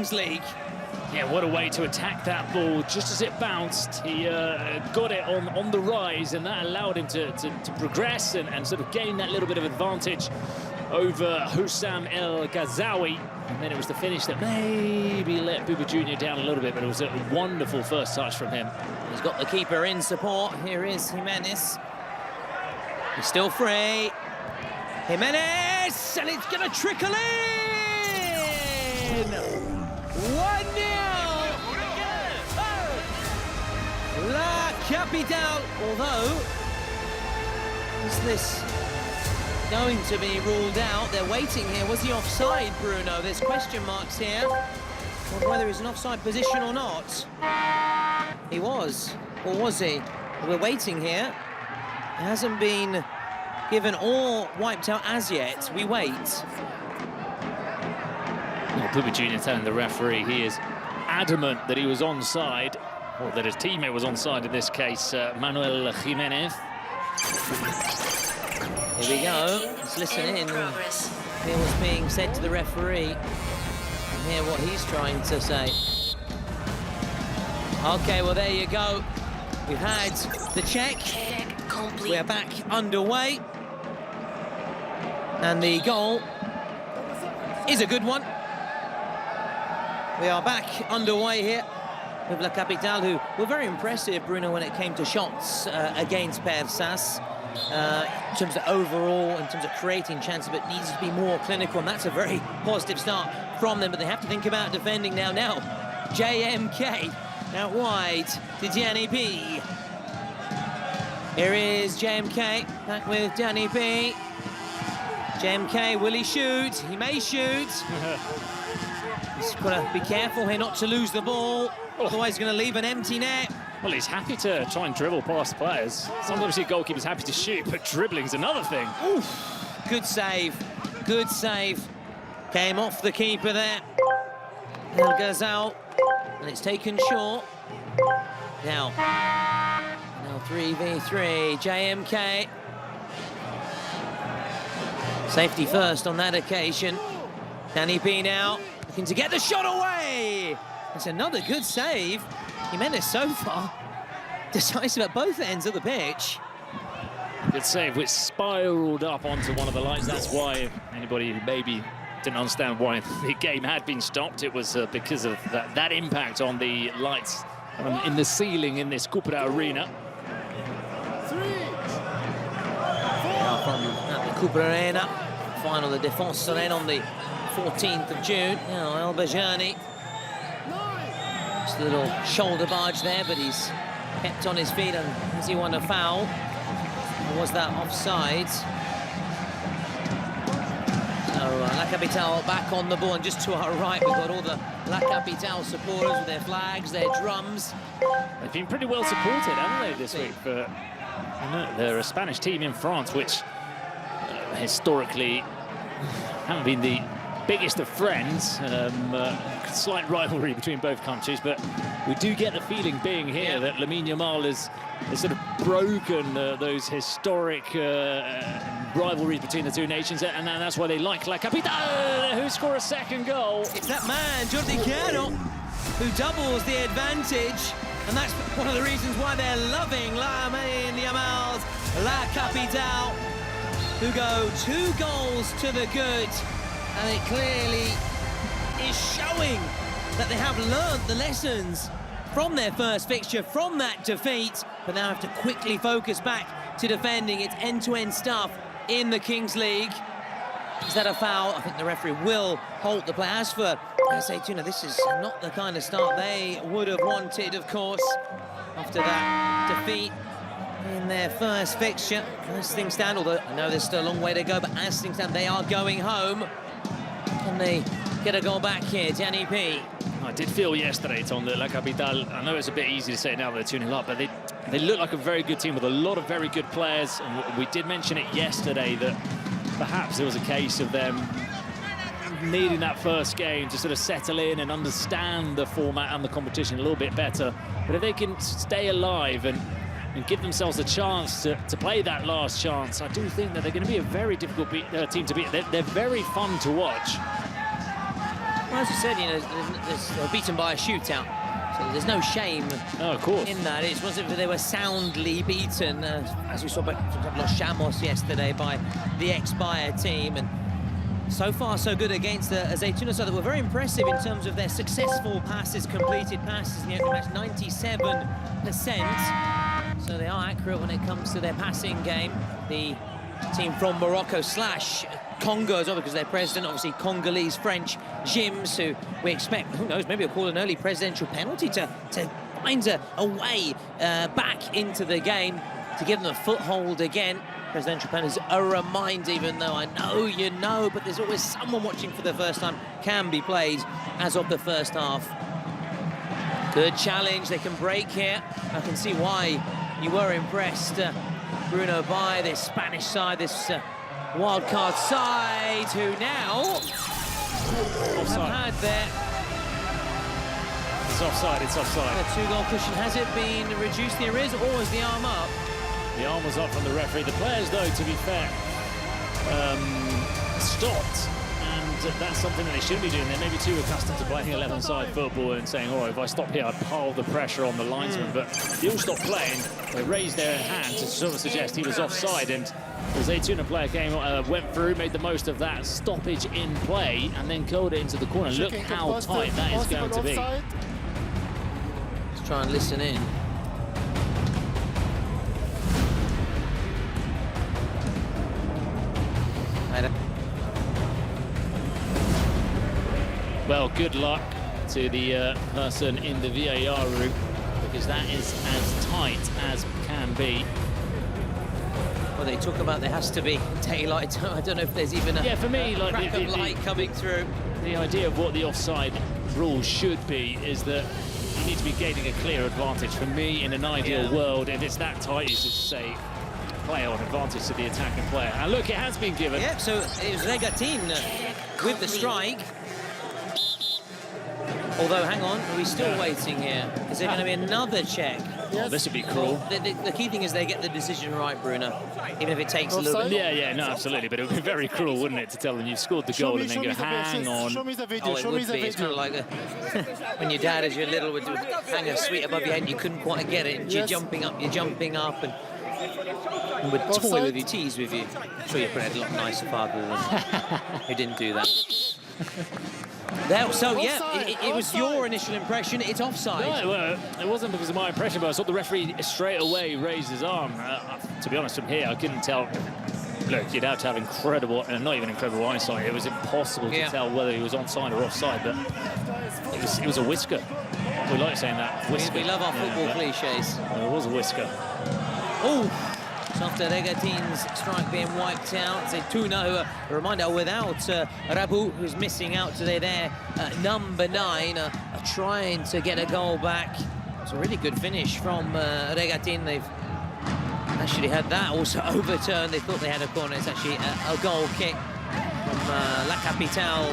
Kings League. Yeah, what a way to attack that ball. Just as it bounced, he got it on the rise, and that allowed him to progress and sort of gain that little bit of advantage over Hussam El Ghazawi. And then it was the finish that maybe let Buba Jr. down a little bit, but it was a wonderful first touch from him. He's got the keeper in support. Here is Jimenez. He's still free. Jimenez, and it's going to trickle in! 1-0! La Capitale, although, is this going to be ruled out? They're waiting here. Was he offside, Bruno? There's question marks here on whether he's an offside position or not. He was, or was he? We're waiting here. It hasn't been given or wiped out as yet. We wait. Well, Buba Jr. telling the referee he is adamant that he was onside, or that his teammate was onside in this case, Manuel Jimenez. Here we go. Let's listen in. Hear what's being said to the referee and hear what he's trying to say. Okay, well, there you go. We've had the check. We are back underway. And the goal is a good one. We are back underway here with La Capitale, who were very impressive, Bruno, when it came to shots against Persas. In terms of overall, in terms of creating chances, but needs to be more clinical, and that's a very positive start from them, but they have to think about defending now. JMK out wide to Danny B. Here is JMK, back with Danny B. JMK, will he shoot? He may shoot. He's got to be careful here not to lose the ball, otherwise he's going to leave an empty net. Well, he's happy to try and dribble past players. Sometimes your goalkeeper's happy to shoot, but dribbling's another thing. Oof. Good save. Good save. Came off the keeper there. El Ghazal. And it's taken short. Now 3v3. JMK. Safety first on that occasion. Danny B now looking to get the shot away. It's another good save. Jimenez so far decisive at both ends of the pitch. Good save, which spiraled up onto one of the lights. That's why anybody who maybe didn't understand why the game had been stopped, it was because of that impact on the lights in the ceiling in this Cupra arena. From the Cupra Arena, final of the Défense Sereine on the 14th of June. Now El Bajani. Just a little shoulder barge there, but he's kept on his feet, and has he won a foul? Or was that offside? So La Capitale back on the ball, and just to our right we've got all the La Capitale supporters with their flags, their drums. They've been pretty well supported, haven't they, this week? But they're a Spanish team in France, which historically haven't been the biggest of friends. Slight rivalry between both countries, but we do get the feeling being here that Lamine Yamal has sort of broken those historic rivalries between the two nations, and that's why they like La Capitale, who score a second goal. It's that man, Jordi Cano, who doubles the advantage, and that's one of the reasons why they're loving Lamine Yamal's La Capitale, who go 2 goals to the good, and it clearly is showing that they have learned the lessons from their first fixture, from that defeat, but now have to quickly focus back to defending its end-to-end stuff in the Kings League. Is that a foul? I think the referee will halt the play. As for Zaytuna, this is not the kind of start they would have wanted, of course, after that defeat in their first fixture. As things stand, although I know there's still a long way to go, but as things stand, they are going home. Can they get a goal back here? Danny P. I did feel yesterday, Tom, that La Capitale, I know it's a bit easy to say now they're 2-0 up, but they look like a very good team with a lot of very good players. And we did mention it yesterday that perhaps it was a case of them needing that first game to sort of settle in and understand the format and the competition a little bit better. But if they can stay alive and give themselves a chance to play that last chance, I do think that they're going to be a very difficult team to beat. They're very fun to watch. Well, as I said, you know, they're beaten by a shootout, so there's no shame of course. in that. It wasn't that they were soundly beaten, as we saw by Los Chamos yesterday by the ex-Bayer team. And so far, so good against the Zaytuna side that were very impressive in terms of their successful passes, completed passes. You know, that's 97%. So they are accurate when it comes to their passing game. The team from Morocco / Congo as well, because their president, obviously Congolese, French, Jims, who we expect, who knows, maybe we'll call an early presidential penalty to find a way back into the game, to give them a foothold again. Presidential penalty is a reminder, even though I know you know, but there's always someone watching for the first time, can be played as of the first half. Good challenge, they can break here. I can see why you were impressed, Bruno, by this Spanish side, this wildcard side, who now have had their... It's offside, it's offside. The two-goal cushion, has it been reduced, the arrears, or is the arm up? The arm was up from the referee. The players, though, to be fair, stopped. And that's something that they shouldn't be doing. They're maybe too accustomed to playing 11-side football and saying, all right, if I stop here, I pile the pressure on the linesman. But they all stopped playing. They raised their hand to sort of suggest he was offside. And the Zaytuna player went through, made the most of that stoppage in play, and then curled it into the corner. Look how tight that is going to be. Let's try and listen in. Well, good luck to the person in the VAR room, because that is as tight as can be. Well, they talk about there has to be daylight. I don't know if there's even a, for me, like crack of light coming through. The idea of what the offside rule should be is that you need to be gaining a clear advantage. For me, in an ideal world, if it's that tight, you just say play on advantage to the attacking player. And look, it has been given. Yeah, so it was Regatin with the strike. Although, hang on, are we still waiting here? Is there going to be another check? Oh, this would be cruel. The key thing is they get the decision right, Bruno, even if it takes a little bit. Yeah, no, absolutely. But it would be very cruel, wouldn't it, to tell them you've scored the goal and then go, hang on. Oh, it would be. It's kind of like when your dad, as you're little, would hang a sweet above your head and you couldn't quite get it. And you're jumping up, and would toy with you, tease with you. I'm sure you put it a lot nicer, father, than who didn't do that. So, yeah, it was your initial impression. It's offside. No, well, it wasn't because of my impression, but I saw the referee straight away raise his arm. To be honest, from here, I couldn't tell. Look, you'd have to have incredible, not even incredible eyesight. It was impossible to tell whether he was onside or offside, but it was a whisker. We like saying that, whisker. We love our football cliches. Well, it was a whisker. Oh! After Regatin's strike being wiped out, Zaytuna, a reminder, without Rabu, who's missing out today there, number 9, are trying to get a goal back. It's a really good finish from Regatin. They've actually had that also overturned. They thought they had a corner. It's actually a goal kick from La Capitale.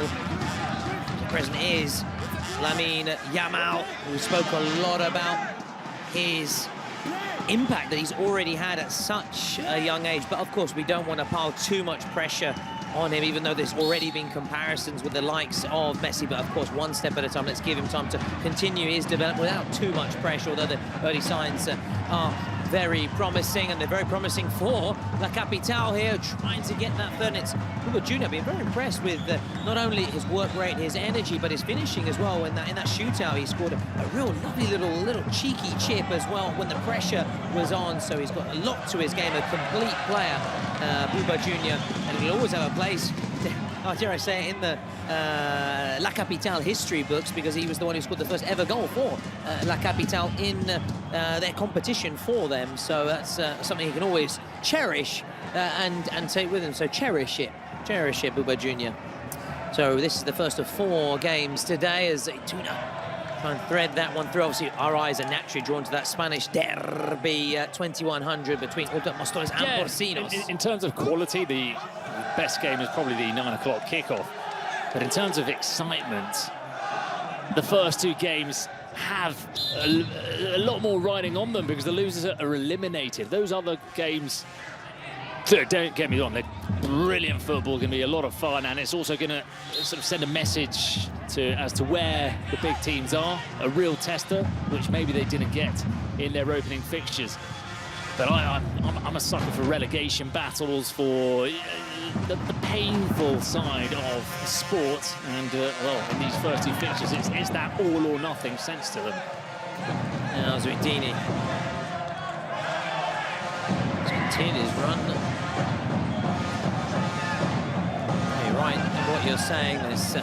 The president is Lamine Yamal, who spoke a lot about his impact that he's already had at such a young age. But of course, we don't want to pile too much pressure on him, even though there's already been comparisons with the likes of Messi. But of course, one step at a time. Let's give him time to continue his development without too much pressure, although the early signs are very promising, and they're very promising for La Capitale here, trying to get that third. And it's Hugo Jr. being very impressed with not only his work rate, his energy, but his finishing as well. In that shootout, he scored a real lovely little cheeky chip as well when the pressure was on. So he's got a lot to his game, a complete player, Hugo Jr. And he'll always have a place, dare I say, in the La Capitale history books, because he was the one who scored the first ever goal for La Capitale in their competition for them. So that's something he can always cherish and take with him. So cherish it, Buba Jr. So this is the first of 4 games today as Zaytuna try and thread that one through. Obviously, our eyes are naturally drawn to that Spanish derby 2100 between Móstoles and Porcinos. In terms of quality, the best game is probably the 9 o'clock kickoff. But in terms of excitement, the first 2 games have a lot more riding on them because the losers are eliminated. Those other games, don't get me wrong, they're brilliant football, going to be a lot of fun, and it's also going to sort of send a message as to where the big teams are, a real tester, which maybe they didn't get in their opening fixtures. But I'm a sucker for relegation battles, for the painful side of sport, and well, in these first two fixtures, it's that all or nothing sense to them. Now Zuidini continues run. You're right in what you're saying. There's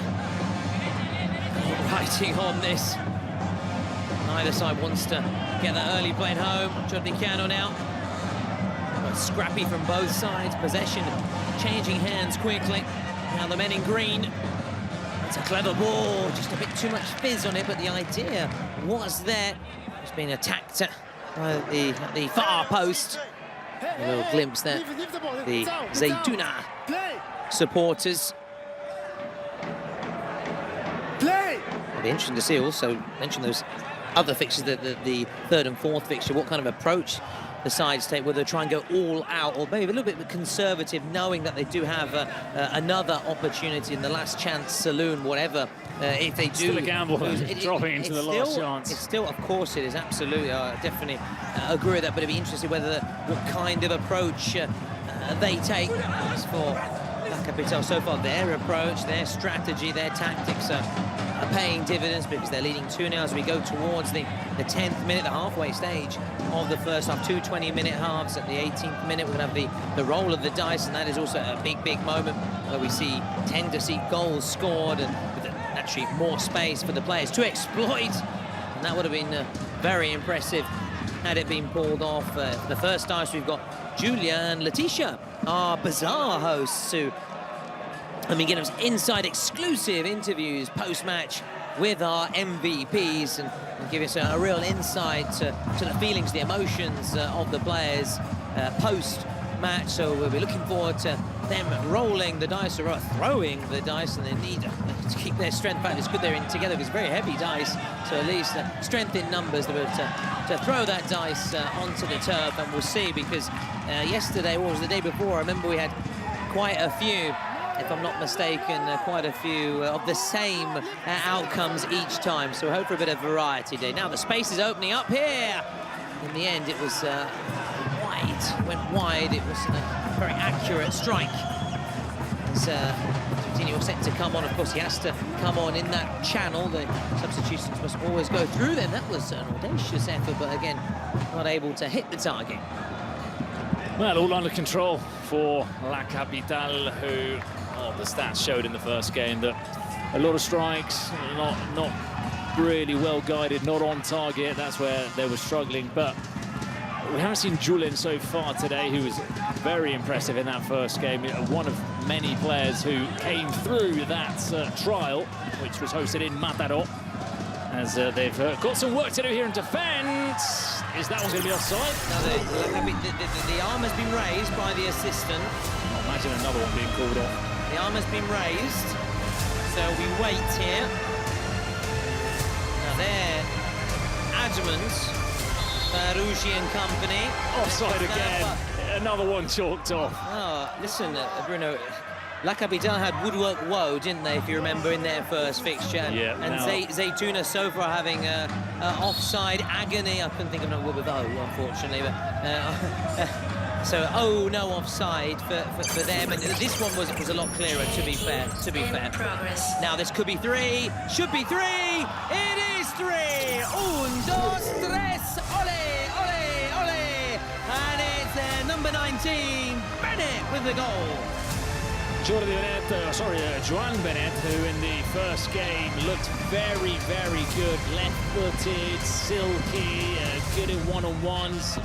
writing on this. Neither side wants to get that early plane home. Giordicano now. But scrappy from both sides. Possession changing hands quickly. Now the men in green. It's a clever ball. Just a bit too much fizz on it, but the idea was there. It's been attacked by the far post. A little glimpse there. The Zaytuna supporters. It'll be interesting to see. Also mention those other fixtures, the third and fourth fixture, what kind of approach the sides take, whether they try and go all out or maybe a little bit conservative, knowing that they do have another opportunity in the last chance saloon, whatever. If they do, still a gamble, dropping into the last chance. It's still, of course, it is absolutely. I definitely agree with that. But it'd be interesting whether what kind of approach they take. As for La Capital, so far their approach, their strategy, their tactics are paying dividends because they're leading 2-0 as we go towards the 10th minute, the halfway stage of the first half. 2 20-minute halves. At the 18th minute, we're going to have the roll of the dice, and that is also a big moment where we tend to see goals scored and with actually more space for the players to exploit. And that would have been very impressive had it been pulled off. For the first dice, we've got Julia and Letitia, our bizarre hosts, who I mean, give us inside exclusive interviews post-match with our MVPs and give us a real insight to the feelings, the emotions of the players post-match. So we'll be looking forward to them rolling the dice or throwing the dice, and they need to keep their strength back. It's good they're in together because it's very heavy dice, so at least strength in numbers to throw that dice onto the turf, and we'll see, because yesterday, what was the day before, I remember we had quite a few, if I'm not mistaken, quite a few of the same outcomes each time. So we hope for a bit of variety today. Now the space is opening up here. In the end, it was wide, went wide. It was a very accurate strike. As Coutinho set to come on, of course, he has to come on in that channel. The substitutions must always go through them. That was an audacious effort, but again, not able to hit the target. Well, all under control for La Capital, who, the stats showed in the first game that a lot of strikes, not really well guided, not on target. That's where they were struggling. But we haven't seen Julen so far today, who was very impressive in that first game. One of many players who came through that trial, which was hosted in Mataró, as they've got some work to do here in defence. Is that one going to be offside? No, the arm has been raised by the assistant. Oh, imagine another one being called off. The arm has been raised, so we wait here. Now they're adamant, Ferrucci and company. Offside again. Another one chalked off. Oh, listen, Bruno. La Capital had woodwork woe, didn't they, if you remember, in their first fixture? Yeah. And Zaytuna so far having offside agony. I couldn't think of another word with O, unfortunately. But, so, no offside for them. And this one was a lot clearer, to be fair. Now, this could be 3. Should be 3. It is 3. 1, 2, 3. Ole, ole, ole. And it's number 19, Bennett, with the goal. Joan Bennett, who in the first game looked very good, left-footed, silky, good in one-on-ones.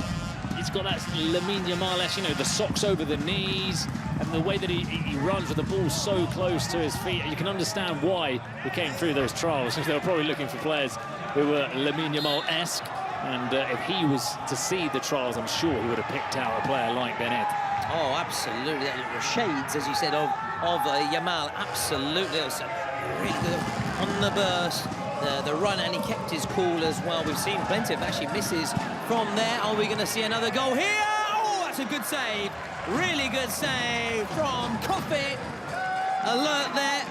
He's got that Lamine Yamal, the socks over the knees, and the way that he runs with the ball so close to his feet. You can understand why he came through those trials. They were probably looking for players who were Lamine Yamal-esque, and if he was to see the trials, I'm sure he would have picked out a player like Bennett. Oh, absolutely. The shades, as you said, of Yamal. Absolutely. It was really good on the burst, the run, and he kept his cool as well. We've seen plenty of actually misses from there. Are we going to see another goal here? Oh, that's a good save Really good save from Coffey. Alert there,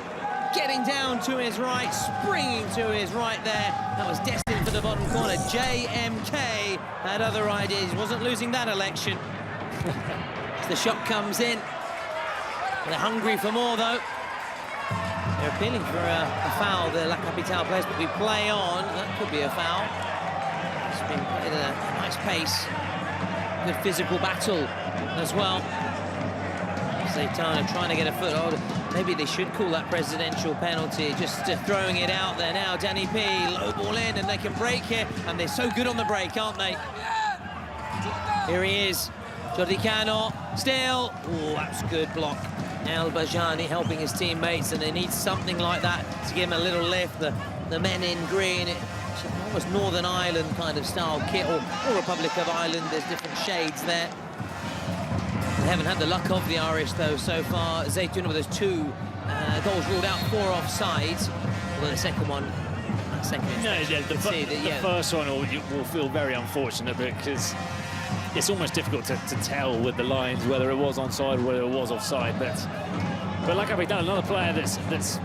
getting down to his right, springing to his right there. That was destined for the bottom corner. JMK had other ideas, wasn't losing that election. As the shot comes in. They're hungry for more, though. They're appealing for a foul, the La Capitale players, but we play on. That could be a foul. It's been played at a nice pace. Good physical battle as well. Zaytona trying to get a foothold. Maybe they should call that presidential penalty, just throwing it out there now. Danny P, low ball in, and they can break here. And they're so good on the break, aren't they? Here he is, Jordi Cano, still. Oh, that's good block. El Bajani helping his teammates, and they need something like that to give him a little lift. The men in green, it's almost Northern Ireland kind of style kit, or Republic of Ireland. There's different shades there. They haven't had the luck of the Irish, though, so far. Zaytuna with those 2 goals ruled out, 4 offsides. Although the second one, the first one will feel very unfortunate, because it's almost difficult to tell with the lines whether it was onside or whether it was offside. But like I've done, another player that's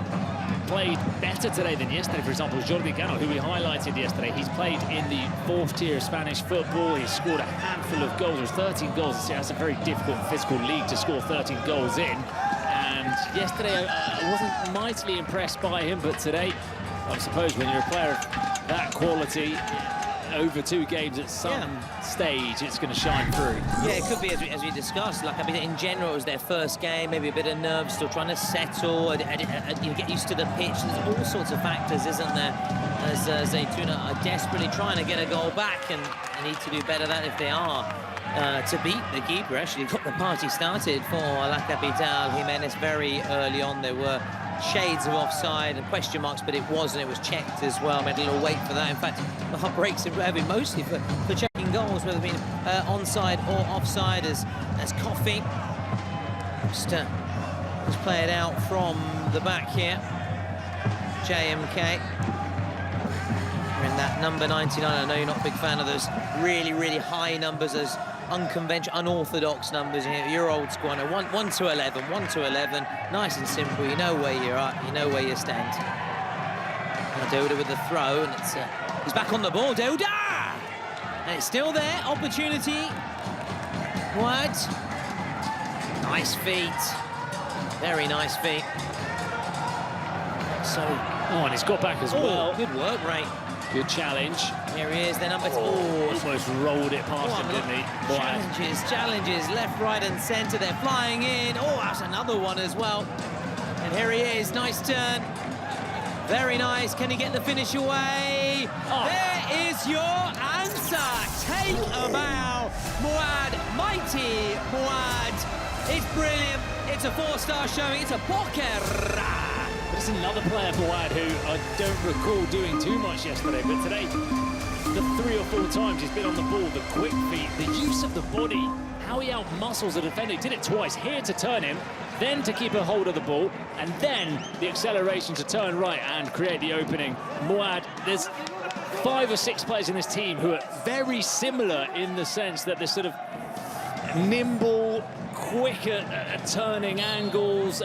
played better today than yesterday, for example, Jordi Cano, who we highlighted yesterday. He's played in the 4th tier of Spanish football. He's scored a handful of goals. There's 13 goals. That's a very difficult physical league to score 13 goals in. And yesterday, I wasn't mightily impressed by him, but today, I suppose when you're a player of that quality, over 2 games at some stage, it's going to shine through. Yeah, it could be, as we discussed. Like, I mean, in general, it was their first game, maybe a bit of nerves, still trying to settle, you get used to the pitch. There's all sorts of factors, isn't there? As Zaytuna are desperately trying to get a goal back, and they need to do better than if they are to beat the keeper. Actually got the party started for La Capitale. Jimenez very early on. There were shades of offside and question marks, but it wasn't. It was checked as well. Made a little wait for that. In fact, the heartbreaks have been mostly for checking goals, whether it been onside or offside. As Coffey just play it out from the back here. JMK. We're in that number 99. I know you're not a big fan of those really high numbers, those unconventional, unorthodox numbers. You're old school. 1 to 11, 1 to 11. Nice and simple. You know where you're at. You know where you stand. Now Douda with the throw, and it's he's back on the ball. Douda, and it's still there. Opportunity. What? Nice feet. Very nice feet. So. Oh, and he's got back as well. Good work, Ray. Good challenge. Here he is, the number 2. Almost rolled it past him, didn't he? Challenges, left, right, and centre. They're flying in. Oh, that's another one as well. And here he is, nice turn. Very nice. Can he get the finish away? Oh. There is your answer. Take a bow. Mouad, mighty Mouad. It's brilliant. It's a 4-star showing. It's a poker. There's another player, Mouad, who I don't recall doing too much yesterday, but today, the 3 or 4 times he's been on the ball, the quick feet, the use of the body, how he out-muscles the defender. He did it twice, here to turn him, then to keep a hold of the ball, and then the acceleration to turn right and create the opening. Mouad, there's 5 or 6 players in this team who are very similar in the sense that they're sort of nimble, quick at turning angles,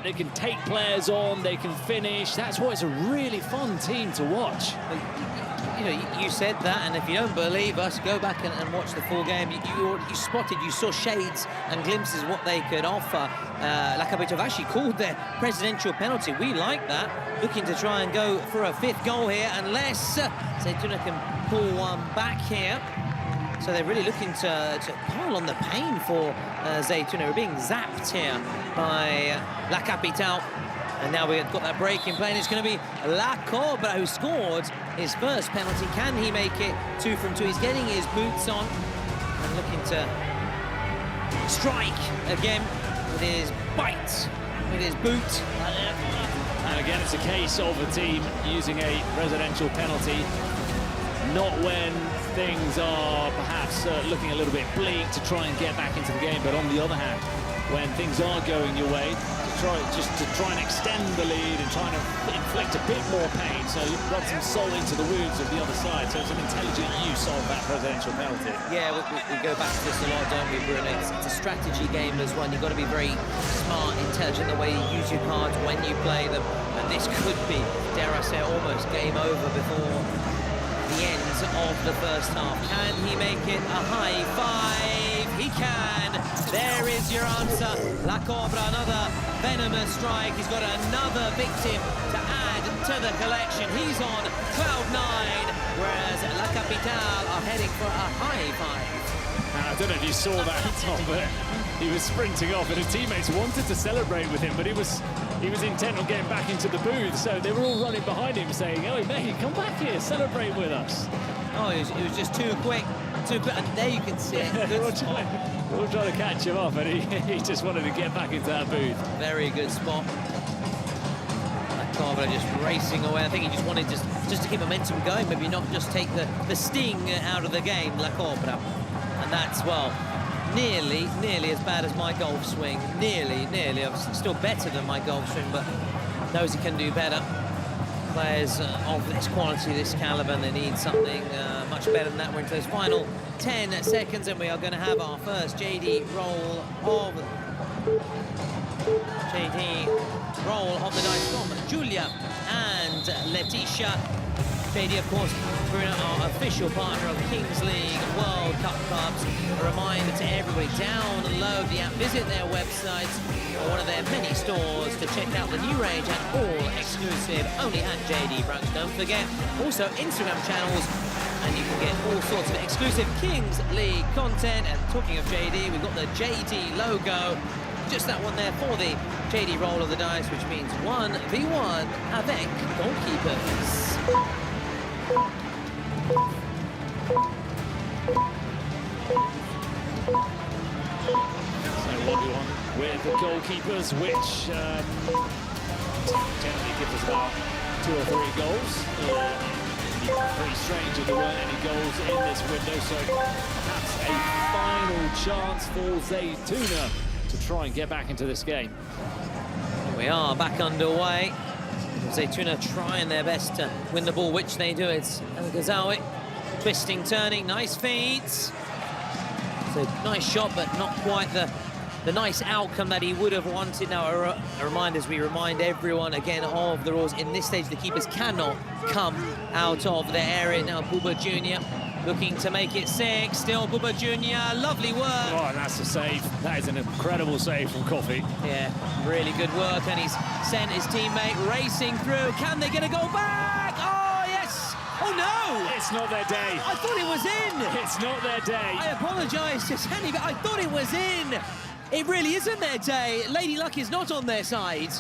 they can take players on, they can finish. That's why it's a really fun team to watch. You know, you said that, and if you don't believe us, go back and watch the full game. You saw shades and glimpses of what they could offer. La Capitale have actually called their presidential penalty. We like that. Looking to try and go for a 5th goal here, unless Zaytuna can pull one back here. So they're really looking to pile on the pain for Zaytuna. We're being zapped here by La Capitale. And now we've got that break in play, and it's going to be La Cobra who scored his first penalty. Can he make it 2 from 2? He's getting his boots on and looking to strike again with his bite, with his boot. And again, it's a case of a team using a presidential penalty, not when things are perhaps looking a little bit bleak to try and get back into the game, but on the other hand, when things are going your way, to to try and extend the lead and trying to inflict a bit more pain, so rub some salt into the wounds of the other side. So it's an intelligent use of that presidential penalty. Yeah, we go back to this a lot, don't we, Bruno? It's a strategy game as well. You've got to be very smart, intelligent the way you use your cards when you play them. And this could be, dare I say, almost game over before the end of the first half. Can he make it a high five? He can. There is your answer. La Cobra, another venomous strike. He's got another victim to add to the collection. He's on cloud 9, whereas La Capitale are heading for a high five. I don't know if you saw that, Tom, but he was sprinting off, and his teammates wanted to celebrate with him, but he was intent on getting back into the booth, so they were all running behind him saying, "Oh, mate, come back here, celebrate with us." Oh, it was just too quick, and there you can see it. They were all trying to catch him up, and he just wanted to get back into that booth. Very good spot. Cobra just racing away. I think he just wanted just to keep momentum going, maybe not just take the sting out of the game, La Cobra. And that's, well, nearly as bad as my golf swing. Nearly. Obviously still better than my golf swing, but knows he can do better. Players of this quality, this caliber, they need something much better than that. We're into those final 10 seconds, and we are going to have our first JD roll of the dice from Julia and Letitia. JD, of course, Bruno, our official partner of Kings League World Cup Clubs. A reminder to everybody, download the app, visit their website, or one of their many stores to check out the new range and all exclusive, only at JD Brunch. Don't forget, also Instagram channels, and you can get all sorts of exclusive Kings League content. And talking of JD, we've got the JD logo, just that one there for the JD roll of the dice, which means 1v1 avec goalkeepers. So 1v1 with the goalkeepers, which generally gives us about 2 or 3 goals. It'd be pretty strange if there weren't any goals in this window, so perhaps a final chance for Zaytuna to try and get back into this game. Here we are back underway. Zaytuna trying their best to win the ball, which they do. It's El Ghazaoui, twisting, turning, nice feeds. So nice shot, but not quite the nice outcome that he would have wanted. Now, a reminder, as we remind everyone again of the rules. In this stage, the keepers cannot come out of their area. Now, Buba Jr. looking to make it 6. Still Buba Jr. Lovely work. Oh, and that's a save. That is an incredible save from Coffee. Yeah, really good work, and he's sent his teammate racing through. Can they get a goal back? Oh, yes! Oh, no! It's not their day. I thought it was in! It's not their day. I apologise to Sandy, but I thought it was in! It really isn't their day. Lady Luck is not on their side.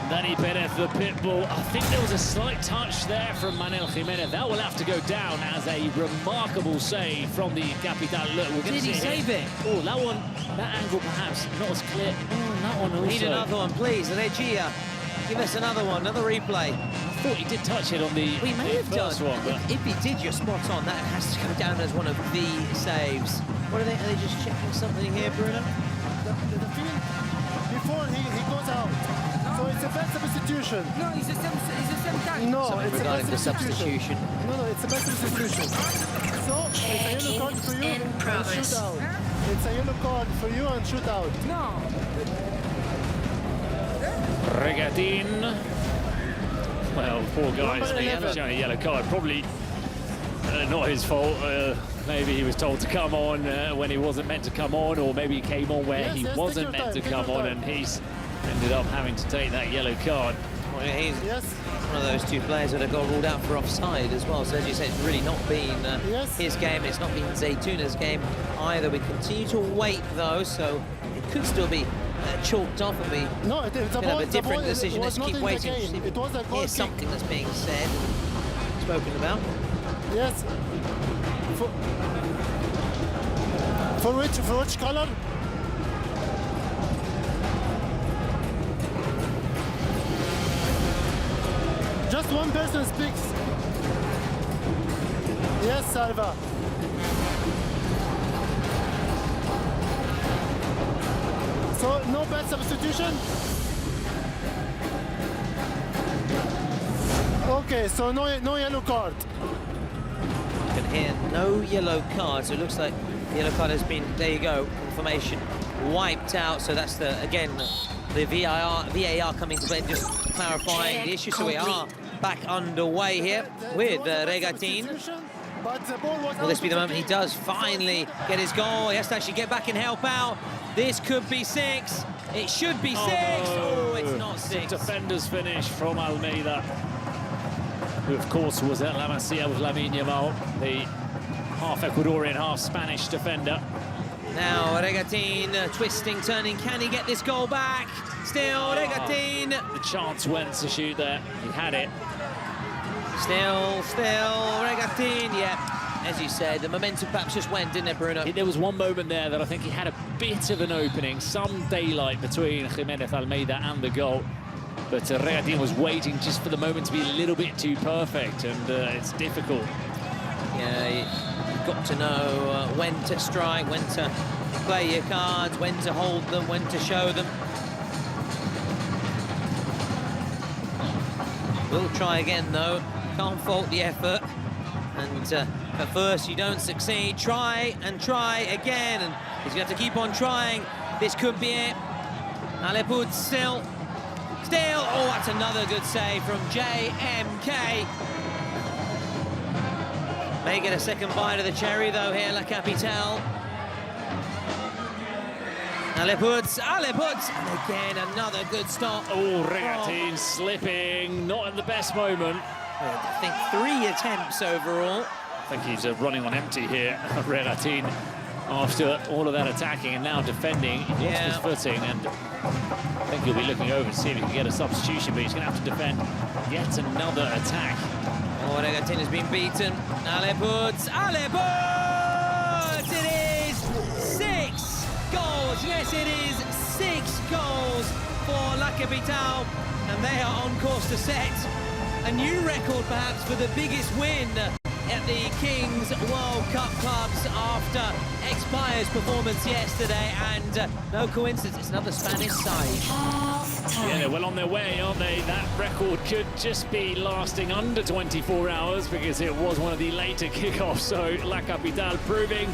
Dani Perez, the pitbull. I think there was a slight touch there from Manuel Jimenez. That will have to go down as a remarkable save from the Capital. Look, we're going to see Did he save it? Oh, that one, that angle perhaps not as clear. Oh, that one also. Need another one, please. Regia, give us another one, another replay. I thought he did touch it on the We may have done. one. But If he did, you're spot on. That has to go down as one of the saves. What are they just checking something here, Bruno? The field before he goes out. So it's a bad substitution. No, it's the same time. No, Something it's a bad regarding the substitution. No, it's a bad substitution. So it's a yellow card for you and shoot out. It's a yellow card for you and shoot out. No. Regatin. Well, poor guy's Number 11. shown a yellow card. Probably not his fault. Maybe he was told to come on when he wasn't meant to come on, or maybe he came on where Yes, he yes, wasn't take your meant to time, come take your on, time. and he's ended up having to take that yellow card. Well, he's Yes. one of those 2 players that have got ruled out for offside as well. So as you say, it's really not been Yes. his game. It's not been Zaytuna's game either. We continue to wait though, so it could still be chalked off and be No, it's a could have a different decision. Let's keep waiting. It was a goal Here's kick. something that's being said, spoken about. Yes. For which color? Just one person speaks. Yes, Salva. So no bad substitution? Okay, so no yellow card. You can hear no yellow card, so it looks like the yellow card has been, there you go, confirmation, wiped out. So that's the, again, the VAR coming to play, just clarifying the issue. So we are back underway here with Regatin. Will this be the moment he does finally get his goal? He has to actually get back and help out. This could be 6. It should be 6. Oh, it's not 6. Defender's finish from Almeida, who of course was at La Masia with Lamine Yamal, the half Ecuadorian, half Spanish defender. Now Regatin twisting, turning. Can he get this goal back? Still Regatin. The chance went to shoot there. He had it. Still Regatin. Yeah, as you said, the momentum perhaps just went, didn't it, Bruno? There was one moment there that I think he had a bit of an opening, some daylight between Jimenez Almeida and the goal. But Regatin was waiting just for the moment to be a little bit too perfect, and it's difficult. Yeah, you've got to know when to strike, when to play your cards, when to hold them, when to show them. We'll try again, though. Can't fault the effort. And at first you don't succeed. Try and try again. And he's going to have to keep on trying. This could be it. Aleput still. Oh, that's another good save from JMK. May get a second bite of the cherry, though, here, La Capitale. Aleput, and again, another good stop. Oh, Regatin slipping, not at the best moment. I think 3 attempts overall. I think he's running on empty here, Regatin, after all of that attacking and now defending. He lost his footing, and I think he'll be looking over to see if he can get a substitution, but he's going to have to defend yet another attack. Oh, Regatin has been beaten. Aleput! It is 6 goals. Yes, it is 6 goals for La Capitale, and they are on course to set a new record, perhaps, for the biggest win at the Kings World Cup Clubs after Expire's performance yesterday. And no coincidence, it's another Spanish side. Yeah, they're well on their way, aren't they? That record could just be lasting under 24 hours because it was one of the later kickoffs. So La Capitale proving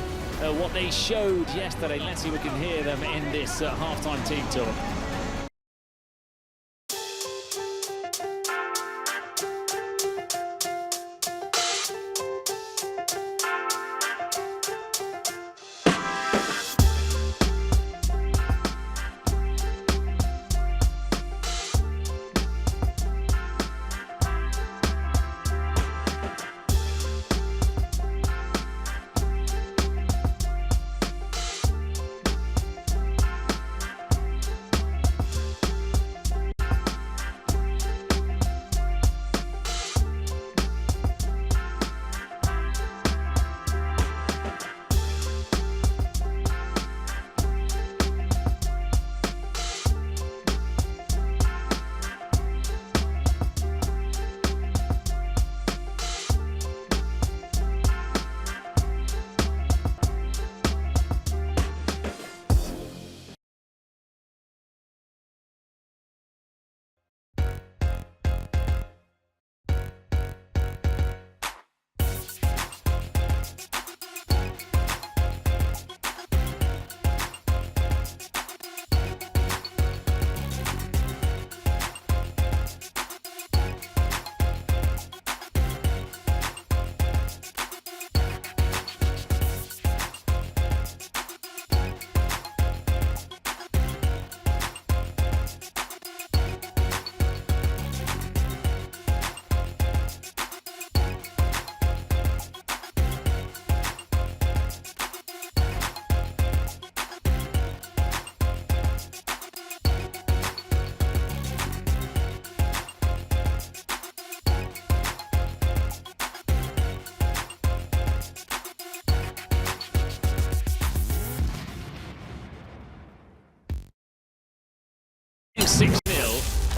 what they showed yesterday. Let's see if we can hear them in this halftime team talk.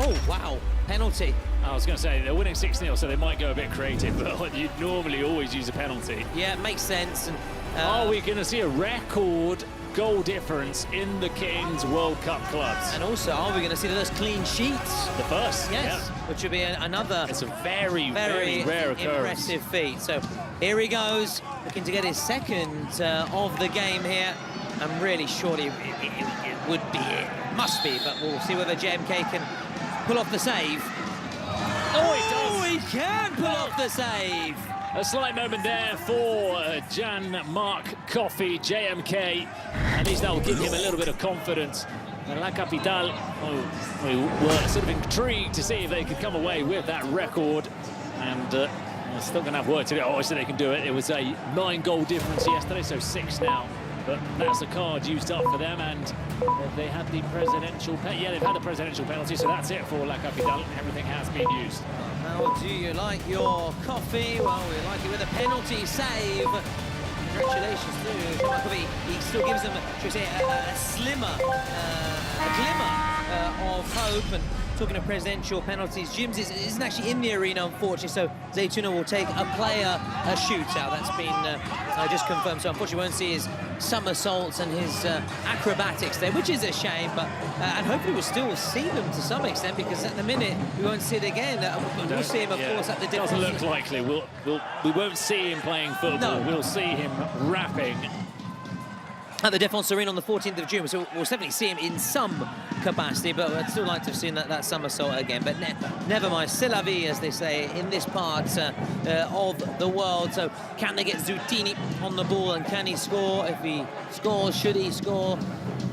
Oh, wow. Penalty. I was going to say, they're winning 6-0, so they might go a bit creative, but you'd normally always use a penalty. Yeah, it makes sense. And, are we going to see a record goal difference in the Kings World Cup clubs. And also, are we going to see those clean sheets? The first, Yes, yeah. which would be another It's a very, very rare occurrence. impressive feat. So here he goes, looking to get his second of the game here. And really, surely it would be, it must be, but we'll see whether JMK can pull off the save. Oh, he does! He can pull off the save! A slight moment there for Jan-Marc Coffey, JMK, and that will give him a little bit of confidence. And La Capitale, we were sort of intrigued to see if they could come away with that record, and they're still going to have work to do. Obviously they can do it. It was a 9-goal difference yesterday, so 6 now. But that's the card used up for them, and they had the presidential they've had the presidential penalty, so that's it for La Capitale. Everything has been used. How do you like your coffee? Well, we like it with a penalty save. Congratulations to Jean-Marc Coffey. He still gives them, should we say, a slimmer, a glimmer of hope. And talking of presidential penalties, Jims isn't actually in the arena, unfortunately, so Zaytuna will take a player shootout. That's been just confirmed, so unfortunately we won't see his somersaults and his acrobatics there, which is a shame, but and hopefully we'll still see them to some extent, because at the minute we won't see it again. We'll see him, of course, at the difference. Doesn't look likely. We won't see him playing football. No. We'll see him rapping at the Défense Arena on the 14th of June, so we'll definitely see him in some capacity, but I'd still like to have seen that somersault again. But never mind, c'est la vie, as they say in this part of the world. So can they get Zutini on the ball, and can he score? If he scores, should he score,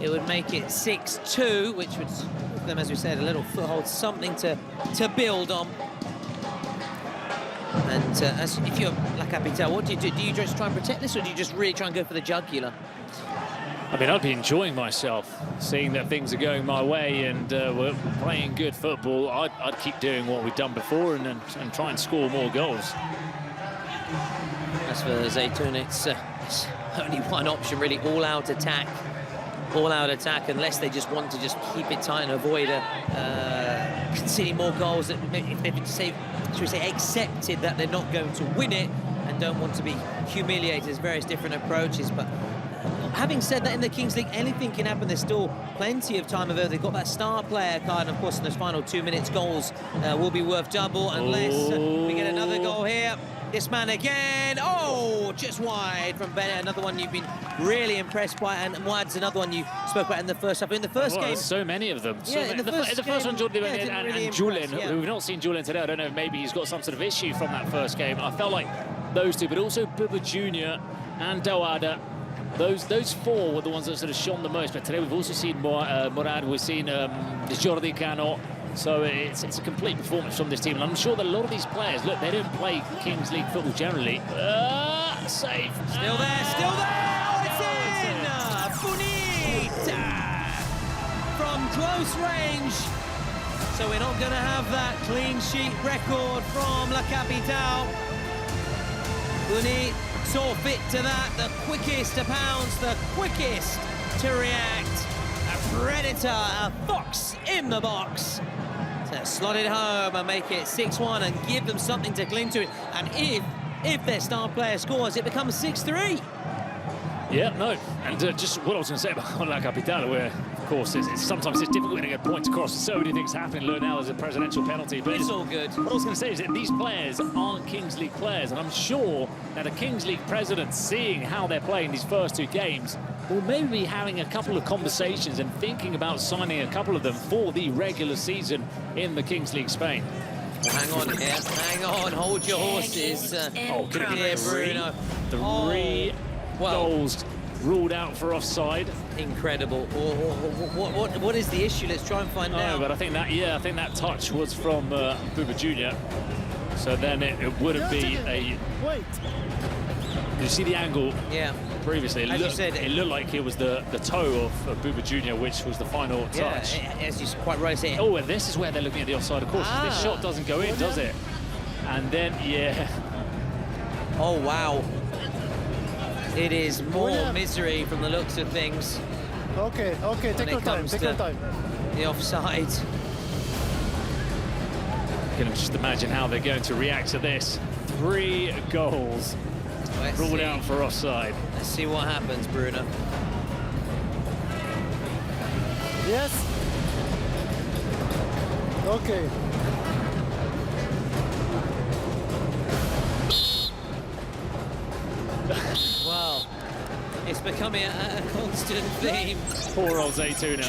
it would make it 6-2, which would give them, as we said, a little foothold, something to build on. And if you're La Capitale, what do you do? Do you just try and protect this, or do you just really try and go for the jugular? I mean, I'd be enjoying myself, seeing that things are going my way and we're playing good football. I'd keep doing what we've done before and try and score more goals. As for Zaytun, it's only one option, really, all-out attack. All-out attack, unless they just want to just keep it tight and avoid conceding more goals. If they've, should we say, accepted that they're not going to win it and don't want to be humiliated, there's various different approaches. But having said that, in the Kings League, anything can happen. There's still plenty of time available. They've got that star player card, and of course, in those final 2 minutes, goals will be worth double, unless we get another goal here. This man again, just wide from Bennett. Another one you've been really impressed by, and Mouad's another one you spoke about in the first half. In the first game, so many of them. Yeah, in the first one, Jordan and really Julen. yeah. We've not seen Julen today. I don't know if maybe he's got some sort of issue from that first game. I felt like those two, but also Buba Jr. and Dawada. Those four were the ones that sort of shone the most. But today we've also seen Morad, we've seen Jordi Cano. So it's a complete performance from this team. And I'm sure that a lot of these players, look, they don't play Kings League football generally. Save. Still there, still there. Oh, it's in. Bonita from close range. So we're not going to have that clean sheet record from La Capitale. Bonita saw fit to that, the quickest to pounce, the quickest to react. A predator, a fox in the box. To slot it home and make it 6-1 and give them something to cling to. And if their star player scores, it becomes 6-3. Yeah, no, and just what I was going to say about La Capitale, where, of course, sometimes it's difficult to get points across. So many things happening. Look, now there's a presidential penalty. But it's all good. What I was going to say is that these players aren't Kings League players, and I'm sure that a Kings League president, seeing how they're playing these first 2 games, will maybe be having a couple of conversations and thinking about signing a couple of them for the regular season in the Kings League Spain. Hang on here, hang on, hold your horses. Could it be Bruno? 3 goals ruled out for offside. Incredible. What is the issue? Let's try and find out. But I think that touch was from Buba Jr. So then it wouldn't be a. Wait. Did you see the angle? Yeah. Previously, it looked like it was the toe of Buba Jr., which was the final touch. Yeah, as you quite right say. Oh, and this is where they're looking at the offside. Of course, this shot doesn't go in, does it? And then, yeah. Oh, wow. It is more misery from the looks of things. Okay, take your time, take your time. The offside. You can just imagine how they're going to react to this. 3 goals ruled out for offside. Let's see what happens, Bruno. Yes? Okay. Well, it's becoming a constant theme. Poor old Zaytuna.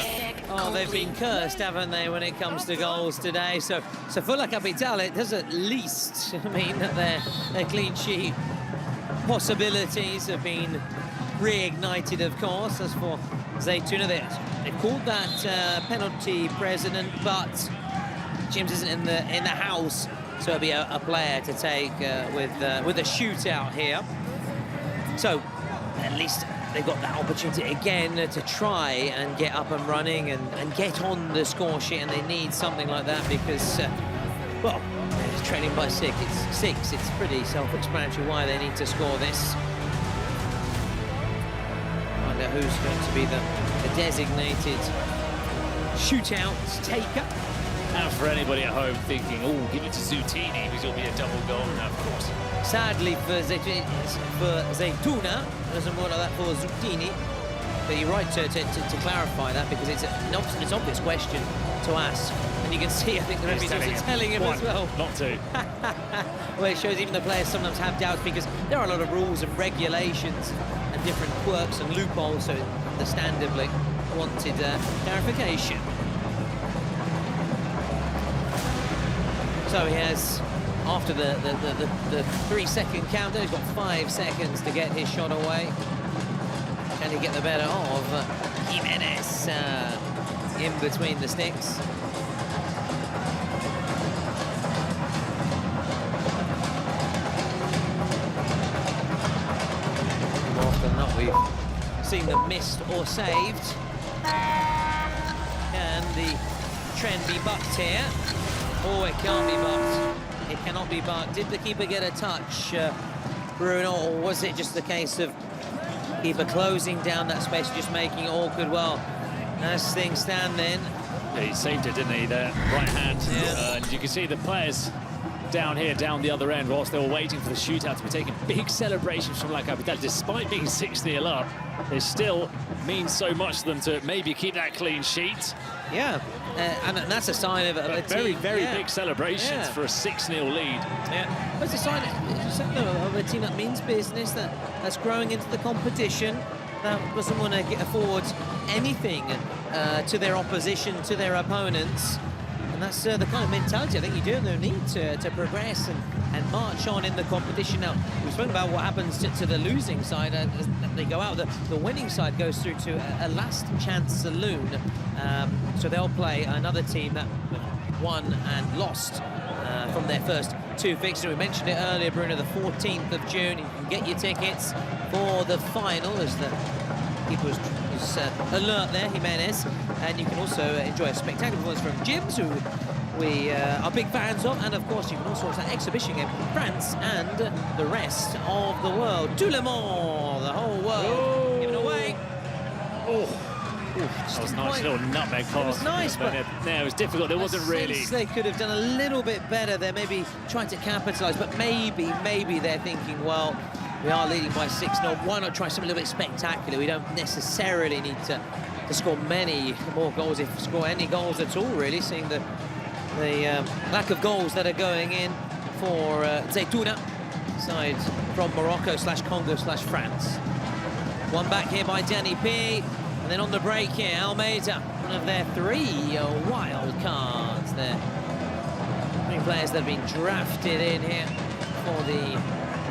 Oh, they've been cursed, haven't they, when it comes to goals today? So for La Capitale, it does at least mean that their clean sheet possibilities have been reignited, of course. As for Zaytuna, they called that penalty president, but James isn't in the house, so it'll be a player to take with a shootout here. So at least they've got that opportunity again to try and get up and running and get on the score sheet, and they need something like that because, well, they're trailing by six. It's pretty self-explanatory why they need to score this. Find out who's going to be the designated shootout taker. And for anybody at home thinking, oh, give it to Zutini because it'll be a double goal. No, of course. Sadly for Zaytuna, it doesn't work like that for Zutini. But you're right to clarify that, because it's an obvious question to ask. And you can see, I think the referee's also telling him as well. Not to. Well, it shows even the players sometimes have doubts, because there are a lot of rules and regulations and different quirks and loopholes, so understandably wanted clarification. So he has, after the 3-second countdown, he's got 5 seconds to get his shot away. Can he get the better of Jimenez in between the sticks? More often than not, we've seen them missed or saved. Can the trend be bucked here? Oh, it can't be bucked. It cannot be bucked. Did the keeper get a touch, Bruno, or was it just a case of keeper closing down that space, just making it awkward? Well, as things stand then. Yeah, he saved it, didn't he? The right hand. Yeah. And you can see the players down here, down the other end, whilst they were waiting for the shootout to be taken. Big celebrations from La Capitale. Despite being 6-0 up, it still means so much to them to maybe keep that clean sheet. Yeah, and that's a sign of a very, team. very big celebrations for a 6-0 lead. Yeah, but it's a sign of a team that means business, that's growing into the competition, that doesn't want to afford anything to their opposition, to their opponents. And that's the kind of mentality I think you do need to progress and march on in the competition. Now, we've spoken about what happens to the losing side as they go out. The winning side goes through to a last chance saloon. So they'll play another team that won and lost from their first 2 fixtures. We mentioned it earlier, Bruno, the 14th of June. You can get your tickets for the final as the keeper was alert there, Jimenez. And you can also enjoy a spectacular performance from Jims, who we are big fans of. And of course, you can also watch that exhibition game from France and the rest of the world. Tout le monde, the whole world, giving away. That was a nice little nutmeg pass. It was nice, but yeah, it was difficult. There wasn't really. They could have done a little bit better. They're maybe trying to capitalise, but maybe they're thinking, well, we are leading by 6-0. Why not try something a little bit spectacular? We don't necessarily need to score many more goals, if score any goals at all, really, seeing the lack of goals that are going in for Zaytuna, side from Morocco/Congo/France. One back here by Danny P. And then on the break here, Almeida, one of their 3 wild cards there. 3 players that have been drafted in here for the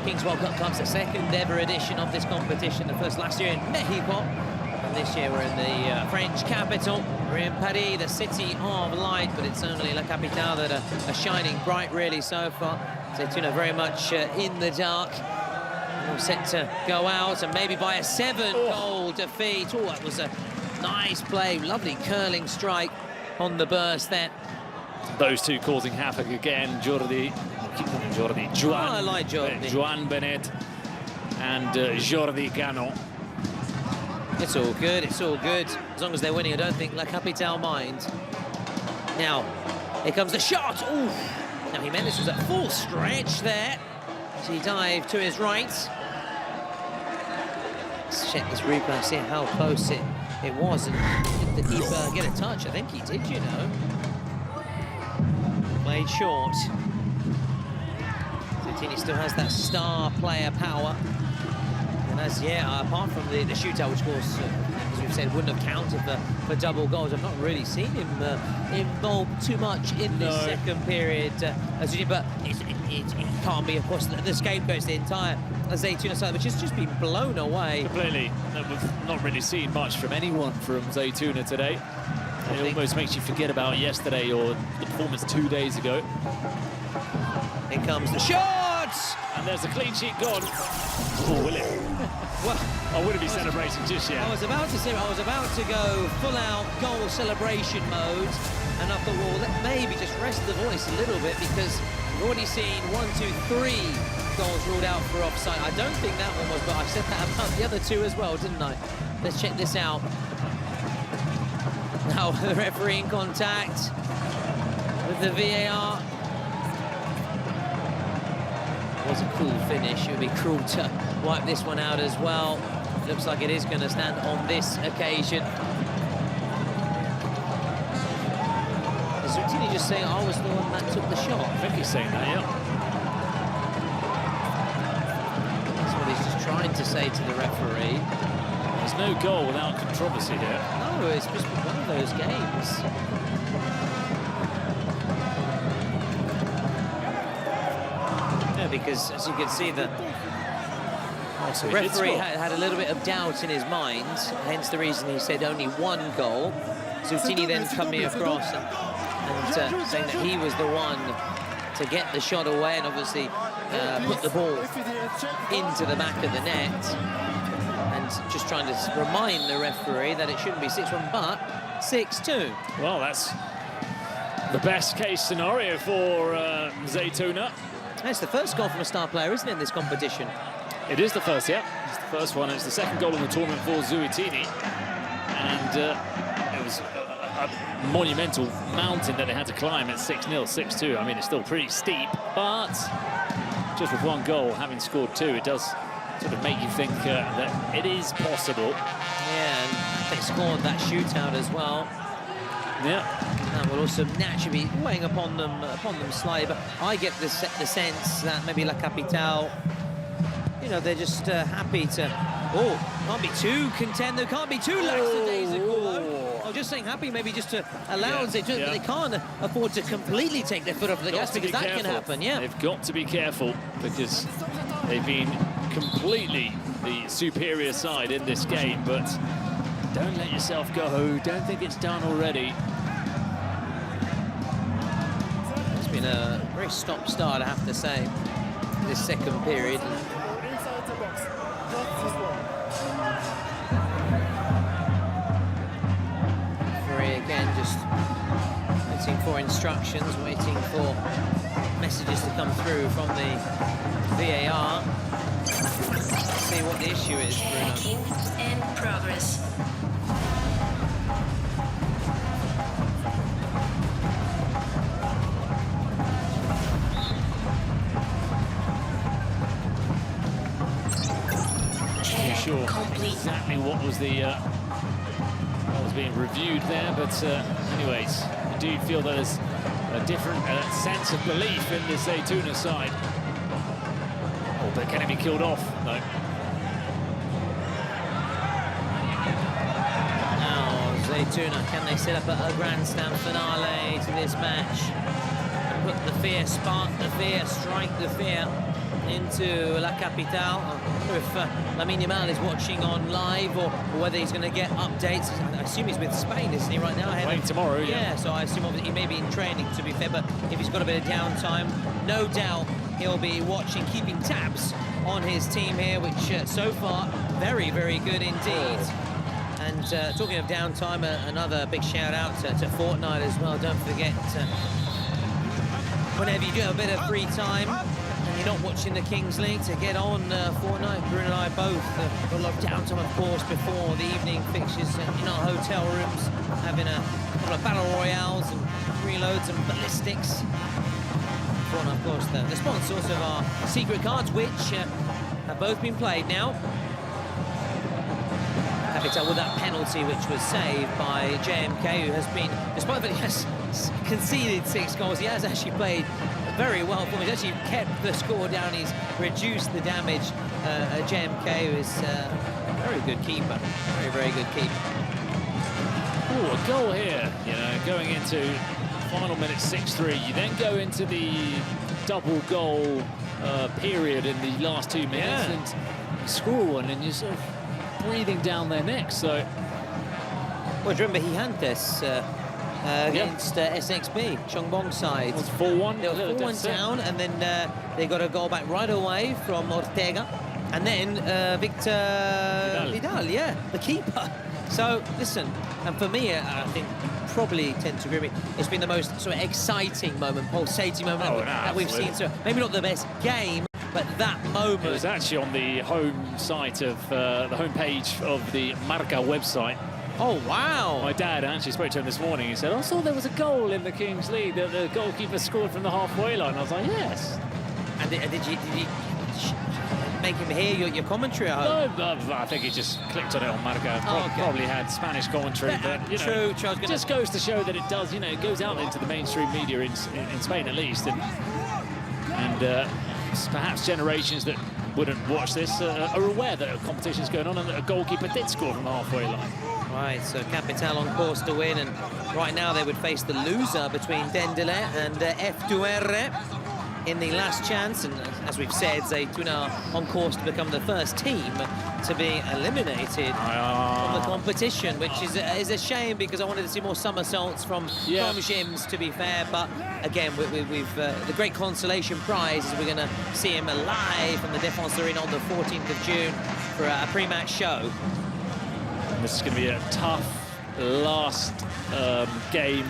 Kings World Cup Clubs, the 2nd ever edition of this competition. The first last year in Mexico, and this year we're in the French capital. We're in Paris, the city of light, but it's only La Capitale that are shining bright really so far. Zaytuna very much in the dark. All set to go out, and maybe by a 7-goal defeat. Oh, that was a nice play, lovely curling strike on the burst there. Those two causing havoc again. Jordi, Joan. I like Jordi. Joan Benet and Jordi Gano. It's all good, it's all good. As long as they're winning, I don't think La Capitale mind. Now, here comes the shot. Ooh. Now, Jimenez was at full stretch there. So he dived to his right. Let's check this replay, see how close it was. And the keeper get a touch? I think he did, you know. Played short. Zoutini still has that star player power. And as, apart from the shootout, which of course, as we've said, wouldn't have counted for double goals, I've not really seen him involved too much in the second period. But it can't be, of course, the scapegoat's the entire Zaytouna side, which has just been blown away. Completely. We've not really seen much from anyone from Zaytouna today. It almost makes you forget about yesterday or the performance 2 days ago. Here comes the shot! And there's a clean sheet gone. Oh, will it? Well, I wouldn't be celebrating just yet. I was about to go full-out goal celebration mode, and I thought, well, maybe just rest the voice a little bit, because we've already seen 1, 2, 3 goals ruled out for offside. I don't think that one was, but I said that about the other two as well, didn't I? Let's check this out. Now the referee in contact with the VAR. It was a cool finish. It would be cruel to wipe this one out as well. Looks like it is going to stand on this occasion. Is Zoutini just saying I was the one that took the shot? I think he's saying that, yeah. That's what he's just trying to say to the referee. There's no goal without controversy here. No, it's just been one of those games. Yeah, because as you can see, the referee had a little bit of doubt in his mind, hence the reason he said only one goal. Zoutini then coming across and saying that he was the one to get the shot away and obviously put the ball into the back of the net. And just trying to remind the referee that it shouldn't be 6-1, but 6-2. Well, that's the best case scenario for Zaytouna. It's the first goal from a star player, isn't it, in this competition? It is the first, yeah. It's the first one. It's the second goal in the tournament for Zoutini. And it was a monumental mountain that they had to climb at 6-0, 6-2. I mean, it's still pretty steep, but just with one goal, having scored two, it does sort of make you think that it is possible. Yeah, and they scored that shootout as well. Yeah. That will also naturally be weighing upon them slightly, but I get the sense that maybe La Capitale, you know, they're just happy to, can't be too content, there can't be too lackadaisical. I'm just saying happy maybe just to allow them, but they can't afford to completely take their foot off the gas, because that can happen, yeah. They've got to be careful, because they've been completely the superior side in this game, but don't let yourself go. Don't think it's done already. It's been a very stop-start, I have to say, this second period. Referee again just waiting for instructions, waiting for messages to come through from the VAR. Let's see what the issue is, Bruno. Checking in progress. Sure exactly what was the what was being reviewed there, but anyways, I do feel that there's a different sense of belief in this Zaytouna side. Oh, but can it be killed off? No. Now, Zaytouna, can they set up a grand slam finale to this match? And put the fear, spark the fear, strike the fear into La Capitale. I wonder if Lamine Yamal is watching on live, or whether he's going to get updates. I assume he's with Spain, isn't he, right now? Playing tomorrow, yeah. So I assume he may be in training, to be fair, but if he's got a bit of downtime, no doubt he'll be watching, keeping tabs on his team here, which so far, very, very good indeed. And talking of downtime, another big shout out to Fortnite as well. Don't forget, whenever you do have a bit of free time, and you're not watching the Kings League, to get on Fortnite. Bruno and I both got a lot of downtime, of course, before the evening fixtures in our hotel rooms, having a couple of battle royales and reloads and ballistics. Fortnite, of course, the sponsors of our secret cards, which have both been played now. Capital with that penalty, which was saved by JMK, who has been, despite that he has conceded 6 goals, he has actually played very well for him. He's actually kept the score down. He's reduced the damage. JMK, who is a very good keeper, very good keeper. Oh, a goal here, you know, going into final minute 6-3. You then go into the double goal period in the last 2 minutes and you score one and you're sort of breathing down their necks. So, well, do you remember he had this against SXB, Chongbong side? It was 4-1. They were 4-1 down, and then they got a goal back right away from Ortega. And then Victor Vidal, yeah, the keeper. So, listen, and for me, I think probably tend to agree with me, it's been the most sort of exciting moment, pulsating moment that we've seen. So maybe not the best game, but that moment. It was actually on the home site of the homepage of the Marca website. Oh, wow. My dad actually spoke to him this morning. He said, I saw there was a goal in the Kings League that the goalkeeper scored from the halfway line. I was like, yes. And did you make him hear your commentary at home? No, I think he just clicked on it on Marca. Probably had Spanish commentary, but you know, true. just goes to show that it does, you know, it goes out into the mainstream media in Spain at least, and perhaps generations that wouldn't watch this are aware that a competition's going on and that a goalkeeper did score from the halfway line. Right, so Capital on course to win, and right now they would face the loser between Dendele and F2R in the last chance, and as we've said, Zaytuna on course to become the first team to be eliminated from the competition, which is a shame because I wanted to see more somersaults from Jims, to be fair. But again, we've the great consolation prize is we're going to see him live from the Défense Arena on the 14th of June for a pre-match show. This is going to be a tough last game,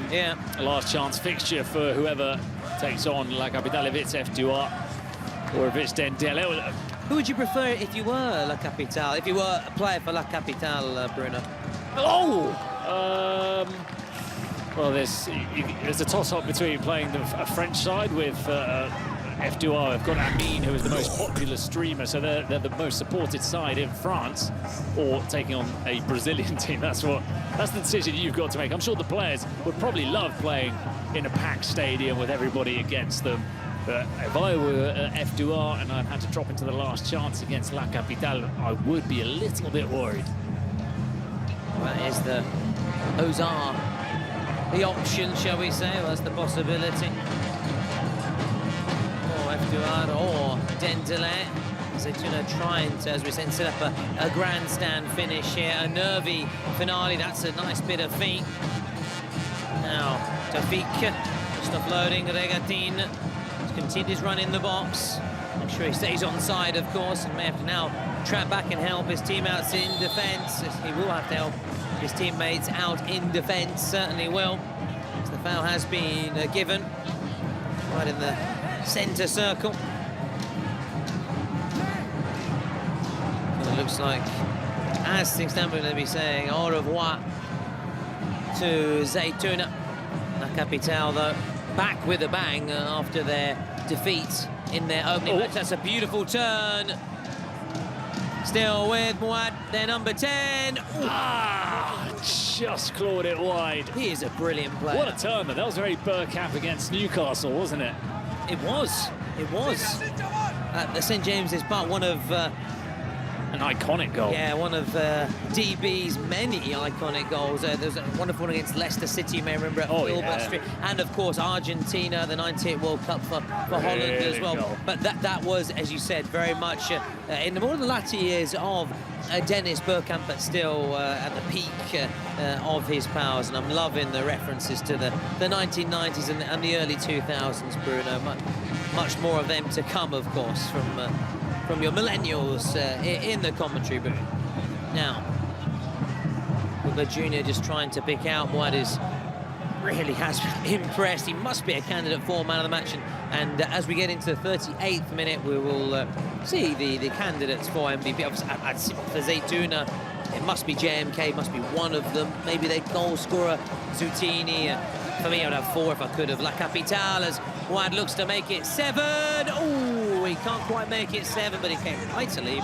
last chance fixture for whoever takes on La Capitale, if it's F2R or if it's Dendele. Who would you prefer if you were La Capitale, if you were a player for La Capitale, Bruno? Well, there's a toss-up between playing a French side with F2R. I've got Lamine, who is the most popular streamer, so they're the most supported side in France, or taking on a Brazilian team. That's the decision you've got to make. I'm sure the players would probably love playing in a packed stadium with everybody against them. But if I were F2R and I'd had to drop into the last chance against La Capitale, I would be a little bit worried. That is those are the options, shall we say? Well, that's the possibility. F2R or Dendele. Zaytuna trying to, as we said, set up a grandstand finish here, a nervy finale. That's a nice bit of feet. Now, Tafik just offloading Regatin. Continues running the box. Make sure he stays on side, of course, and may have to now trap back and help his teammates in defence. He will have to help his teammates out in defence, certainly will. As the foul has been given right in the centre circle. Well, it looks like, as things stand, we're going to be saying au revoir to Zaytuna. La Capitale, though, back with a bang after their defeat in their opening match. That's a beautiful turn. Still with Mouad, their number 10. Just clawed it wide. He is a brilliant player. What a turn, though. That was very Bergkamp against Newcastle, wasn't it? It was. At the St James's Park, one of... an iconic goal. Yeah, one of DB's many iconic goals. There was a wonderful one against Leicester City, you may remember, at Filbert Street. And, of course, Argentina, the 98 World Cup for Holland as well. Goal. But that was, as you said, very much in more of the latter years of Dennis Bergkamp, but still at the peak of his powers. And I'm loving the references to the 1990s and the early 2000s, Bruno. Much more of them to come, of course, from your millennials in the commentary booth. Now, Wilber Jr. just trying to pick out what really has impressed. He must be a candidate for man of the match. And as we get into the 38th minute, we will see the candidates for MVP. Obviously, for Zaytuna, it must be JMK, must be one of them. Maybe their goal scorer, Zutini. For me, I would have 4 if I could have. La Capitale, as Mouad looks to make it 7. Oh, he can't quite make it 7, but he came mightily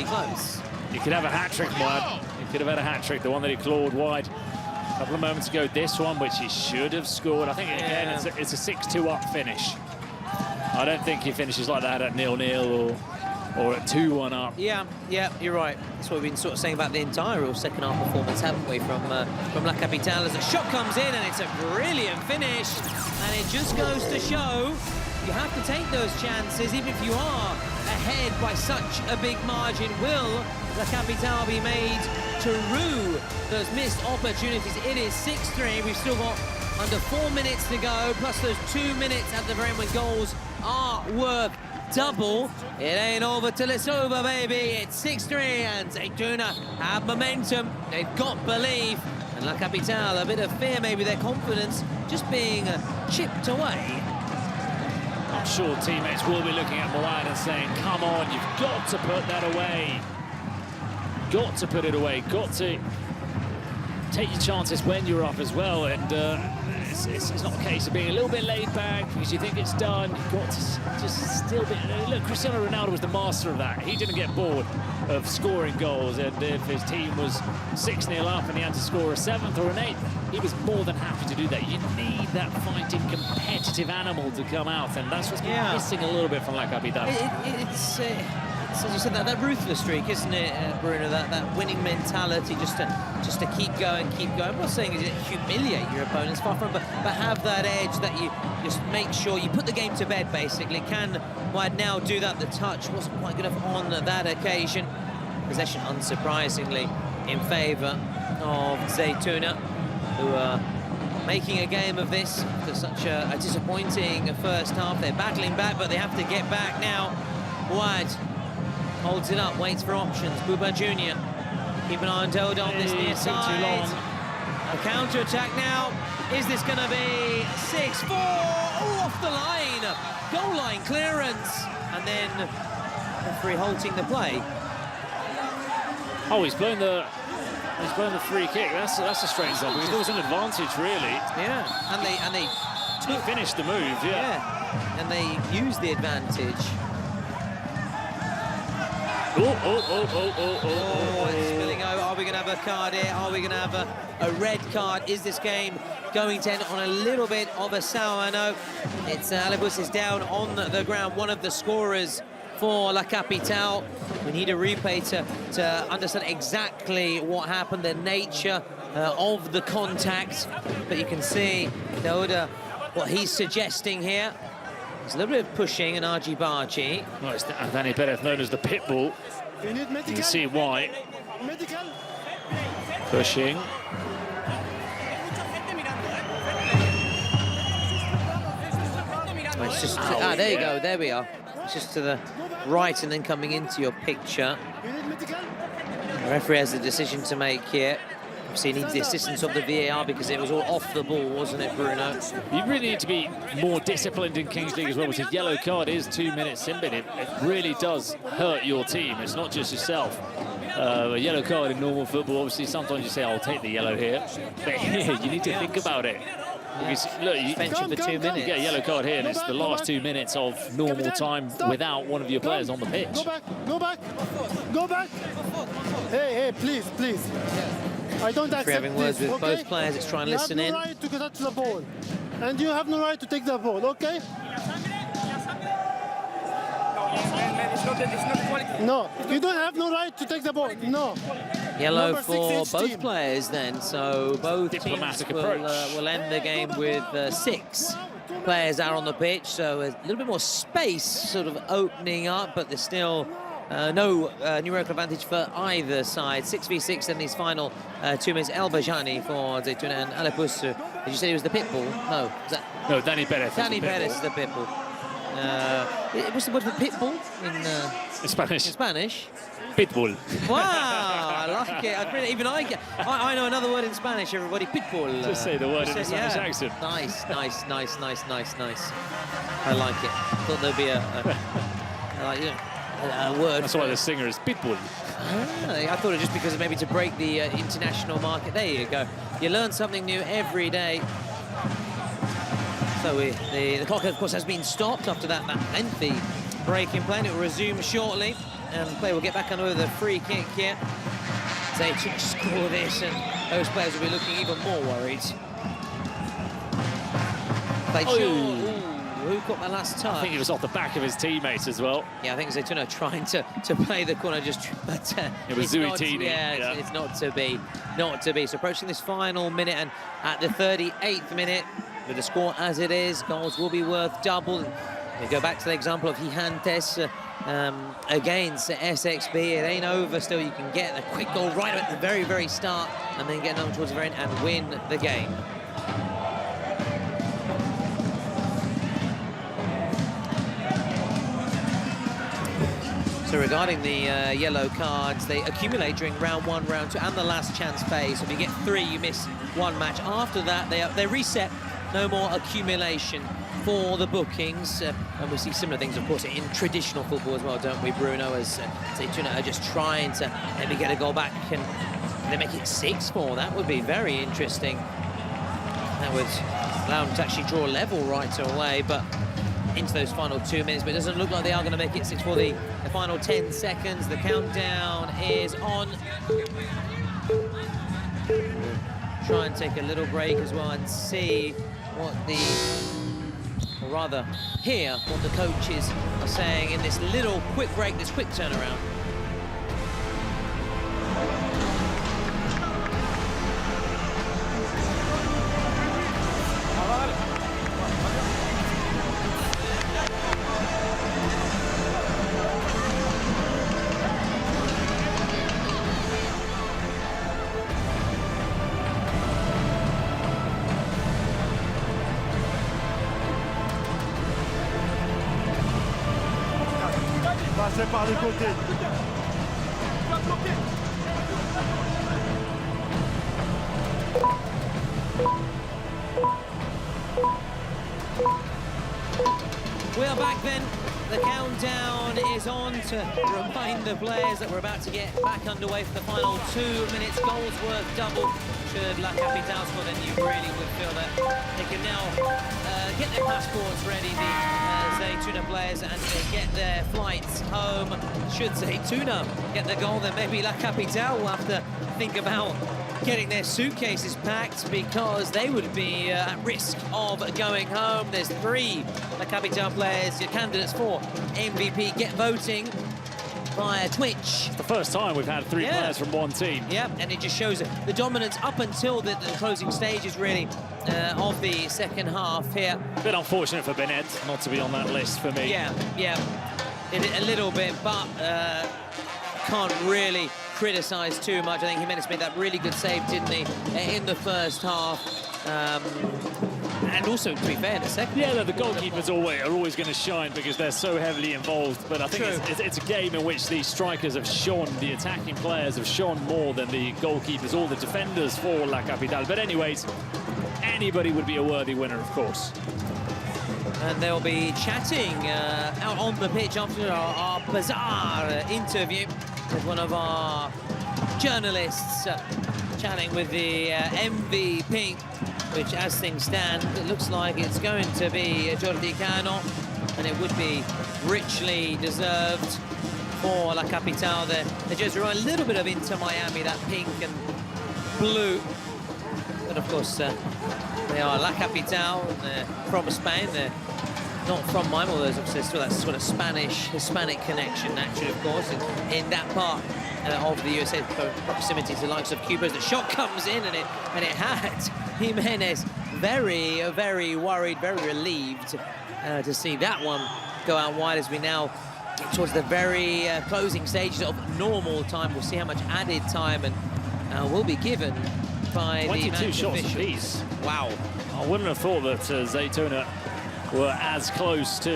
close. You could have a hat-trick, Mouad. You Could have had a hat-trick, the one that he clawed wide a couple of moments ago. This one, which he should have scored. I think, again, it's a 6-2 up finish. I don't think he finishes like that at 0-0 or at 2-1 up. Yeah, you're right. That's what we've been sort of saying about the entire second half performance, haven't we, from La Capitale, as a shot comes in and it's a brilliant finish. And it just goes to show you have to take those chances, even if you are ahead by such a big margin. Will La Capitale be made to rue those missed opportunities? It is 6-3. We've still got under 4 minutes to go, plus those 2 minutes at the very end when goals are worth double. It ain't over till it's over, baby. It's 6-3, and Zaytuna have momentum. They've got belief. And La Capitale, a bit of fear, maybe their confidence just being chipped away. I'm sure teammates will be looking at Moad and saying, come on, you've got to put that away. Got to put it away. Got to take your chances when you're up as well. And it's not a case of being a little bit laid back because you think it's done. You've got to just still be... Look, Cristiano Ronaldo was the master of that. He didn't get bored of scoring goals. And if his team was 6-0 up and he had to score a 7th or an 8th, he was more than happy to do that. You need that fighting, competitive animal to come out, and that's what's been missing a little bit from La Capitale. It's as you said, that ruthless streak, isn't it, Bruno? That winning mentality, just to keep going. I'm not saying it humiliate your opponents, far from, but have that edge that you just make sure you put the game to bed, basically. Can Wide now do that? The touch wasn't quite good enough on that occasion. Possession, unsurprisingly, in favour of Zaytuna, who are making a game of this after such a disappointing first half. They're battling back, but they have to get back now. Wide holds it up, waits for options. Buba Jr. Keep an eye on Dodo on this near side. A counter-attack now. Is this going to be 6-4? Oh, off the line. Goal line clearance. And then referee halting the play. Oh, he's blown the free kick. That's a strange one because there was an advantage, really. Yeah, and they finished the move. Yeah, and they used the advantage. It's spilling over. Are we going to have a card here? Are we going to have a red card? Is this game going to end on a little bit of a sour note? It's Alibus is down on the ground, one of the scorers for La Capitale. We need a replay to understand exactly what happened, the nature of the contact. But you can see Dauda, what he's suggesting here. There's a little bit of pushing and argy-bargy. Well, it's Dani Perez, known as the Pitbull. You can see why. Pushing. It's just there you go, there we are. It's just to the right and then coming into your picture. The referee has a decision to make here. Obviously, he needs the assistance of the VAR because it was all off the ball, wasn't it, Bruno? You really need to be more disciplined in Kings League as well, because a yellow card is 2 minutes in, but it really does hurt your team. It's not just yourself. A yellow card in normal football, obviously, sometimes you say, I'll take the yellow here. But here, you need to think about it. Because, look, you bench for 2 minutes. You get a yellow card here, and it's the last 2 minutes of normal time without one of your players on the pitch. Go back. Hey, please. I don't accept having words this, with both players. Let's try and listen in. You have no right to touch the ball, and you have no right to take the ball, okay? No, you don't have no right to take the ball, no. Yellow Number for 6 both team. players then, so both Diplomatic teams will end the game with 6 players out on the pitch, so a little bit more space sort of opening up, but there's still no numerical advantage for either side. 6v6 in these final 2 minutes. El Bajani for Zaytuna and Alipus. Did you say he was the pitbull? No. No, Dani Perez. Dani Perez is the pitbull. What's the word for pitbull In Spanish. in Spanish? Pitbull. Wow, I like it. I know another word in Spanish, everybody. Pitbull. Just say the word in a Spanish accent. Nice. I like it. Thought there'd be a word. That's why the singer is Pitbull. I thought it just because maybe to break the international market. There you go. You learn something new every day. So the clock, of course, has been stopped after that lengthy break in play. It will resume shortly, and the play will get back under the free kick here. Zaytuna score this, and those players will be looking even more worried. Who got the last touch? I think it was off the back of his teammates as well. Yeah, I think Zaytuna trying to play the corner, but it was Zuitini. Yeah, it's not to be, not to be. So approaching this final minute, and at the 38th minute, with the score as it is, goals will be worth double. We go back to the example of Gigantes against SXB. It ain't over still. You can get a quick goal right at the very, very start, and then get on towards the very end and win the game. So regarding the yellow cards, they accumulate during round 1, round 2, and the last chance phase. So if you get 3, you miss 1 match. After that, they reset. No more accumulation for the bookings. And we see similar things, of course, in traditional football as well, don't we, Bruno? As Zaytuna are just trying to maybe get a goal back, and they make it 6-4. That would be very interesting. That would allow them to actually draw level right away, but into those final 2 minutes, but it doesn't look like they are going to make it 6-4. The final 10 seconds, the countdown is on. Try and take a little break as well and see what or rather hear what the coaches are saying in this little quick break, this quick turnaround. Passez par les côtés. We are back then. The countdown is on to remind the players that we're about to get back underway for the final 2 minutes. Goals worth double. Should La Capitale score, then you really would feel that they can now get their passports ready, the Zaytuna players, and they get their flights home. Should Zaytuna get the goal, then maybe La Capitale will have to think about getting their suitcases packed, because they would be at risk of going home. There's 3 La Capitale players, your candidates for MVP. Get voting via Twitch. It's the first time we've had 3 players from one team. Yeah, and it just shows the dominance up until the closing stages, really, of the second half here. A bit unfortunate for Bennett not to be on that list for me. Yeah, a little bit, but can't really criticise too much. I think Jimenez made that really good save, didn't he, in the first half. And also, to be fair, in the second. Yeah, the goalkeepers are always going to shine because they're so heavily involved. But I think it's a game in which the strikers have shone, the attacking players have shone more than the goalkeepers or the defenders for La Capitale. But anyways, anybody would be a worthy winner, of course. And they'll be chatting out on the pitch after our bizarre interview with one of our journalists, chatting with the MVP, which, as things stand, it looks like it's going to be Jordi Cano, and it would be richly deserved for La Capitale. The jersey are a little bit of Inter Miami, that pink and blue. But of course, they are La Capitale, and they're from Spain. They're not from Miami, although there's obviously still that sort of Spanish-Hispanic connection, naturally, of course, in that part of the USA, proximity to the likes of Cuba. The shot comes in, and it had Jimenez very, very worried, very relieved to see that one go out wide. As we now get towards the very closing stages of normal time, we'll see how much added time and will be given by 22 shots officials. apiece. Wow. I wouldn't have thought that Zaytuna were as close to,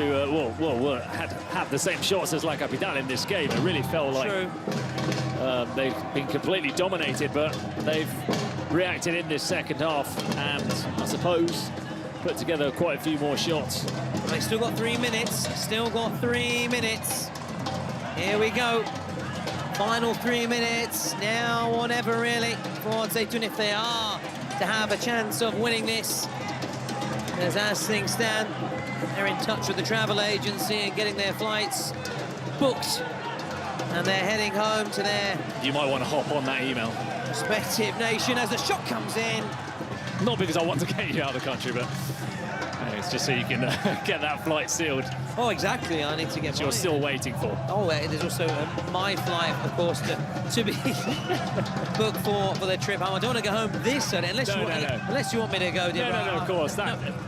had the same shots as La Capitale in this game. It really felt like they've been completely dominated, but they've reacted in this second half and, I suppose, put together quite a few more shots. They still got 3 minutes, still got 3 minutes. Here we go. Final 3 minutes, now or never, really, for Zaytuna, if they are to have a chance of winning this. As things stand, they're in touch with the travel agency and getting their flights booked And they're heading home to their You might want to hop on that email. respective nation as the shot comes in. Not because I want to get you out of the country, but it's just so you can get that flight sealed, Oh, exactly. I need to get which you're mine. still waiting for. Oh, there's also my flight, of course, to be booked for the trip home. I don't want to go home this Saturday, unless you want me to go. No, of course.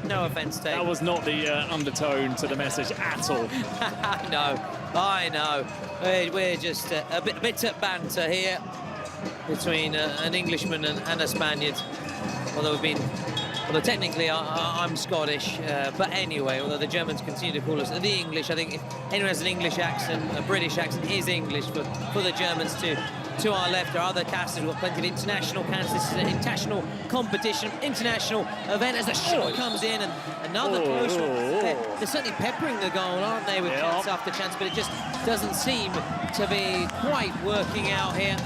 No offence taken. That was not the undertone to the message at all. I know. We're just a bit of banter here between an Englishman and a Spaniard. Although technically I'm Scottish, but anyway, although the Germans continue to call us the English, I think if anyone has an English accent, a British accent is English for the Germans to our left. There are other casters. We've got plenty of international casters. This is an international competition, international event as the shot comes in, and another close one. They're certainly peppering the goal, aren't they, with chance after chance, but it just doesn't seem to be quite working out here.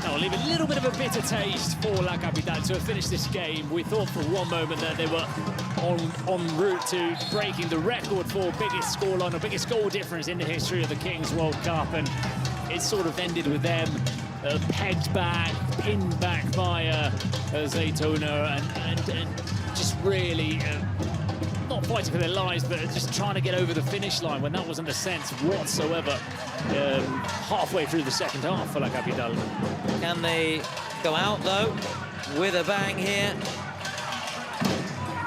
I'll leave a little bit of a bitter taste for La Capital to have finished this game. We thought for one moment that they were en route to breaking the record for biggest scoreline or biggest goal difference in the history of the Kings World Cup, and it sort of ended with them pegged back, pinned back by Zaytuna, and just really not fighting for their lives, but just trying to get over the finish line when that wasn't the sense whatsoever. Halfway through the second half for La Capital. Can they go out, though, with a bang here?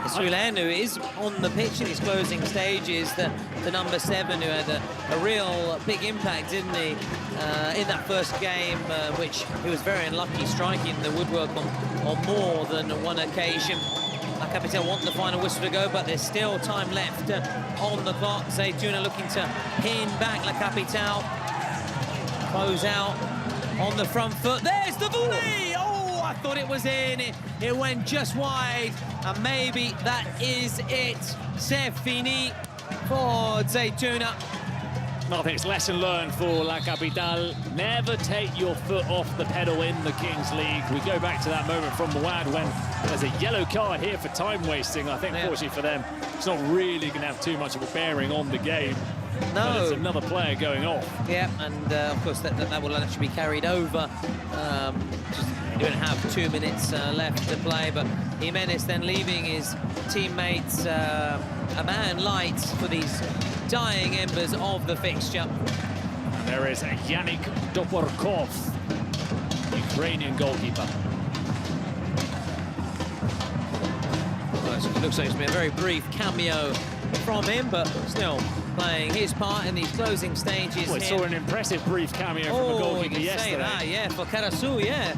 Sulen, who is on the pitch in his closing stages, the number 7, who had a real big impact, didn't he, in that first game, which he was very unlucky, striking the woodwork on more than one occasion. La Capital want the final whistle to go, but there's still time left on the clock. Zaytuna looking to pin back La Capital. Close out on the front foot. There's the volley! Oh, I thought it was in. It went just wide, and maybe that is it. C'est fini for Zaytuna. I think it's lesson learned for La Capital. Never take your foot off the pedal in the Kings League. We go back to that moment from Mouad when there's a yellow card here for time wasting. I think, fortunately for them, it's not really going to have too much of a bearing on the game. No. There's another player going off. Yeah, and of course that will actually be carried over. You don't have 2 minutes left to play, but Jimenez then leaving his teammates a man light for these dying embers of the fixture. There is Yannick Doporkov, Ukrainian goalkeeper. Well, it looks like it's been a very brief cameo from him, but still playing his part in these closing stages. Well, I saw an impressive brief cameo from a goalkeeper yesterday. That, yeah, for Karasu, yeah.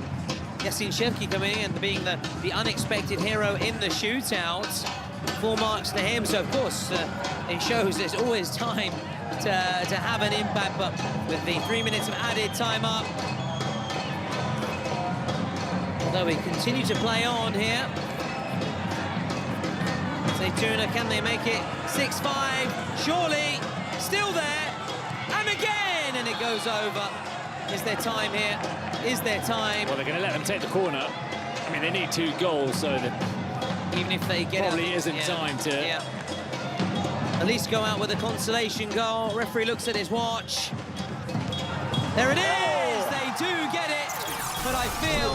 Yasin Shevki coming in and being the unexpected hero in the shootout. 4 marks to him, so of course it shows there's always time to have an impact, but with the 3 minutes of added time up, although we continue to play on here. Zaytuna, can they make it 6-5? Surely, still there, and again, and it goes over. Is there time here? Is there time? Well, they're going to let them take the corner. I mean, they need 2 goals, so that even if they get probably out, isn't time to at least go out with a consolation goal. Referee looks at his watch. There it is! They do get it, but I feel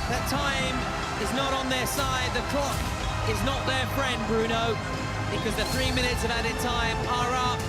that time is not on their side. The clock is not their friend, Bruno, because the 3 minutes of added time are up.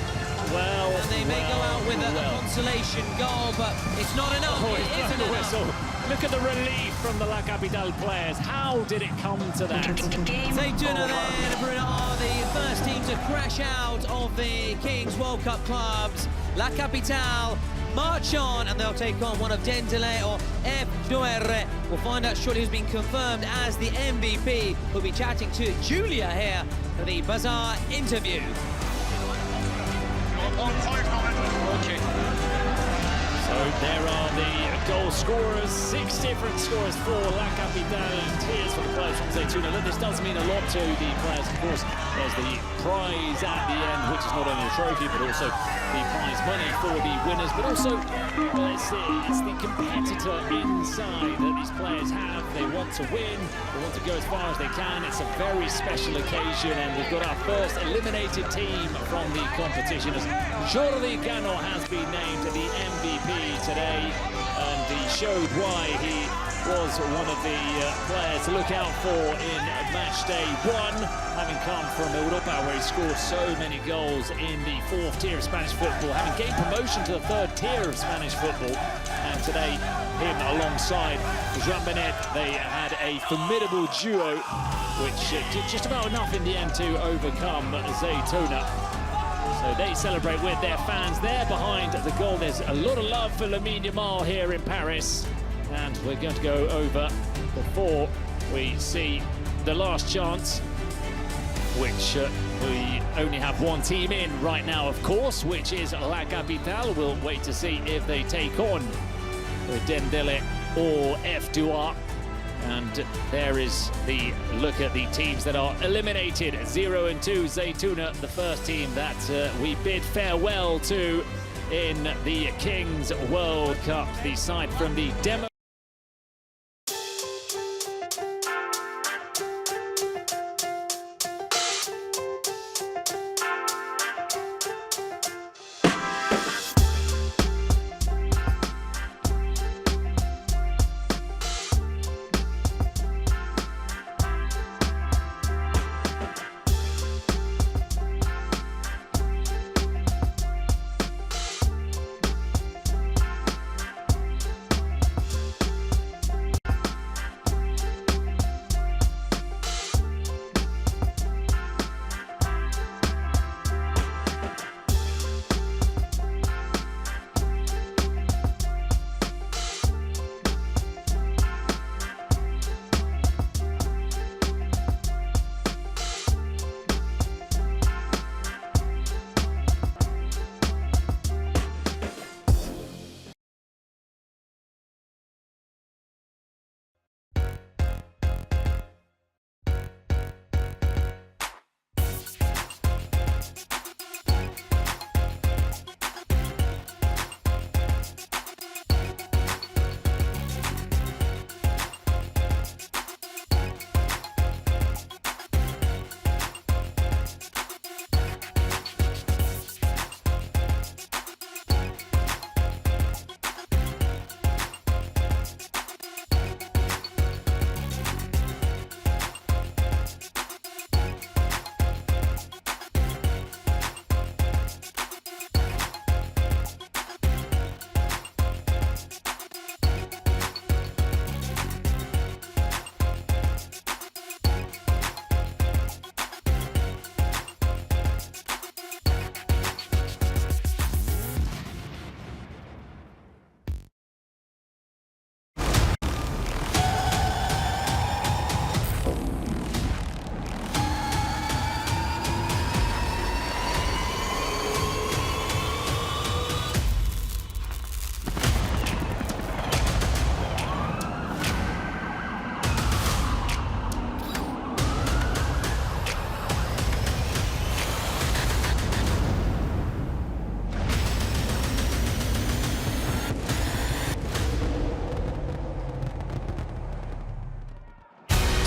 Well, and they may go out with a consolation goal, but it's not enough. It isn't enough. Whistle. Look at the relief from the La Capital players. How did it come to that? Zaytuna then, Bruno, are the first team to crash out of the Kings World Cup clubs. La Capital march on, and they'll take on one of Dendele or F2R. We'll find out shortly who's been confirmed as the MVP. We'll be chatting to Julia here for the Bazaar interview. Okay. So there are the goal scorers, 6 different scorers for La Capitale. Tears for the players from Zaytuna. Look, this does mean a lot to the players. Of course, there's the prize at the end, which is not only a trophy, but also the prize money for the winners, but also it's the competitor inside that these players have. They want to win, they want to go as far as they can. It's a very special occasion, and we've got our first eliminated team from the competition as Jordi Cano has been named the MVP today, and he showed why he was one of the players to look out for in match day 1, having come from Europa where he scored so many goals in the 4th tier of Spanish football, having gained promotion to the 3rd tier of Spanish football, and today him alongside Jean Benet, they had a formidable duo which did just about enough in the end to overcome Zaytuna. So they celebrate with their fans there behind the goal. There's a lot of love for Lamine Yamal here in Paris, and we're going to go over before we see the last chance, which we only have one team in right now, of course, which is La Capitale. We'll wait to see if they take on Dendele or F2R. And there is the look at the teams that are eliminated. 0-2 Zaytuna, the first team that we bid farewell to in the Kings World Cup. The side from the demo.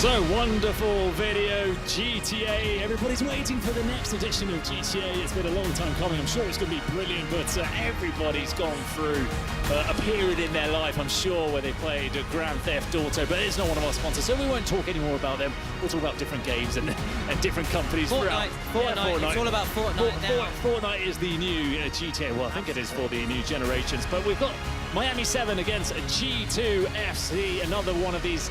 So wonderful video, GTA. Everybody's waiting for the next edition of GTA. It's been a long time coming. I'm sure it's going to be brilliant, but everybody's gone through a period in their life, I'm sure, where they played Grand Theft Auto, but it's not one of our sponsors, so we won't talk anymore about them. We'll talk about different games and different companies. Fortnite. Fortnite. It's all about Fortnite now. Fortnite is the new GTA. Well, I think it is for the new generations, but we've got Miami 7 against G2 FC, another one of these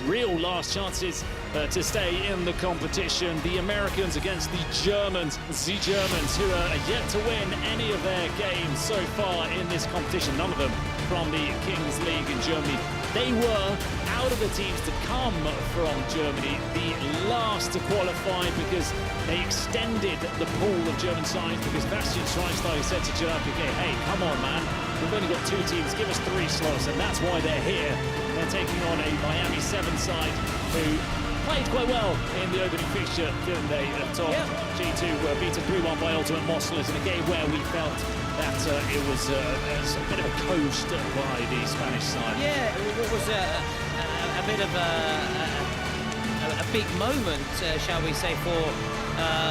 real last chances to stay in the competition. The Americans against the Germans, who are yet to win any of their games so far in this competition, none of them from the Kings League in Germany. They were, out of the teams to come from Germany, the last to qualify because they extended the pool of German sides because Bastian Schweinsteiger said to Gerard Piquet, hey, come on, man, we've only got 2 teams, give us 3 slots, and that's why they're here. They're taking on a Miami 7 side who played quite well in the opening fixture, didn't they, at top? Yep. G2 were beaten 3-1 by Ultimate Mosslers in a game where we felt that it was a bit of a coast by the Spanish side. Yeah, it was a bit of a big moment, shall we say, for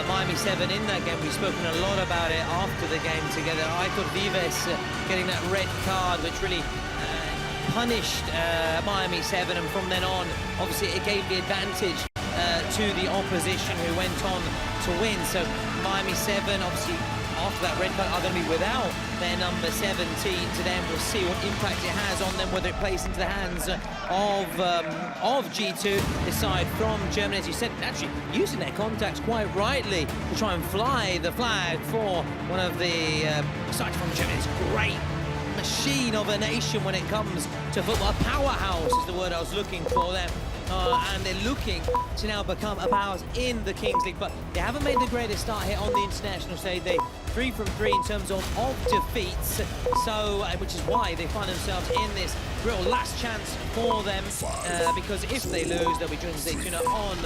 Miami 7 in that game. We've spoken a lot about it after the game together. I thought Vives getting that red card, which really punished Miami 7, and from then on, obviously, it gave the advantage to the opposition, who went on to win. So Miami 7, obviously, after that red card, are going to be without their number 17 today, and we'll see what impact it has on them, whether it plays into the hands of G2, this side from Germany, as you said, actually using their contacts quite rightly to try and fly the flag for one of the sides from Germany. It's great machine of a nation when it comes to football. A powerhouse is the word I was looking for there. And they're looking to now become a powerhouse in the Kings League, but they haven't made the greatest start here on the international stage. They 3 from 3 in terms of defeats, so which is why they find themselves in this real last chance for them, because if they lose, they'll be joining Zaytuna on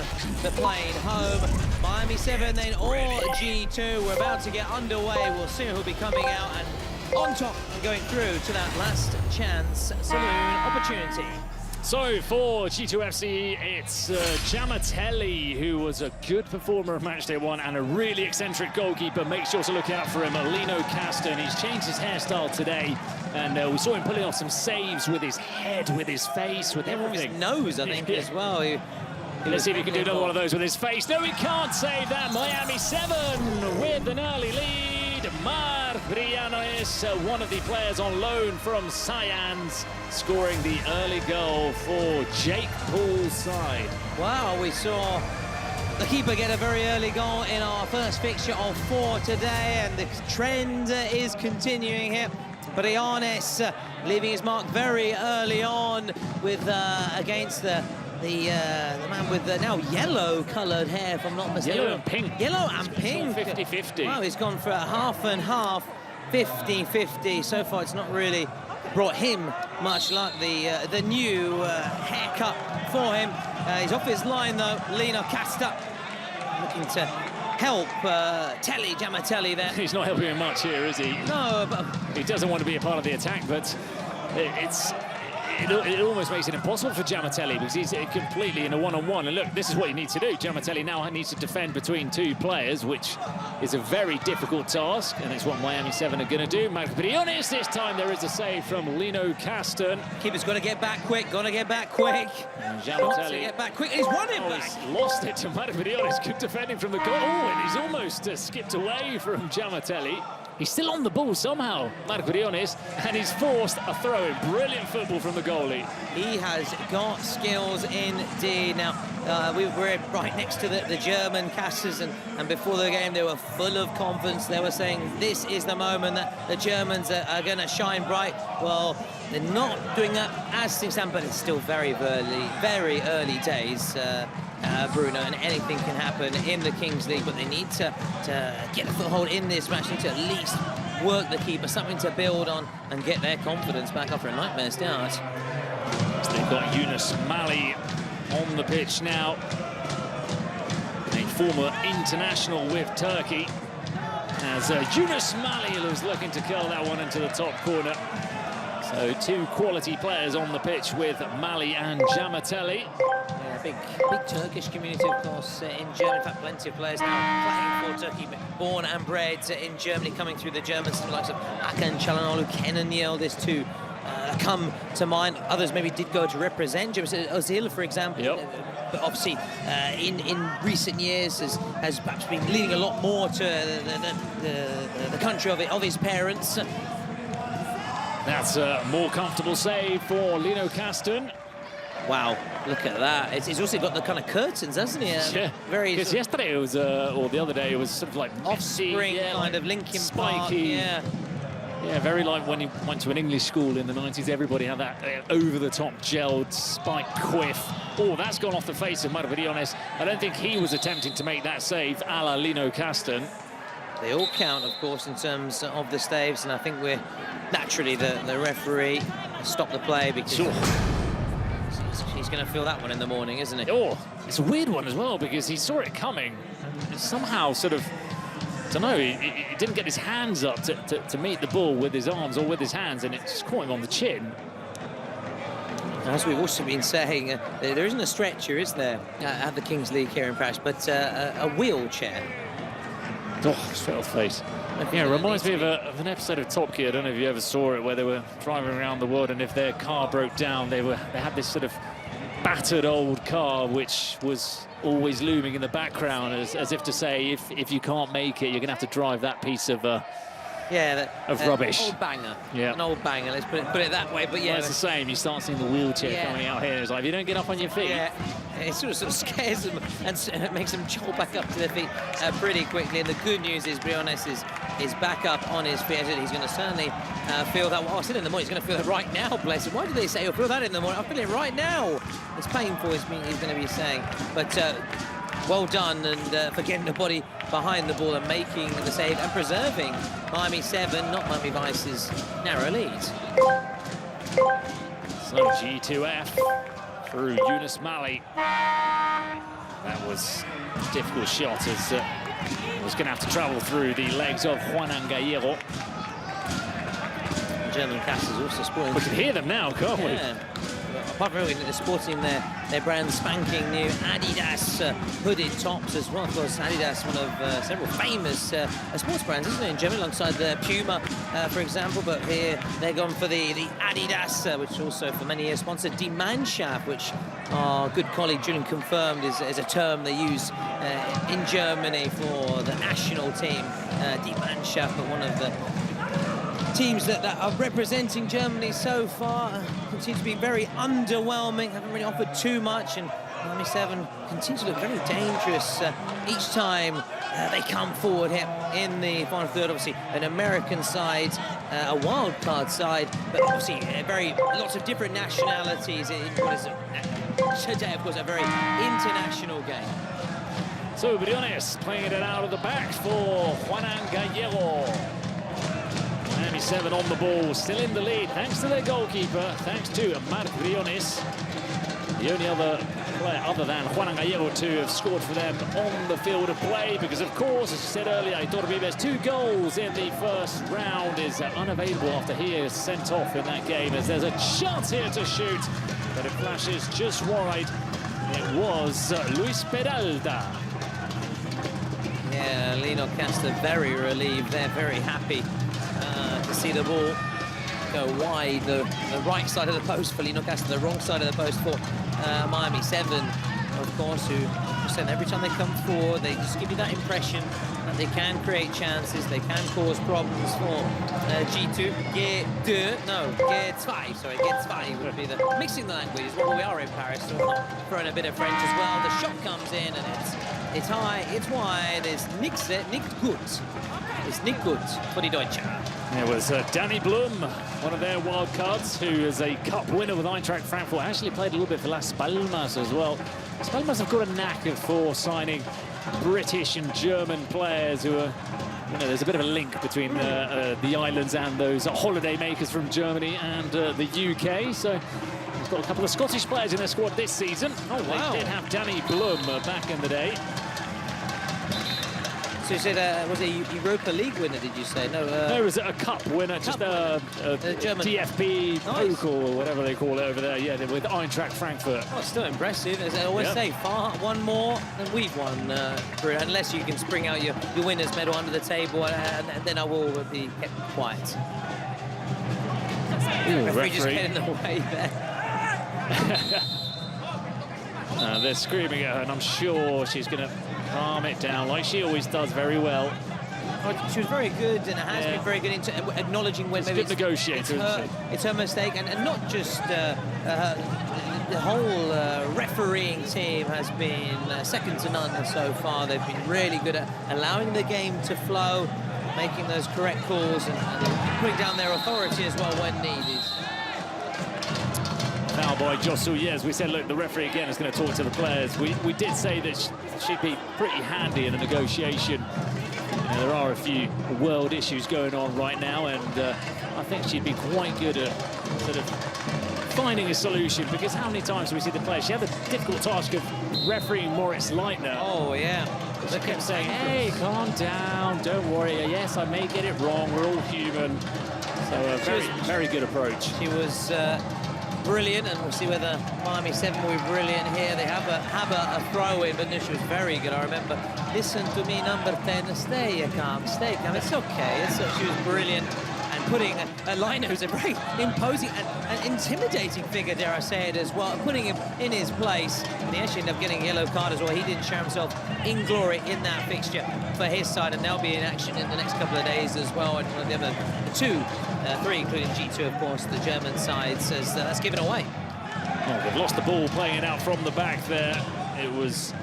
the plane home. Miami 7 then, or G2, we're about to get underway. We'll see who'll be coming out and on top and going through to that last chance saloon opportunity. So for G2FC, it's Giamatelli, who was a good performer of matchday 1 and a really eccentric goalkeeper. Make sure to look out for him. Lino Caston, he's changed his hairstyle today, and we saw him pulling off some saves with his head, with his face, with everything. His nose, I think, as well. Let's see if he can do another one of those with his face. No, he can't save that. Miami 7 with an early lead. Briones, one of the players on loan from Cyan's, scoring the early goal for Jake Paul's side. Wow, we saw the keeper get a very early goal in our first fixture of 4 today, and the trend is continuing here. Briones leaving his mark very early on with against the man with the now yellow-coloured hair, if I'm not mistaken. Yellow and pink. Yellow and pink. 50-50. Wow, he's gone for a half and half, 50-50. So far, it's not really brought him much luck. The new haircut for him. He's off his line, though. Lino Casta looking to help Giamatelli there. He's not helping him much here, is he? No, but he doesn't want to be a part of the attack, but it almost makes it impossible for Giamatelli, because he's completely in a one-on-one. And look, this is what you need to do. Giamatelli now needs to defend between 2 players, which is a very difficult task, and it's what Miami 7 are going to do. Briones, this time there is a save from Lino Caston. Keeper's got to get back quick, got to get back quick. Giamatelli get back quick, he's won it back. He's lost it to Briones, good defending from the goal. Oh, and he's almost skipped away from Giamatelli. He's still on the ball somehow, Briones, and he's forced a throw-in. Brilliant football from the goalie. He has got skills indeed. Now, we were right next to the German casters, and before the game, they were full of confidence. They were saying this is the moment that the Germans are going to shine bright. Well, they're not doing that as things stand, but it's still very early days. Bruno, and anything can happen in the Kings League, but they need to get a foothold in this match. They need to at least work the keeper, something to build on and get their confidence back after a nightmare start. So they've got Yunus Mali on the pitch now, a former international with Turkey, as Yunus Mali was looking to curl that one into the top corner. So 2 quality players on the pitch with Mali and Giamatelli. Yeah, big Turkish community, of course, in Germany. In fact, plenty of players now playing for Turkey, born and bred in Germany, coming through the German system, like Hakan Çalhanoğlu, Kenan Yıldız, to come to mind. Others maybe did go to represent Germany. Ozil, for example. Yep. But obviously, in recent years, has perhaps been leading a lot more to the country of his parents. That's a more comfortable save for Lino Caston. Wow, look at that. He's also got the kind of curtains, hasn't he? Yeah, because yesterday it was, or the other day, it was sort of like offspring, kind of Linkin Park, yeah. Yeah, very like when he went to an English school in the 90s. Everybody had that over-the-top gelled spike quiff. Oh, that's gone off the face of Briones. I don't think he was attempting to make that save, a la Lino Caston. They all count, of course, in terms of the staves, and I think we're naturally the referee stopped the play because Sure. he's going to feel that one in the morning, isn't he? Oh, it's a weird one as well because he saw it coming and somehow sort of, I don't know, he didn't get his hands up to meet the ball with his arms or with his hands, and it just caught him on the chin. As we've also been saying, there isn't a stretcher, is there, at the Kings League here in Paris, but a wheelchair. Oh, straight off face. Yeah, it reminds me of an episode of Top Gear. I don't know if you ever saw it, where they were driving around the world, and if their car broke down, they had this sort of battered old car which was always looming in the background, as if to say, if you can't make it, you're going to have to drive that piece of rubbish. Old banger. Yeah. An old banger, let's put it that way. But yeah, well, it's the same. You start seeing the wheelchair coming out here. It's like, if you don't get up on your feet. Yeah, it sort of scares them and makes them jolt back up to their feet pretty quickly. And the good news is Briones is back up on his feet. He's going to certainly feel that. Oh, I said in the morning, he's going to feel it right now, bless him. Why do they say he'll feel that in the morning? I feel it right now. It's painful, he's going to be saying. But well done, and for getting the body behind the ball and making the save and preserving Miami 7, not Miami Vice's narrow lead. So G2F through Yunus Mali. That was a difficult shot, as was going to have to travel through the legs of Kun Agüero. German cast is also sporting. We can hear them now, can't we? Yeah. Apart from everything, they're sporting their brand spanking new Adidas hooded tops as well. Of course, Adidas, one of several famous sports brands, isn't it, in Germany, alongside the Puma, for example. But here they're gone for the Adidas, which also for many years sponsored Die Mannschaft, which our good colleague Julian confirmed is a term they use in Germany for the national team. Die Mannschaft, but one of the teams that are representing Germany so far continue to be very underwhelming, haven't really offered too much, and Miami 7 continue to look very dangerous each time they come forward here in the final third. Obviously, an American side, a wild card side, but obviously lots of different nationalities in what is today, of course, a very international game. So Briones playing it out of the back for Kun Agüero. Miami 7 on the ball, still in the lead, thanks to their goalkeeper, thanks to Marc Briones. The only other player other than Kun Agüero to have scored for them on the field of play, because of course, as you said earlier, Aitor Uribe's 2 goals in the first round is unavailable after he is sent off in that game, as there's a chance here to shoot, but it flashes just wide. It was Luis Peralta. Yeah, Lino Casta very relieved there, very happy to see the ball go wide, the right side of the post for Lino Casta, the wrong side of the post for Miami 7, of course, who just said every time they come forward, they just give you that impression that they can create chances, they can cause problems for G2. G2 would be the mixing the languages. Well, we are in Paris, so we're throwing a bit of French as well. The shot comes in and it's high, it's wide, it's nicht gut. It's nicht gut for die Deutsche. There was Danny Blum, one of their wild cards, who is a cup winner with Eintracht Frankfurt. Actually played a little bit for Las Palmas as well. Las Palmas have got a knack for signing British and German players who are, you know, there's a bit of a link between the islands and those holiday makers from Germany and the UK. So he's got a couple of Scottish players in their squad this season. Oh, wow. They did have Danny Blum back in the day. So you said, was it a Europa League winner, did you say? No, no, it was a cup winner, just a German DFB Pokal or whatever they call it over there, yeah, with Eintracht Frankfurt. Oh, still impressive, as I always say, one more than we've won, unless you can spring out your winner's medal under the table, and then I will be kept quiet. Ooh, referee just getting in the way there. They're screaming at her, and I'm sure she's going to calm it down, like she always does very well. She was very good, and has been very good into acknowledging when maybe it's her mistake, and not just the whole refereeing team has been second to none so far. They've been really good at allowing the game to flow, making those correct calls, and putting down their authority as well when needed. Foul by Josué. We said, look, the referee again is going to talk to the players. We did say that she'd be pretty handy in a negotiation. You know, the there are a few world issues going on right now, and I think she'd be quite good at sort of finding a solution, because how many times do we see the player? She had the difficult task of refereeing Moritz Leitner. Oh, yeah. She kept saying, hey, calm down, don't worry. Yes, I may get it wrong. We're all human. So a very good approach. She was brilliant, and we'll see whether Miami 7 will be brilliant here. They have a throw-in, but no, she was very good. I remember, listen to me, number 10, stay calm, stay calm. It's okay. She was brilliant. And putting a Leitner, who's a very imposing and intimidating figure, dare I say it as well, and putting him in his place. And he actually ended up getting a yellow card as well. He didn't show himself in glory in that fixture for his side, and they'll be in action in the next couple of days as well. And one of the other three, including G2, of course, the German side, says that's given away. Well, they've lost the ball playing it out from the back there. It was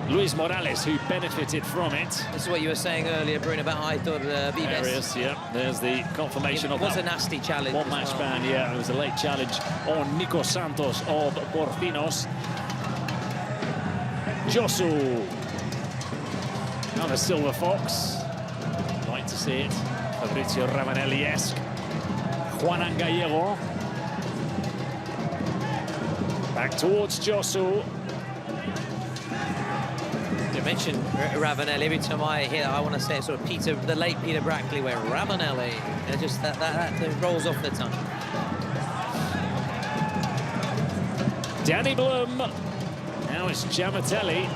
Luis Morales who benefited from it. This is what you were saying earlier, Bruno, about Aitor Vives. Arias, yeah, there's the confirmation of that. It was a nasty challenge. One match ban, yeah, it was a late challenge on Nico Santos of Porfinos. Josu, another silver fox. Like to see it. Fabrizio Ravanelli-esque. Juan Gallego. Back towards Josu. You mentioned Ravanelli. Every time I hear that, I want to say it's sort of the late Peter Brackley, where Ravanelli, just that rolls off the tongue. Danny Blum. Now it's Giamatelli.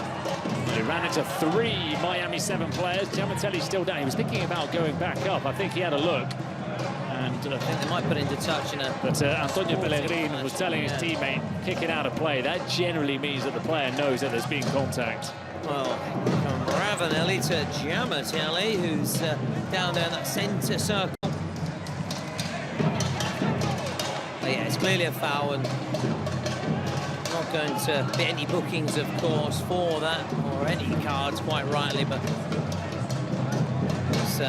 He ran into 3 Miami 7 players. Giamatelli's still down. He was thinking about going back up. I think he had a look. And I think they might put into touch in a... But Antonio Pellegrin was telling his teammate, kicking out of play. That generally means that the player knows that there's been contact. Well, from Ravanelli to Giamatelli, who's down there in that centre circle. But yeah, it's clearly a foul, and not going to be any bookings, of course, for that, or any cards, quite rightly, but it's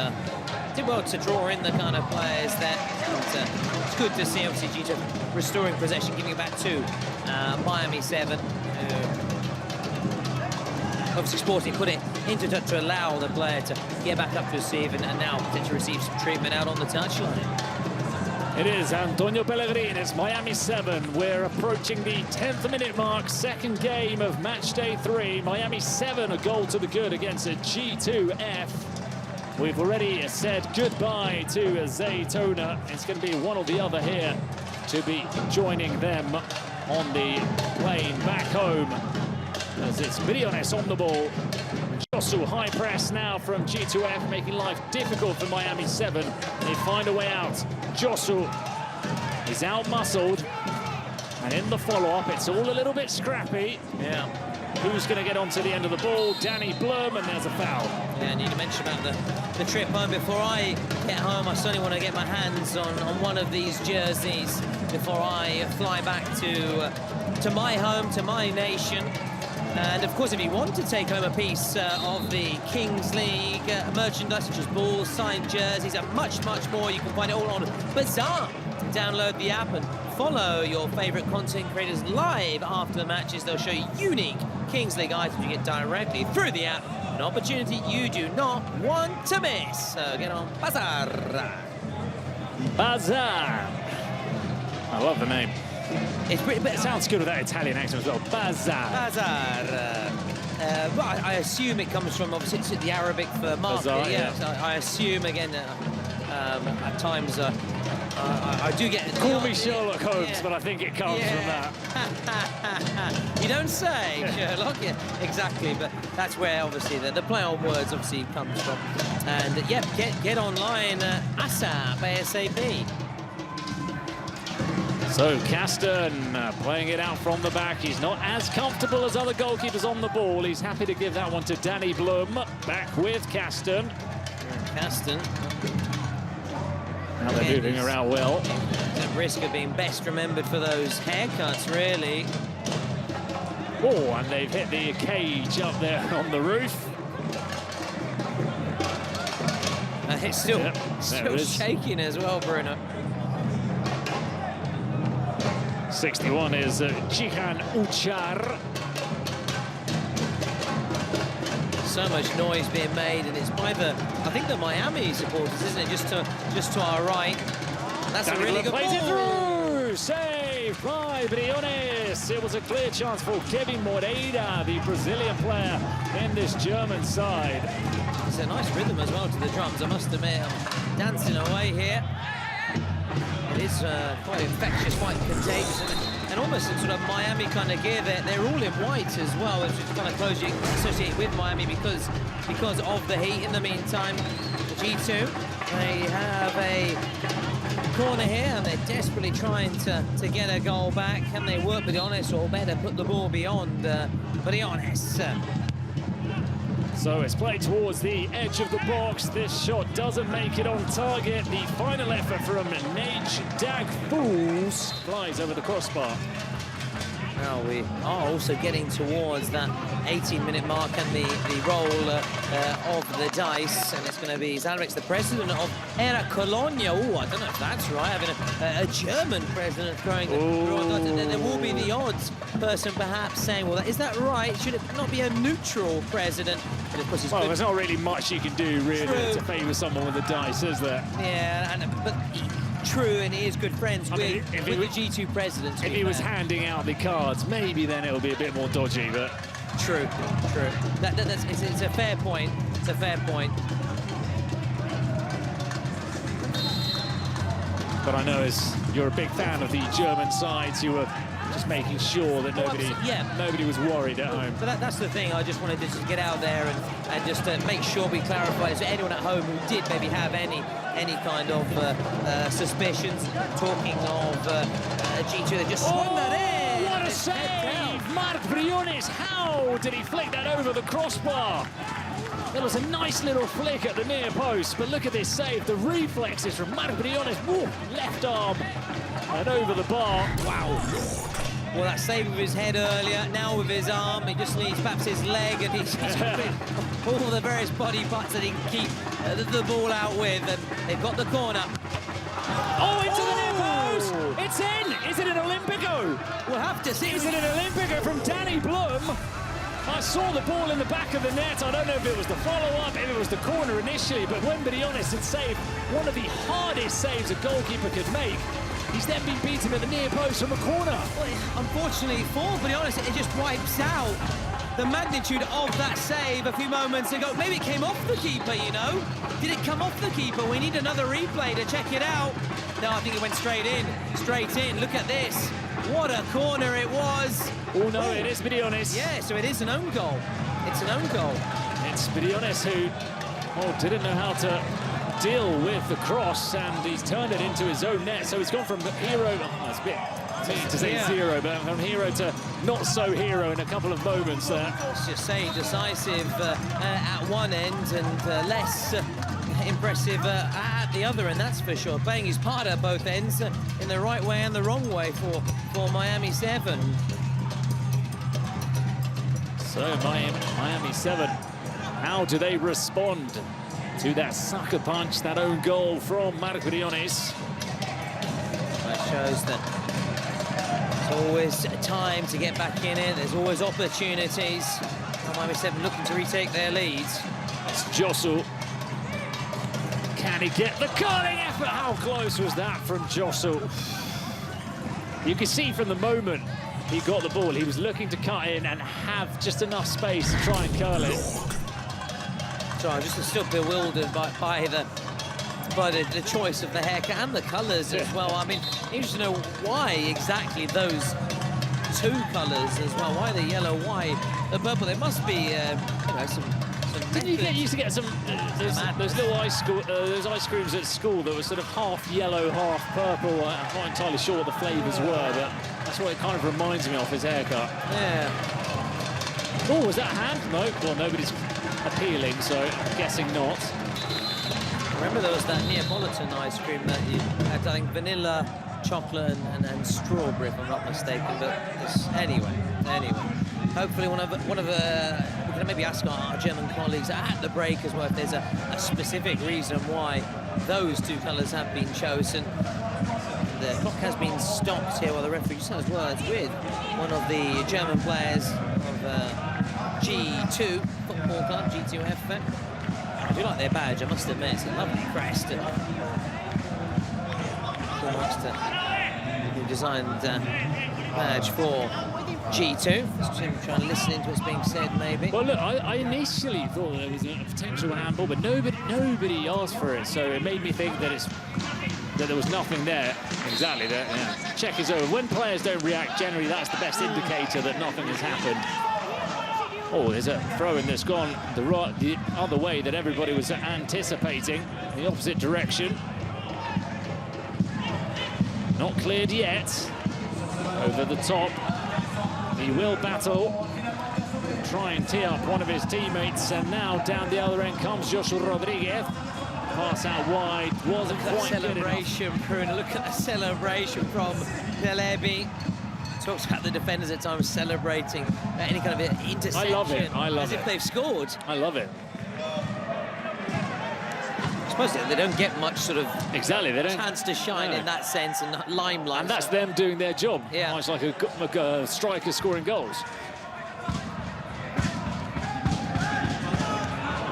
did well to draw in the kind of players there. And, it's good to see, obviously, due to restoring possession, giving it back to Miami 7. Obviously, Sporting put it into touch to allow the player to get back up to receive, and now potentially receive some treatment out on the touchline. It is Antonio Pellegrin. It's Miami 7. We're approaching the 10th minute mark. Second game of match day 3. Miami 7, a goal to the good against a G2F. We've already said goodbye to Zaytona. It's going to be one or the other here to be joining them on the plane back home. As it's Briones on the ball. Josu, high press now from G2F, making life difficult for Miami 7. They find a way out. Josu is out-muscled. And in the follow-up, it's all a little bit scrappy. Yeah. Who's going to get onto the end of the ball? Danny Blum, and there's a foul. Yeah, and you mentioned about the trip home. Before I get home, I certainly want to get my hands on one of these jerseys before I fly back to my home, to my nation. And of course, if you want to take home a piece of the Kings League merchandise, such as balls, signed jerseys, and much, much more, you can find it all on Bazaar. Download the app and follow your favorite content creators live after the matches. They'll show you unique Kings League items you get directly through the app. An opportunity you do not want to miss. So get on Bazaar. Bazaar. I love the name. It's pretty, but It sounds good with that Italian accent as well. Bazaar. Bazaar. Well, I assume it comes from, obviously, it's the Arabic for market. Bazaar, yeah. So I assume, again, at times I do get... Call me Sherlock Holmes, yeah. but I think it comes from that. You don't say, Sherlock. Yeah, exactly. But that's where, obviously, the play on words obviously comes from. And, yeah, get online ASAP. So Caston playing it out from the back. He's not as comfortable as other goalkeepers on the ball. He's happy to give that one to Danny Blum. Back with Caston. Caston. Now they're moving around well. At risk of being best remembered for those haircuts, really. Oh, and they've hit the cage up there on the roof. It's still shaking as well, Bruno. 61 is Cihan Uchar. so much noise being made, and it's by the, I think the Miami supporters, isn't it? Just to our right. That's a really good plays it ball. through. Saved by Briones. It was a clear chance for Kevin Moreira, the Brazilian player in this German side. It's a nice rhythm as well to the drums, I must admit. I'm dancing away here. It is quite infectious, quite contagious, and almost in sort of Miami kind of gear. They're all in white as well, which is kind of closely associated with Miami because of the heat. In the meantime, the G2, they have a corner here, and they're desperately trying to get a goal back. Can they work with Briones, or better put the ball beyond Briones? So it's played towards the edge of the box. This shot doesn't make it on target. The final effort from Nage Dagfools flies over the crossbar. Now we are also getting towards that 18-minute mark and the roll of the dice, and it's going to be Zalrex, the president of Era Colonia. Oh, I don't know if that's right, having a German president throwing the there will be the odds person perhaps saying, well, is that right? Should it not be a neutral president? But of course, well, there's not really much you can do really to favour someone with the dice, is there? Yeah, but true, and he is good friends with the G2 president. If he was handing out the cards, maybe then it'll be a bit more dodgy, but... True. It's a fair point. It's a fair point. But I know as you're a big fan of the German sides, you were just making sure that nobody was worried at home. So that's the thing. I just wanted to just get out there and just make sure we clarify. So anyone at home who did maybe have any kind of suspicions, talking of G2, they just swung that in. What a save! Marc Briones, how did he flick that over the crossbar? There was a nice little flick at the near post, but look at this save. The reflexes from Marc Briones. Woo, left arm and over the bar. Wow. Well, that save with his head earlier, now with his arm, he just needs perhaps his leg, and he's all the various body parts that he can keep the ball out with, and they've got the corner. Oh, into the near post! It's in! Is it an Olympico? We'll have to see. Is it an Olympico from Danny Blum? I saw the ball in the back of the net. I don't know if it was the follow-up, if it was the corner initially, but when Briones had saved one of the hardest saves a goalkeeper could make, he's then been beaten at the near post from a corner. Well, unfortunately for Briones, it just wipes out the magnitude of that save a few moments ago. Maybe it came off the keeper, you know? Did it come off the keeper? We need another replay to check it out. No, I think it went straight in. Straight in. Look at this. What a corner it was. Oh, no, it is Briones. Yeah, so it is an own goal. It's an own goal. It's Briones who didn't know how to deal with the cross, and he's turned it into his own net. So he's gone from hero, it's a bit mean to say zero, but from hero to not so hero in a couple of moments there. Let's just say decisive at one end and less impressive at the other, and that's for sure. Playing his part at both ends in the right way and the wrong way for Miami 7. So Miami 7, how do they respond to that sucker punch, that own goal from Marc Briones? That shows that there's always time to get back in it. There's always opportunities. Miami 7 looking to retake their leads. It's Josu. Can he get the curling effort? How close was that from Josu? You can see from the moment he got the ball, he was looking to cut in and have just enough space to try and curl it. So I'm just still bewildered by the choice of the haircut and the colours as well. I mean, interested to know why exactly those two colours as well. Why the yellow, why the purple? There must be, you know, some. Didn't you used to get some those little those ice creams at school that were sort of half yellow, half purple? I'm not entirely sure what the flavours were, but that's what it kind of reminds me of, his haircut. Yeah. Oh, was that a hand? No, well, nobody's appealing, so I'm guessing not. Remember there was that Neapolitan ice cream that you had, I think, vanilla, chocolate, and strawberry, if I'm not mistaken. But anyway. Hopefully, one of we can maybe ask our German colleagues at the break as well if there's a specific reason why those two colours have been chosen. The clock has been stopped here while the referee just has words with one of the German players of G2 football club, G2F. I do like their badge, I must admit. It's a lovely crest. Who designed badge for G2. Just trying to listen into what's being said, maybe. Well, look, I initially thought there was a potential handball, but nobody asked for it, so it made me think that there was nothing there. Exactly, there. Yeah. Check is over. When players don't react, generally that's the best indicator that nothing has happened. Oh, there's a throw-in that's gone the other way that everybody was anticipating, the opposite direction. Not cleared yet. Over the top. He will battle, try and tee up one of his teammates, and now down the other end comes Joshua Rodriguez. Pass out wide, wasn't quite good enough. Celebration, Bruno. Look at the celebration from Delebi. Talks about the defenders at times celebrating any kind of interception. I love it. I love it. As if they've scored. I love it. I suppose they don't get much sort of exactly. They don't chance to shine in that sense and limelight. And that's them doing their job. Yeah. Much like a striker scoring goals.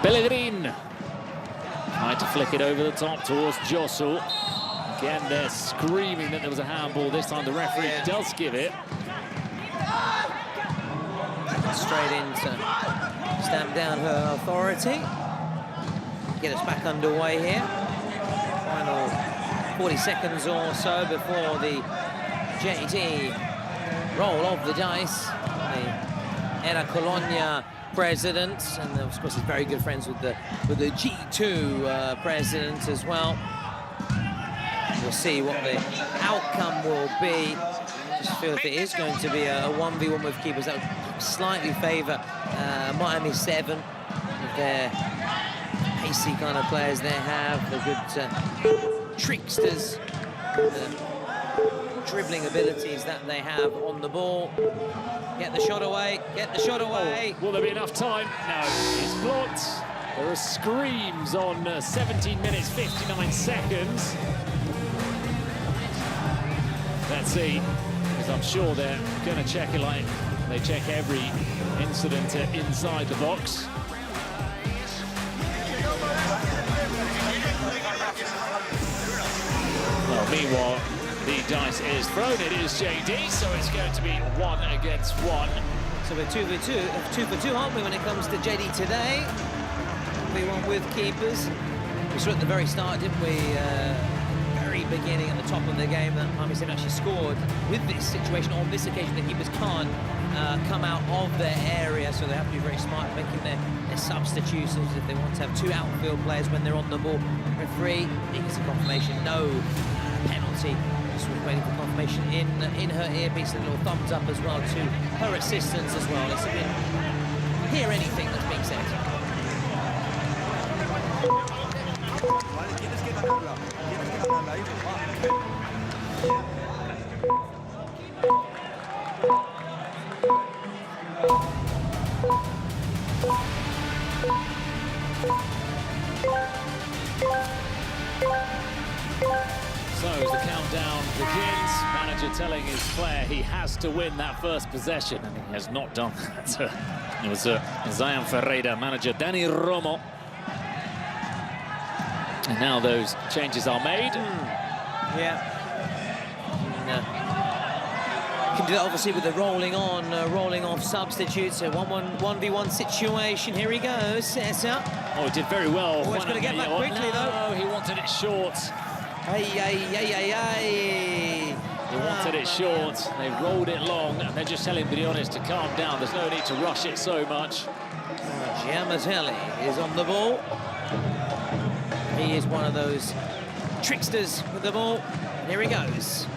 Pellegrin tried to flick it over the top towards Josu. Again, they're screaming that there was a handball. This time the referee does give it. Straight in to stamp down her authority. Get us back underway here. Final 40 seconds or so before the JT roll of the dice. The Era Colonia president, and of course he's very good friends with the G2 president as well. We'll see what the outcome will be. I just feel if it is going to be a 1v1 with keepers, that would slightly favour Miami 7 with their pacey kind of players they have, the good tricksters, the dribbling abilities that they have on the ball. Get the shot away, get the shot away. Oh, will there be enough time? No, it's blocked. There are screams on 17 minutes, 59 seconds. Let's see, because I'm sure they're going to check it like they check every incident inside the box. Well, meanwhile, the dice is thrown. It is JD, so it's going to be 1 against 1. So we're 2 for 2, aren't we, when it comes to JD today? We won with keepers. We saw at the very start, didn't we? Very beginning at the top of the game that Miami 7 actually scored. With this situation, on this occasion, the keepers can't come out of their area, so they have to be very smart making their substitutions if they want to have 2 outfield players when they're on the ball. Referee, he gets a confirmation, no penalty. Just waiting for confirmation in her earpiece, and a little thumbs up as well to her assistants as well. Let's hear anything that's being said. So as the countdown begins, manager telling his player he has to win that first possession, and he has not done that. It was Zion Ferreira, manager Danny Romo. And now those changes are made. Yeah. Can do that obviously with the rolling off substitutes. A 1v1 situation. Here he goes. Sets up. Oh, he did very well. Oh, he's going to get back quickly though. No, he wanted it short. He wanted it short. They rolled it long, and they're just telling Briones to calm down. There's no need to rush it so much. Giamatelli is on the ball. He is one of those tricksters with the ball. Here he goes.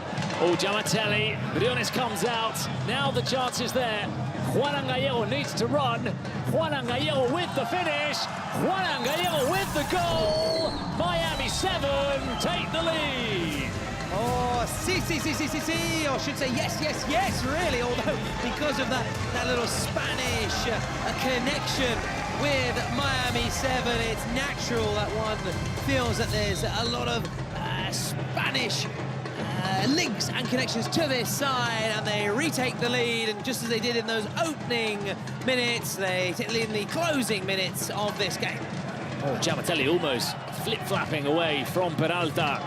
Oh, Giamatelli. Briones comes out. Now the chance is there. Juan Gallego needs to run. Juan Gallego with the finish. Juan Gallego with the goal. Miami 7 take the lead. Oh, sí, or I should say yes, really, although because of that little Spanish connection with Miami 7, it's natural that one feels that there's a lot of Spanish links and connections to this side, and they retake the lead. And just as they did in those opening minutes, they take the lead in the closing minutes of this game. Oh, Giamatelli almost flip-flapping away from Peralta.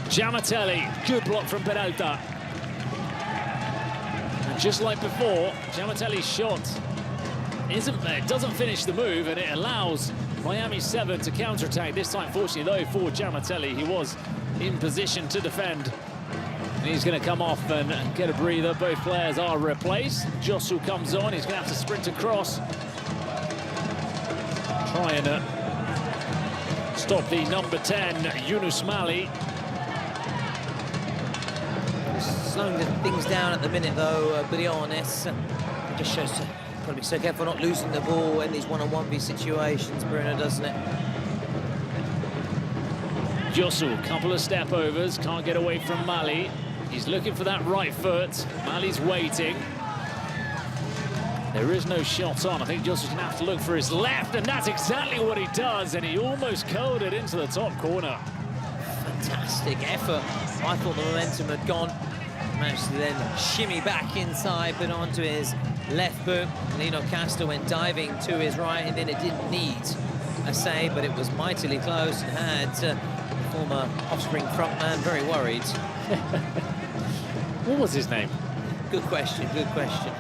Giamatelli, good block from Peralta. And just like before, Giamatelli's shot doesn't finish the move, and it allows Miami 7 to counter-attack. This time, fortunately, though, for Giamatelli, he was in position to defend. And he's going to come off and get a breather. Both players are replaced. Josu comes on. He's going to have to sprint across. Try and stop the number 10, Yunus Mali. Slowing things down at the minute, though, Briones. It just shows to got to be so careful not losing the ball in these one-on-one situations, Bruno, doesn't it? Josu, couple of step overs, can't get away from Mali. He's looking for that right foot. Mali's waiting. There is no shot on. I think Josu's going to have to look for his left, and that's exactly what he does, and he almost curled it into the top corner. Fantastic effort. I thought the momentum had gone. Managed to then shimmy back inside, but onto his left boot. Lino Castro went diving to his right, and then it didn't need a save, but it was mightily close, and had the former Offspring frontman very worried. What was his name? Good question, good question.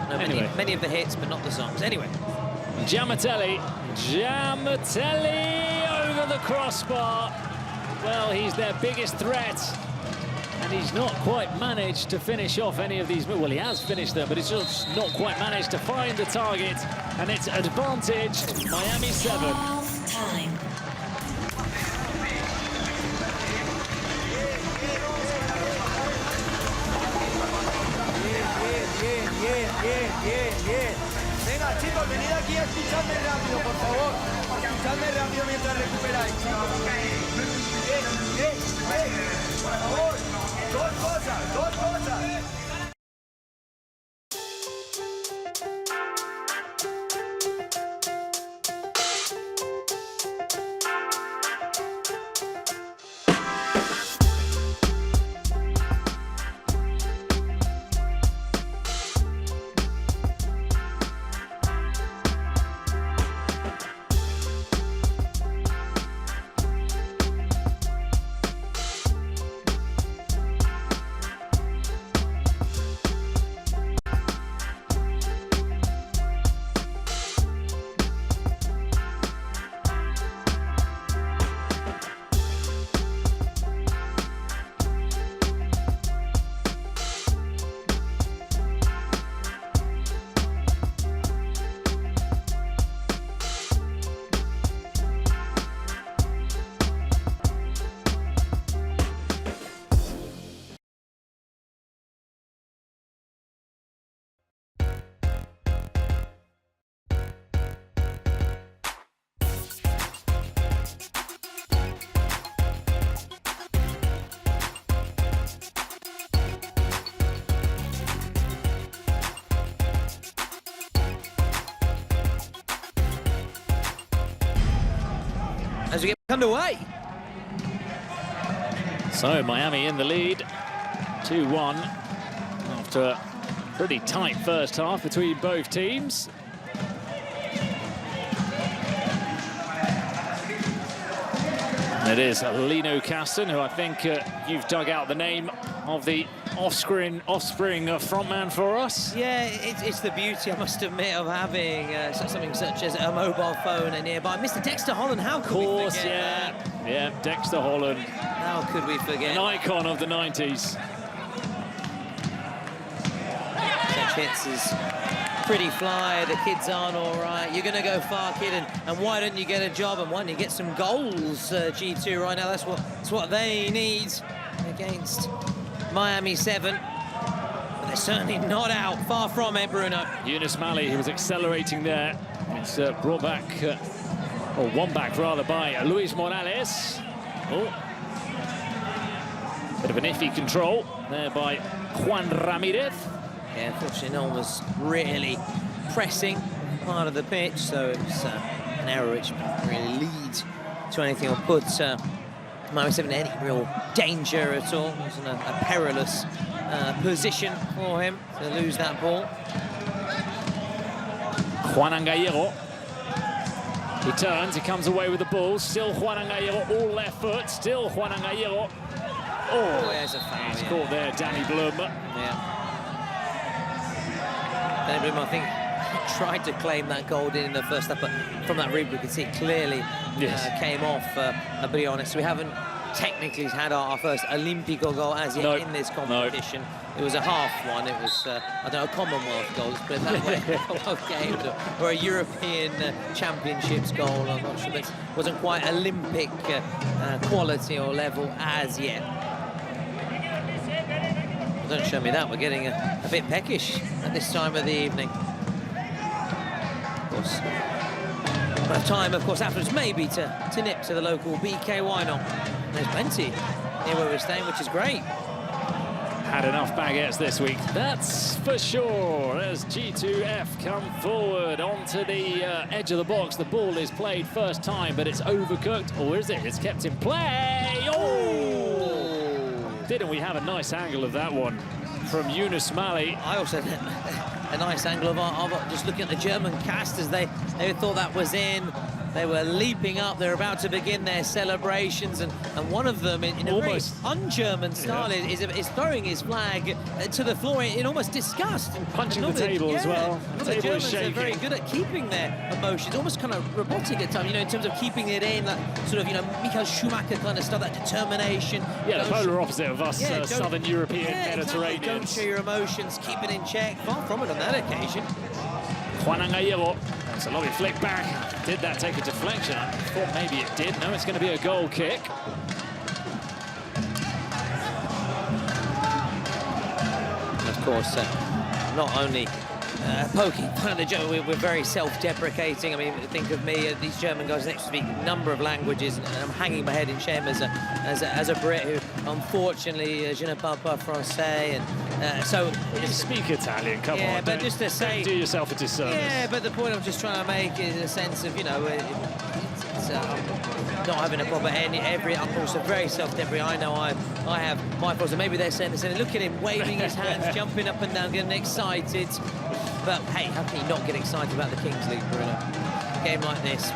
No, Anyway. many of the hits, but not the songs. Anyway. Giamatelli over the crossbar. Well, he's their biggest threat, and he's not quite managed to finish off any of these. Well, he has finished them, but he's just not quite managed to find the target, and it's advantage Miami 7. Time. Bien. Venga, chicos, venid aquí a escucharme rápido, por favor. Escuchadme rápido mientras recuperáis, chicos. Bien. Por favor, dos cosas. As we get underway. So Miami in the lead, 2-1, after a pretty tight first half between both teams. And it is Lino Caston, who I think you've dug out the name of the offspring frontman for us. Yeah, it's the beauty, I must admit, of having something such as a mobile phone nearby. Mr. Dexter Holland, how could we forget that? Yeah, Dexter Holland. How could we forget? An icon of the 90s. Such hits is pretty fly, the kids aren't all right. You're going to go far, kid, and why don't you get a job, and why don't you get some goals, G2, right now? That's what they need against Miami 7. But they're certainly not out, far from it, Bruno. Yunus Mali, who was accelerating there. It's brought back, or won back rather, by Luis Morales. Oh. Bit of an iffy control there by Juan Ramirez. Yeah, unfortunately, no one was really pressing part of the pitch, so it was an error which didn't really lead to anything or put Miami 7 in any real danger at all. It wasn't a perilous position for him to lose that ball. Kun Agüero. He turns, he comes away with the ball. Still Kun Agüero, all left foot. Still Kun Agüero. Oh, There's a foul. he's caught there, Danny Blum. Yeah. Danny Blum, I think, tried to claim that goal in the first half, but from that read, we could see it clearly came off, I'll be honest. We haven't technically had our first Olympico goal as yet in this competition. It was a half one. It was, I don't know, Commonwealth goal, let's put it that way. Commonwealth game, or a European Championships goal. I'm not sure, but it wasn't quite Olympic quality or level as yet. Don't show me that. We're getting a bit peckish at this time of the evening. Of course, we'll have time, of course, afterwards maybe to nip to the local BK. Why not? There's plenty near where we're staying, which is great. Had enough baguettes this week, that's for sure. As G2F come forward onto the edge of the box. The ball is played first time, but it's overcooked. Or is it? It's kept in play. Oh! Didn't we have a nice angle of that one from Yunus Mali? I also had a nice angle of just looking at the German casters. They thought that was in. They were leaping up. They're about to begin their celebrations, and one of them, in a very un-German style, is throwing his flag to the floor in almost disgust. And punching the table as well. The Germans are very good at keeping their emotions, almost kind of robotic at times, you know, in terms of keeping it in, that sort of, you know, Michael Schumacher kind of stuff, that determination. Yeah, the polar opposite of us Southern European Mediterraneans. Don't show your emotions, keep it in check. Far from it on that occasion. Kun Agüero. It's a lovely flick back. Did that take a deflection? I thought maybe it did. No, it's going to be a goal kick. And of course, not only poking fun at the German, we're very self-deprecating. I mean, think of me, these German guys next speak a number of languages, and I'm hanging my head in shame as a Brit who, unfortunately, je ne parle pas français, and so you speak Italian. Come on, yeah, but just to say, do yourself a disservice. Yeah, but the point I'm just trying to make is a sense of, you know, it's not having a proper I'm also very self-deprecating. I know I have my problems, and maybe they're saying this, and look at him waving his hands, jumping up and down, getting excited. But hey, how can you not get excited about the Kings League, Bruno? A game like this,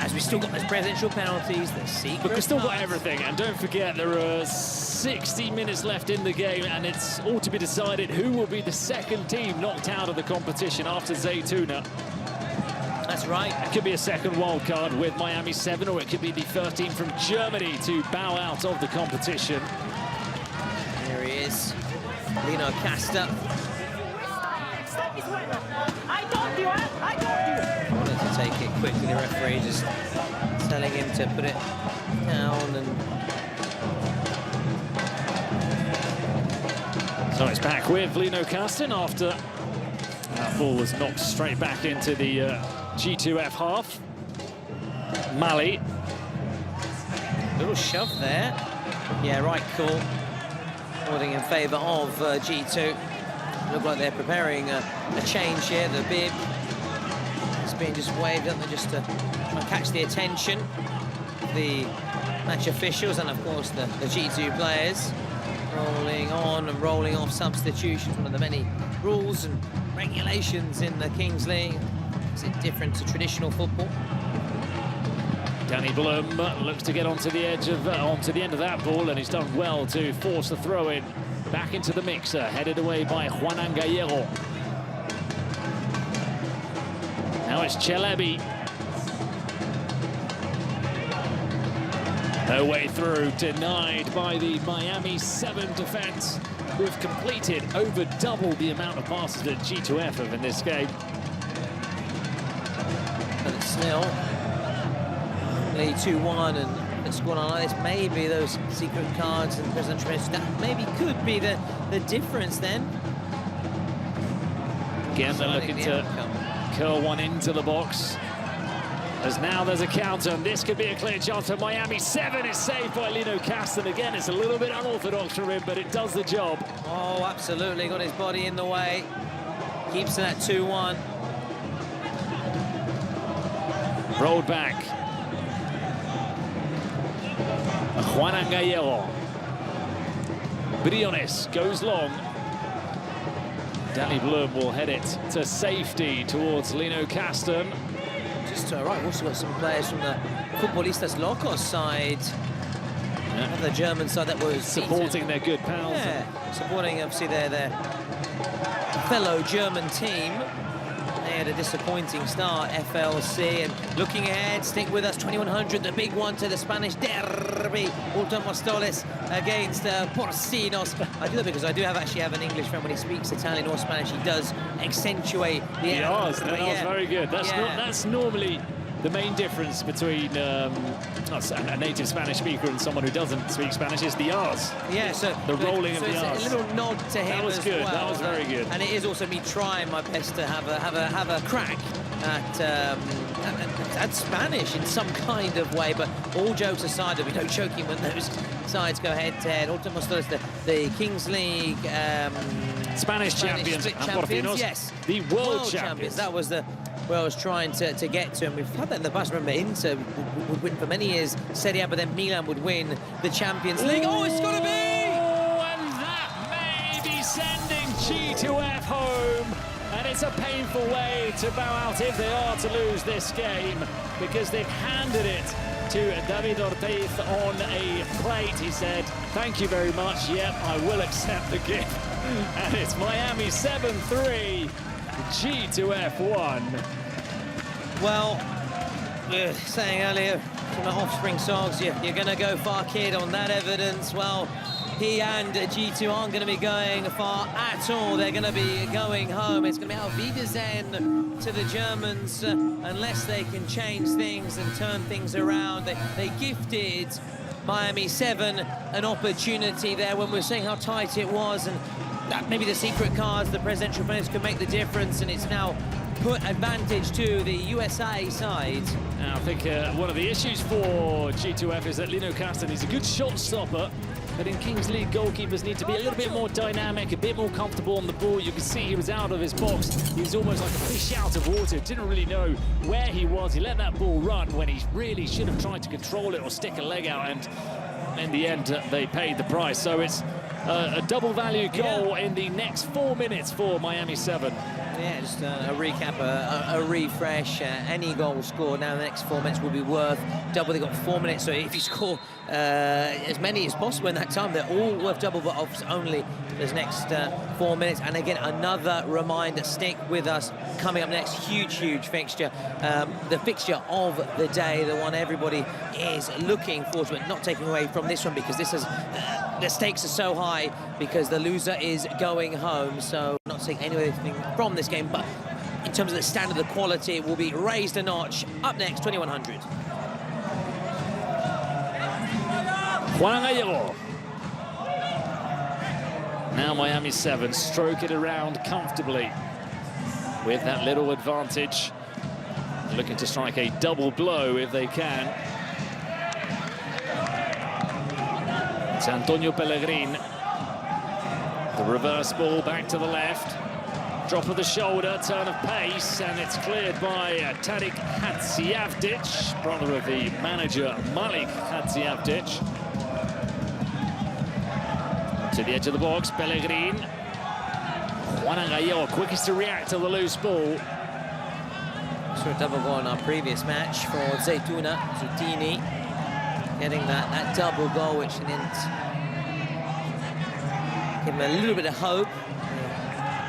as we still got those presidential penalties, the secret. But we've still got everything, and don't forget there are 60 minutes left in the game, and it's all to be decided who will be the second team knocked out of the competition after Zaytuna. That's right. It could be a second wild card with Miami 7, or it could be the first team from Germany to bow out of the competition. There he is, Lino Casta. Wanted to take it quickly, the referee just telling him to put it down. And so it's back with Lino Caston after that ball was knocked straight back into the G2F half. Mali. Little shove there. Yeah, right call. Holding in favour of G2. Look like they're preparing a change here. The bib is being just waved up just to try and catch the attention of the match officials and, of course, the G2 players. Rolling on and rolling off substitutions, one of the many rules and regulations in the Kings League. Is it different to traditional football? Danny Blum looks to get onto the edge of onto the end of that ball, and he's done well to force the throw in back into the mixer, headed away by Kun Agüero. Now it's Chelebi. No way through, denied by the Miami 7 defense, who have completed over double the amount of passes that G2F have in this game. But it's still lead 2-1, and it's going on like this. Maybe those secret cards and presidential penalties, that maybe could be the difference then. Again, they're looking to curl one into the box. As now there's a counter, and this could be a clear chance for Miami 7. It's saved by Lino Caston. Again, it's a little bit unorthodox from him, but it does the job. Oh, absolutely. Got his body in the way. Keeps it at 2-1. Rolled back. Kun Agüero. Briones goes long. Danny Blum will head it to safety towards Lino Kasten. Just right, we've also got some players from the Futbolistas Locos side. Yeah. The German side that was Supporting their good pals. Yeah, supporting obviously their fellow German team. They had a disappointing start, FLC, and looking ahead, stick with us, 2100, the big one to the Spanish derby, Ultramostoles against Porcinos. I do that because I do actually have an English friend. When he speaks Italian or Spanish, he does accentuate the R's. That's very good. That's normally the main difference between a native Spanish speaker and someone who doesn't speak Spanish is the R's. Yeah, so the rolling of the it's R's. a little nod to him. That was as good. Well. That was very good. And it is also me trying my best to have a crack at Spanish in some kind of way. But all jokes aside, there'll be no joking when those sides go head-to-head. Ultramostoles, the Kings League Spanish champions, and Porcinos, yes, the world champions. That was where I was trying to get to, and we've had that in the past. Remember, Inter would win for many years Serie A, but then Milan would win the Champions League. Oh, it's got to be! And that may be sending G2F home. And it's a painful way to bow out if they are to lose this game, because they've handed it to David Ortiz on a plate. He said, thank you very much. Yep, I will accept the gift. And it's Miami 7-3, G2F 1. Well, we were saying earlier to my offspring songs, you're going to go far, kid, on that evidence. Well, he and G2 aren't going to be going far at all. They're going to be going home. It's going to be Auf Wiedersehen to the Germans unless they can change things and turn things around. They gifted Miami 7 an opportunity there when we were saying how tight it was, and that maybe the secret cards, the presidential players could make the difference, and it's now put advantage to the USA side. Now, I think one of the issues for G2F is that Lino Kasten is a good shot stopper, but in Kings League, goalkeepers need to be a little bit more dynamic, a bit more comfortable on the ball. You can see he was out of his box. He was almost like a fish out of water. Didn't really know where he was. He let that ball run when he really should have tried to control it or stick a leg out, and in the end, they paid the price. So it's a double value goal in the next 4 minutes for Miami 7. Yeah, just a recap, a refresh. Any goal scored now in the next 4 minutes will be worth double. They've got 4 minutes, so if you score as many as possible in that time, they're all worth double, but only this next 4 minutes. And again, another reminder, stick with us. Coming up next, huge fixture. The fixture of the day, the one everybody is looking forward to, but not taking away from this one, because this is the stakes are so high because the loser is going home. So not taking anything from this game, but in terms of the standard, the quality, it will be raised a notch. Up next, 2100. Kun Agüero. Now Miami 7 stroke it around comfortably with that little advantage. Looking to strike a double blow if they can. It's Antonio Pellegrin. The reverse ball back to the left. Drop of the shoulder, turn of pace, and it's cleared by Tariq Hadziavdic, brother of the manager Malik Hadziavdic. To the edge of the box, Pellegrin. Kun Agüero, quickest to react to the loose ball. So a double goal in our previous match for Zeytuna Zutini, getting that double goal, which didn't give him a little bit of hope.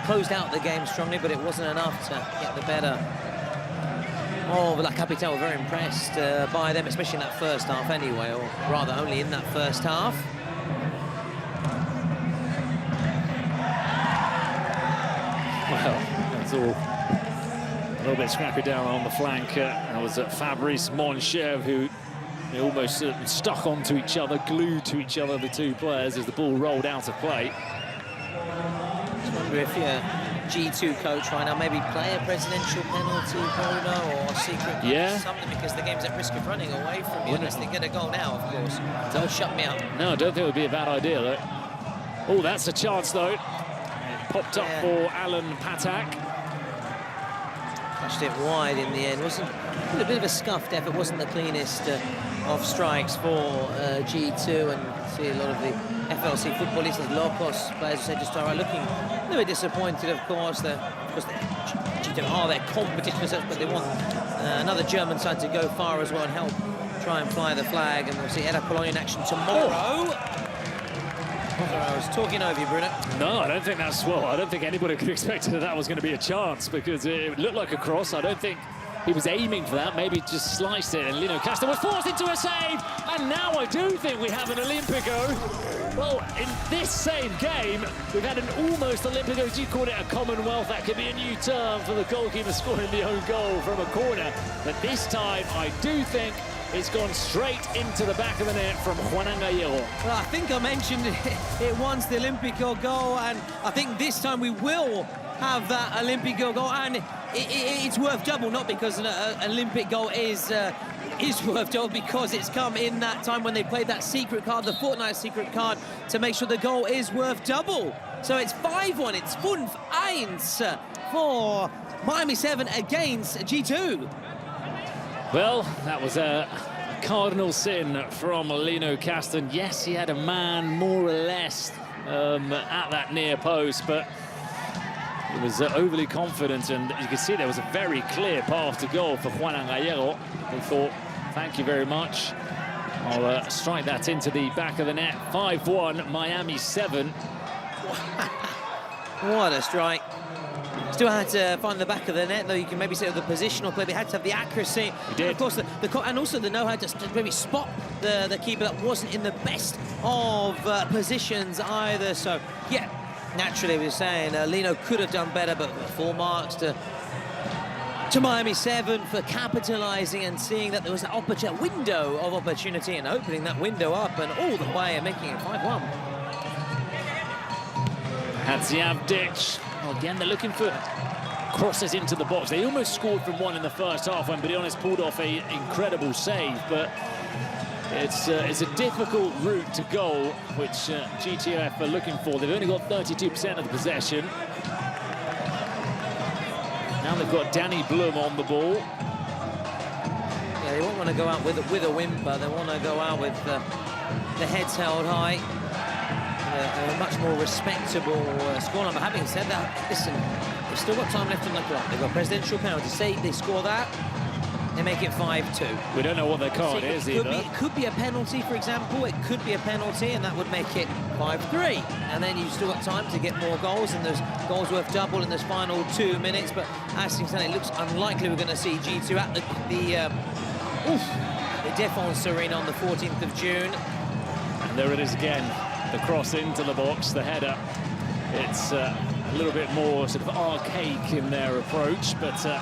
Closed out the game strongly, but it wasn't enough to get the better. Oh, La Capital were very impressed by them, especially in that first half anyway, or rather only in that first half. Well, that's all a little bit scrappy down on the flank. That was Fabrice Monchev, who almost stuck onto each other, glued to each other, the two players, as the ball rolled out of play. I wonder if you're a G2 coach right now, maybe play a presidential penalty, Bruno, or secret something, because the game's at risk of running away from you, unless they get a goal now, of course. They'll shut me up. No, I don't think it would be a bad idea, though. Oh, that's a chance, though. Popped up for Alan Patak. Touched it wide in the end. Wasn't a bit of a scuffed effort. Wasn't the cleanest of strikes for G2, and see a lot of the FLC footballistas, Locos players who said just are looking a little bit disappointed. Of course, G2 are their competition, but they want another German side to go far as well and help try and fly the flag. And we'll see Edda Cologne in action tomorrow. I was talking over you, Bruno. No, I don't think that's, well, I don't think anybody could expect that was going to be a chance, because it looked like a cross. I don't think he was aiming for that, maybe just sliced it, and Lino Castro was forced into a save, and now I do think we have an Olympico. Well, in this same game, we've had an almost Olympico. You called it a Commonwealth. That could be a new term for the goalkeeper scoring the own goal from a corner. But this time, I do think it's gone straight into the back of the net from Kun Agüero. Well, I think I mentioned it once, the Olympico goal, and I think this time we will have that Olympico goal, and it's worth double, not because an Olympic goal is worth double, because it's come in that time when they played that secret card, the Fortnite secret card, to make sure the goal is worth double. So it's 5-1, it's 5-1 for Miami 7 against G2. Well, that was a cardinal sin from Lino Castro. Yes, he had a man more or less at that near post, but he was overly confident, and you can see there was a very clear path to goal for Kun Agüero. He thought, thank you very much. I'll strike that into the back of the net. 5-1, Miami 7. What a strike. Still had to find the back of the net, though. You can maybe say the positional play, they had to have the accuracy. He did. And of course, and also the know-how to maybe spot the keeper that wasn't in the best of positions either. So, yeah, naturally, we were saying Lino could have done better, but 4 marks to Miami 7 for capitalising and seeing that there was an window of opportunity and opening that window up and all the way and making it 5-1. Hadziavdic. Well, again, they're looking for crosses into the box. They almost scored from one in the first half when Briones pulled off an incredible save, but it's a difficult route to goal, which GTF are looking for. They've only got 32% of the possession. Now they've got Danny Blum on the ball. Yeah, they won't want to go out with a whimper. They want to go out with the heads held high. A much more respectable scoreline. But having said that, listen, they've still got time left on the clock. They've got presidential penalty. Say they score that, they make it 5-2. We don't know what their card is either. It could be a penalty, for example. It could be a penalty, and that would make it 5-3. And then you've still got time to get more goals, and there's goals worth double in this final 2 minutes. But as things stand, it looks unlikely we're going to see G2 at the Défense Arena on the 14th of June. And there it is again. The cross into the box, the header. It's a little bit more sort of archaic in their approach, but the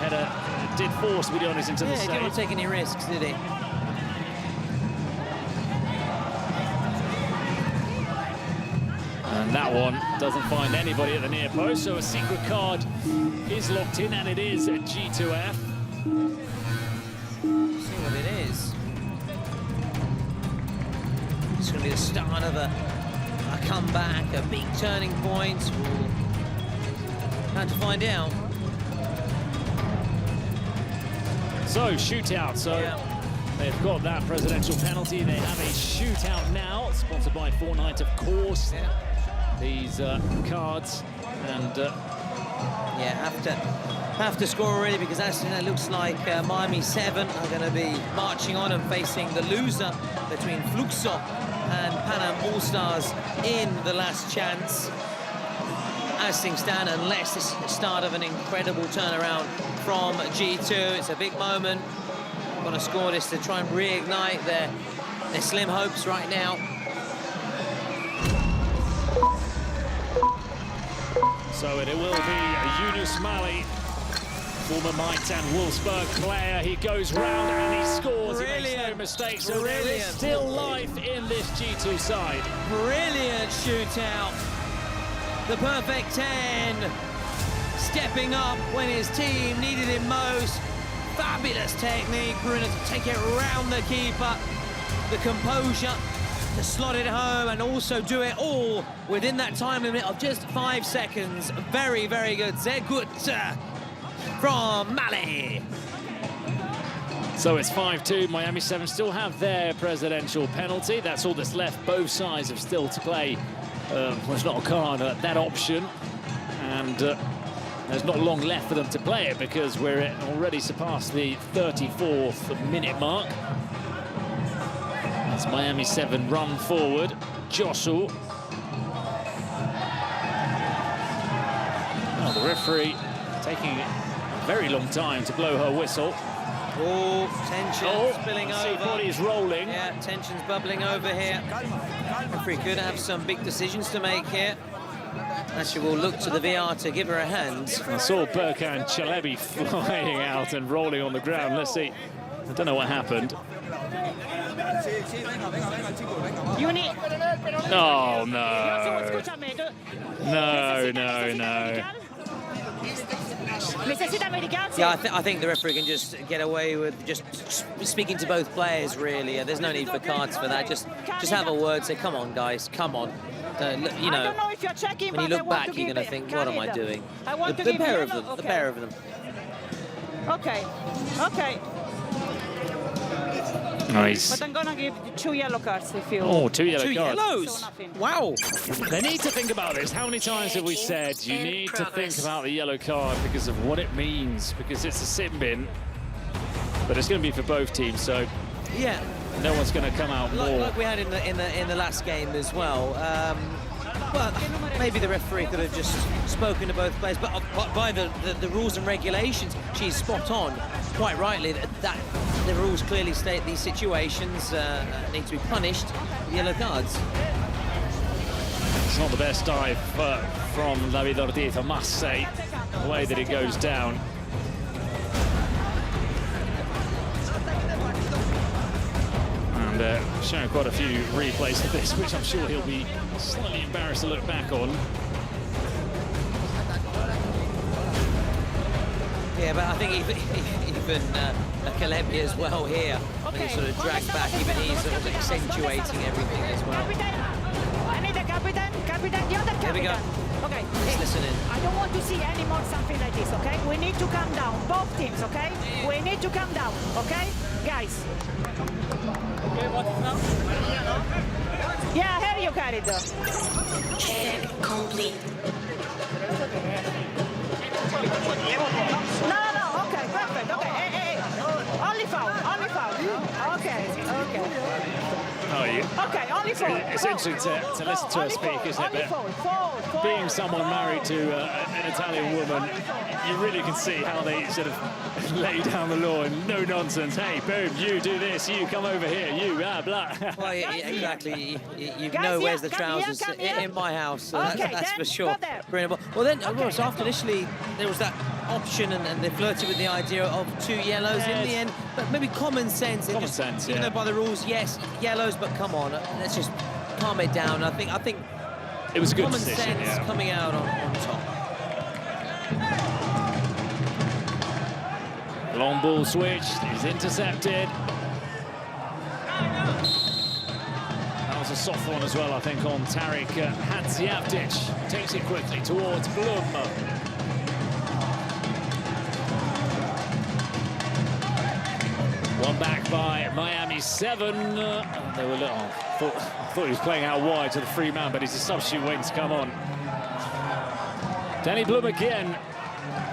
header did force Briones into the save. He didn't take any risks, did he? And that one doesn't find anybody at the near post, so a secret card is locked in, and it is a G2F. See what it is. It's going to be the start of a comeback, a big turning point. We'll have to find out. So, shootout. So, they've got that presidential penalty. They have a shootout now, sponsored by Fortnite, of course. Yeah. These cards, and yeah, have to score already, because actually it looks like Miami 7 are going to be marching on and facing the loser between Fluxo and Panam All-Stars in the last chance. As things stand, unless this is the start of an incredible turnaround from G2, it's a big moment. Going to score this to try and reignite their slim hopes right now. So it will be Yunus Mali, former Mainz and Wolfsburg player. He goes round and he scores. Brilliant. He makes no mistake. So there is still life in this G2 side. Brilliant shootout. The perfect 10. Stepping up when his team needed him most. Fabulous technique, Bruno, to take it around the keeper. The composure to slot it home and also do it all within that time limit of just 5 seconds. Very, very good. Sehr gut from Mali. So it's 5-2. Miami 7 still have their presidential penalty. That's all that's left. Both sides have still to play. Well, it's not a card, that option. And there's not long left for them to play it because we're already surpassed the 34th minute mark. That's Miami 7 run forward. Josu. Oh, the referee taking a very long time to blow her whistle. Oh, tension spilling over. Body's rolling. Yeah, tension's bubbling over here. Referee could have some big decisions to make here. Actually, we'll look to the VR to give her a hand. I saw Berkan Çelebi flying out and rolling on the ground. Let's see. I don't know what happened. Oh, no. No. Yeah, I think the referee can just get away with just speaking to both players, really. There's no need for cards for that. Just have a word, say, come on, guys, come on. You know, when you look back, you're going to think, what am I doing? The pair of them, the pair of them. Okay. Nice. But I'm going to give 2 yellow cards if you... Oh, 2 yellow cards. Yellows? Wow. They need to think about this. How many times have we said you need to think about the yellow card because of what it means, because it's a sin bin, but it's going to be for both teams, so yeah, no one's going to come out more. Like we had in the last game as well. But maybe the referee could have just spoken to both players. But by the rules and regulations, she's spot on. Quite rightly, that the rules clearly state these situations need to be punished with yellow cards. It's not the best dive from David Ortiz, I must say, the way that it goes down. And showing quite a few replays of this, which I'm sure he'll be slightly embarrassed to look back on. Yeah, but I think even Kalebi as well here, when he sort of dragged back, even he's sort of accentuating everything as well. I need a captain, the other captain. Here we go. Okay. Let's listen in. I don't want to see any more something like this, okay? We need to calm down, both teams, okay? We need to calm down, okay? Guys. Okay, what's now? Yeah, here you carry it. Check complete. No, okay, perfect, okay. Hey. Only foul. Okay. Oh, Okay, only foul. It's interesting to listen to her speak, isn't it? But being someone married to an Italian woman, you really can see how they sort of lay down the law and no nonsense. Hey, boom, you do this, you come over here, you, blah. Well, yeah, exactly. You know where's the trousers in my house, so Okay, that's for then sure. go there. Brilliant. Well, then, of course, after initially there was that option and they flirted with the idea of 2 yellows in the end, but maybe common sense. Common sense, even though by the rules, yes, yellows, but come on, let's just calm it down. I think It was a good common decision, sense yeah. coming out on top. Long ball switched, is intercepted. That was a soft one as well, I think, on Tarik Hadziavdic. Takes it quickly towards Blum. One back by Miami 7. They were little. I thought he was playing out wide to the free man, but he's a substitute waiting to come on. Danny Blum again.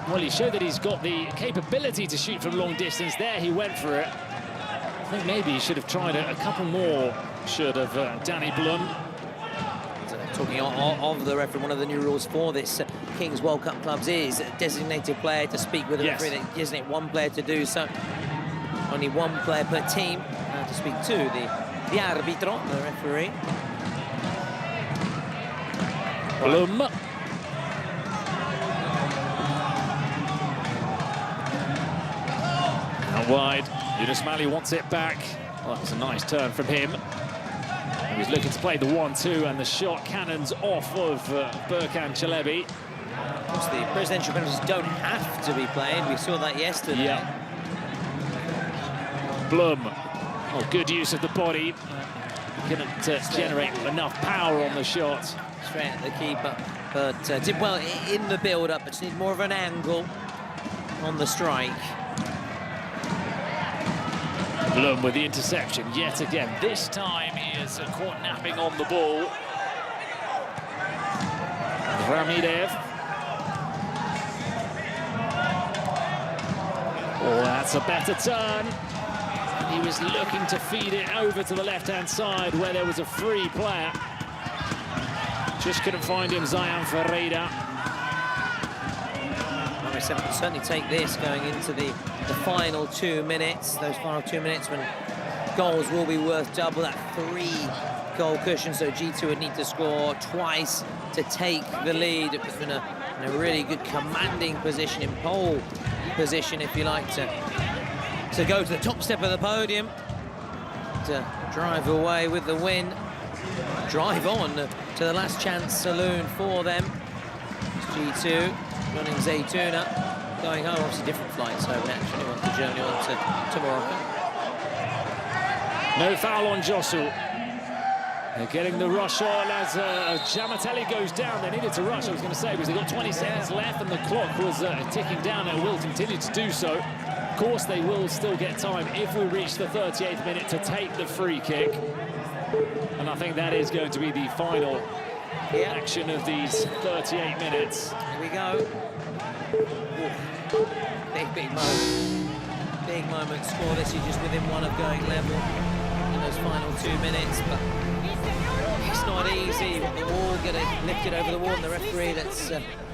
Well, he showed that he's got the capability to shoot from long distance. There he went for it. I think maybe he should have tried a couple more, should have, Danny Blum. Talking of the referee, one of the new rules for this Kings World Cup clubs is a designated player to speak with the referee. They designate one player to do so. Only one player per team to speak to the arbitro, the referee. Blum. Out wide. Yunus Mali wants it back. Well, that was a nice turn from him. He was looking to play the 1-2 and the shot cannons off of Berkan Çelebi. Of course, the presidential penalties don't have to be played. We saw that yesterday. Yeah. Blum. Oh, good use of the body. Couldn't generate enough power on the shot. Straight at the keeper, but did well in the build-up, but just need more of an angle on the strike. Blum with the interception yet again. This time he is caught napping on the ball. Ramidev. Oh, that's a better turn. He was looking to feed it over to the left-hand side where there was a free player. Just couldn't find him, Zayan Ferreira. Well, can certainly take this going into the final 2 minutes. Those final 2 minutes when goals will be worth double that 3-goal cushion. So G2 would need to score twice to take the lead. It's been in a really good commanding position, in pole position, if you like, to go to the top step of the podium, to drive away with the win, drive on to the last chance saloon for them. It's G2 running Zaytuna, going home. Obviously different flights home naturally once the journey on to Morocco. No foul on Josu. They're getting the rush on as Giamatelli goes down. They needed to rush, I was going to say, because they've got 20 seconds left and the clock was ticking down and will continue to do so. Of course, they will still get time if we reach the 38th minute to take the free kick. And I think that is going to be the final action of these 38 minutes. Here we go. Ooh. Big moment. Big moment. Score this, you're just within one of going level in those final 2 minutes. But it's not easy. The wall getting lifted over the wall, and the referee that's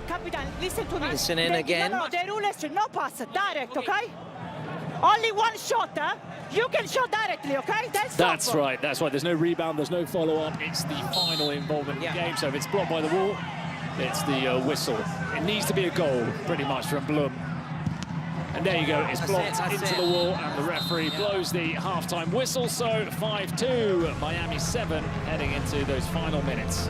Capitan, listen to me. listening again. No, the rule is no pass, direct, okay? Only one shot, huh? You can shot directly, okay? That's right, that's right. There's no rebound, there's no follow-up. It's the final involvement in the game. So if it's blocked by the wall, it's the whistle. It needs to be a goal, pretty much, from Blum. And there you go, it's blocked into the wall, and the referee blows the half-time whistle. So 5-2, Miami 7, heading into those final minutes.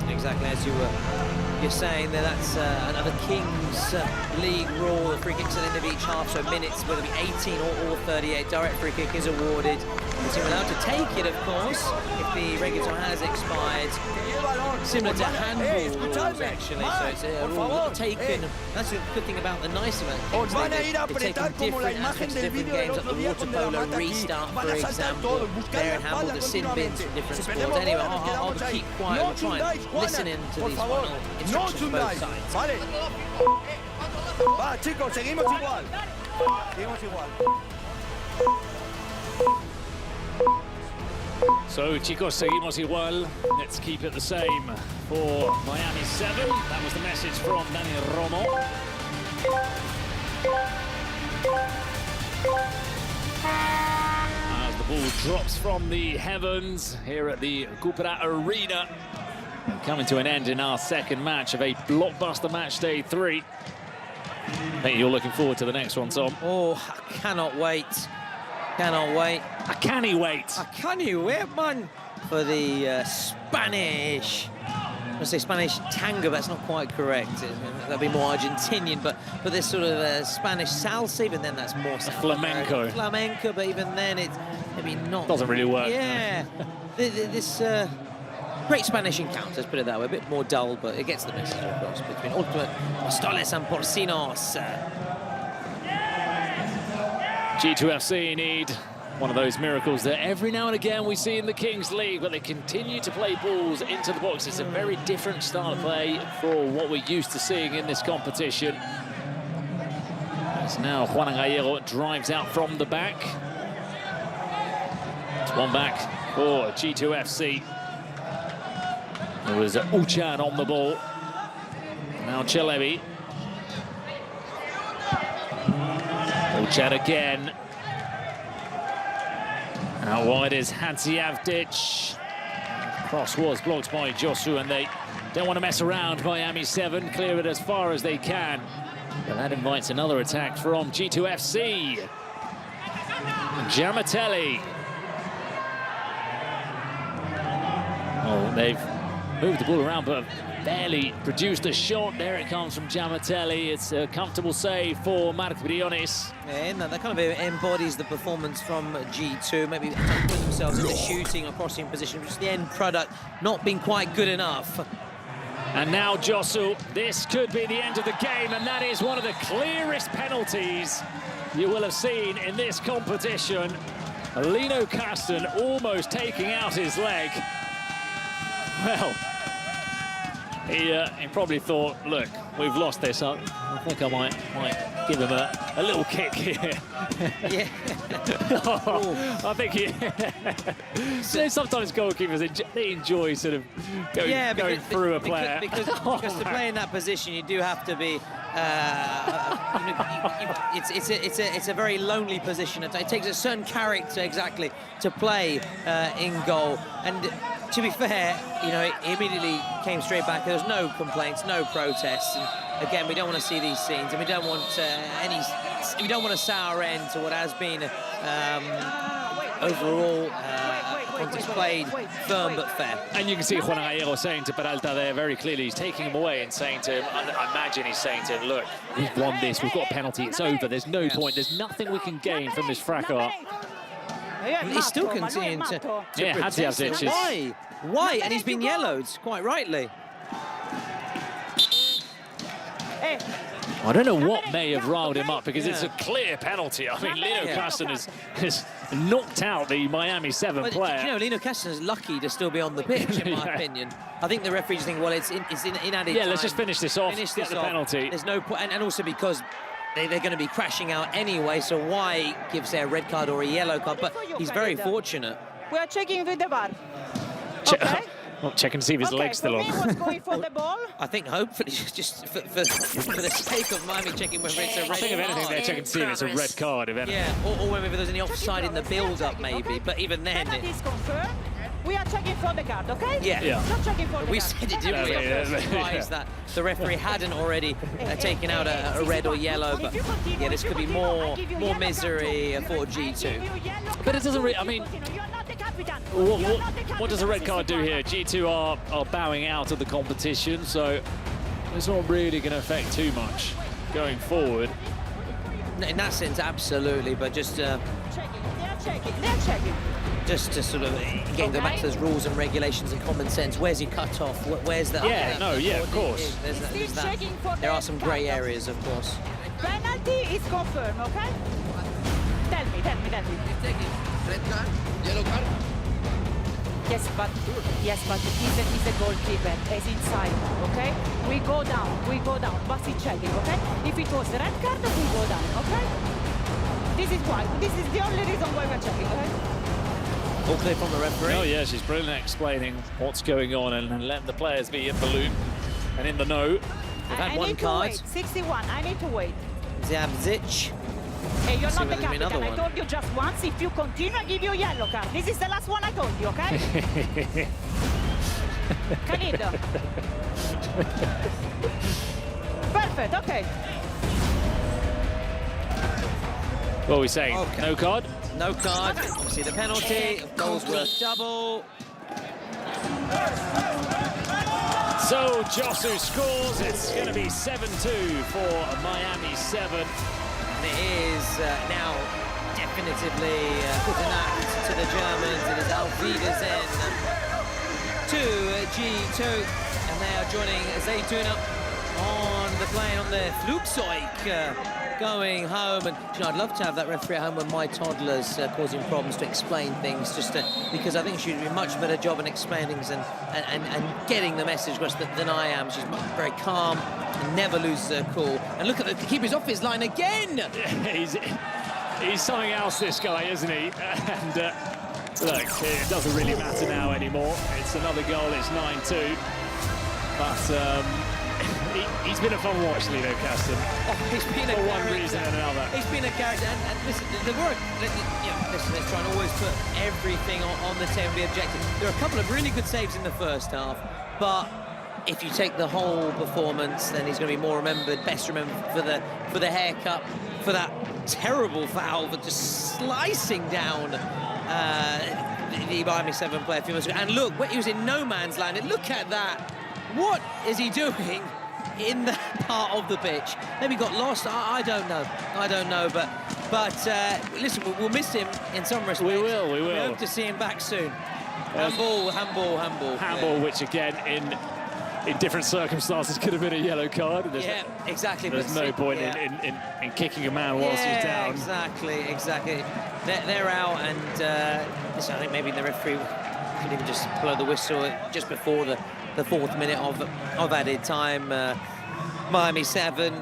Exactly as you're saying there, that's another Kings League rule. The free kicks at the end of each half, so minutes, whether it be 18 or 38, direct free kick is awarded. The team allowed to take it, of course, if the regular time has expired. Similar to handball rules, actually, so it's a rule taken. That's the good thing about the nice amount. They're taking different aspects of different games, like the water polo restart, for example. There in handball, the sin bins from different sports. Anyway, I'll keep quiet and try and listen in to these final instructions from both sides. Va, chicos, seguimos igual. Seguimos igual. So, chicos, seguimos igual. Let's keep it the same for Miami 7. That was the message from Dani Romo. As the ball drops from the heavens here at the Cupra Arena. And coming to an end in our second match of a blockbuster match day 3. I think you're looking forward to the next one, Tom. Oh, I cannot wait. Cannot wait. I can't wait. I can't wait, man. For the Spanish, I want to say Spanish tango, but that's not quite correct. That'd be more Argentinian, but this sort of Spanish salsa, even then that's more flamenco. Flamenco, but even then it's maybe not. Doesn't really work. Yeah. This great Spanish encounter, let's put it that way. A bit more dull, but it gets the message across between Ultimate Pistoles and Porcinos. G2FC need one of those miracles that every now and again we see in the Kings League, but they continue to play balls into the box. It's a very different style of play for what we're used to seeing in this competition. As now Kun Agüero drives out from the back. It's one back for G2FC. There was Uchan on the ball. Now Chelebi. Uchan again. Out wide is Hadziavdic. Cross was blocked by Josu, and they don't want to mess around. Miami 7 clear it as far as they can. But that invites another attack from G2FC. Giamatelli. Oh, they've moved the ball around, but barely produced a shot. There it comes from Giamatelli. It's a comfortable save for Marc Briones. Yeah, that kind of embodies the performance from G2. Maybe putting themselves in the shooting or crossing position, just the end product not being quite good enough. And now Josu, this could be the end of the game, and that is one of the clearest penalties you will have seen in this competition. Lino Kasten almost taking out his leg. Well, he probably thought, look, we've lost this. I think I might give him a little kick here. Yeah. I think he... So sometimes goalkeepers, they enjoy sort of going through a player. Because to play in that position, you do have to be... it's a very lonely position. It takes a certain character, exactly, to play in goal. And to be fair, you know, he immediately came straight back. There was no complaints, no protests. And again, we don't want to see these scenes, and we don't want we don't want a sour end to what has been overall contest played firm but fair. And you can see Kun Agüero saying to Peralta there very clearly, he's taking him away and saying to him, I imagine he's saying to him, look, we've won this, we've got a penalty, it's over, there's no point, there's nothing we can gain from this fracas. He's still continuing to protest it. Why? Why? And he's been yellowed, quite rightly. I don't know what may have riled him up, because it's a clear penalty. I mean, Lino Kasten has knocked out the Miami 7 player. You know, Lino Kasten is lucky to still be on the pitch, in my opinion. I think the referees think, well, it's in added time. Let's just finish this off, get the penalty. There's no point, and also because they're going to be crashing out anyway, so why give, say, a red card or a yellow card? But he's very fortunate. We are checking with the VAR. Okay. Well, checking to see if his leg's still on. Was going for the ball. I think hopefully just for the sake of Miami checking whether it's a red card. I think if anything, they're checking to see if it's a red card. If anything. Yeah, or whether there's any offside in the build-up, maybe. But even then... Penalty is confirmed. We are checking for the card, okay? Yeah. Not checking for the We card. said it, didn't we? I was surprised that the referee hadn't already taken out a red or yellow. But yeah, this could be more misery for G2. But it doesn't really... I mean... What does a red card do here? G2 are bowing out of the competition, so it's not really going to affect too much going forward. In that sense, absolutely, but just They're checking. just to sort of again go back to those rules and regulations and common sense. Where's your cut off? Where's the of course. There's that. There are some grey areas, of course. Penalty is confirmed, okay? Tell me. Red card, yellow card. Yes, but he's a goalkeeper. He's inside, okay? We go down, but he's checking, okay? If it was red card, we go down, okay? This is why. This is the only reason why we're checking, okay? All clear from the referee. Oh yeah, she's brilliant at explaining what's going on and letting the players be in the loop and in the know. We've had I one need card. to wait. 61, I need to wait. Zabzic. Hey, you're See not the whether there'll be captain. another I one. told you just once. If you continue, I give you a yellow card. This is the last one I told you, okay? Canido. Perfect, okay. What are we saying? Okay. No card? No card. Obviously the penalty. Goals worth double. So Josu scores. It's going to be 7-2 for Miami 7. And it is now definitively put an act to the Germans. It is Auf Wiedersehen to G2. And they are joining Zaytuna on the plane on the Flugzeug going home. And you know, I'd love to have that referee at home when my toddler's causing problems to explain things, just because I think she would do a much better job in explaining things and getting the message across than I am. She's very calm and never loses her cool. And look at the keeper's off his line again. He's something else, this guy, isn't he? And look, it doesn't really matter now anymore. It's another goal. It's 9-2. But he's been a fun watch, Lino Kasten. Oh, he's been for one reason and another. He's been a character, and listen, the work. Listen, let's try and always put everything on the table and be objective. There are a couple of really good saves in the first half, but if you take the whole performance, then he's going to be more remembered, best remembered for the haircut, for that terrible foul, for just slicing down the Miami 7 player. And look, he was in no man's land. And look at that. What is he doing in that part of the pitch? Maybe got lost. I don't know. But listen, we'll miss him in some respects. We will. We hope to see him back soon. Handball. Handball, which again in in different circumstances could have been a yellow card. Yeah, exactly. There's no point in kicking a man whilst he's down. Exactly. They're out, and listen, I think maybe the referee could even just blow the whistle just before the 4th minute of added time. Miami 7.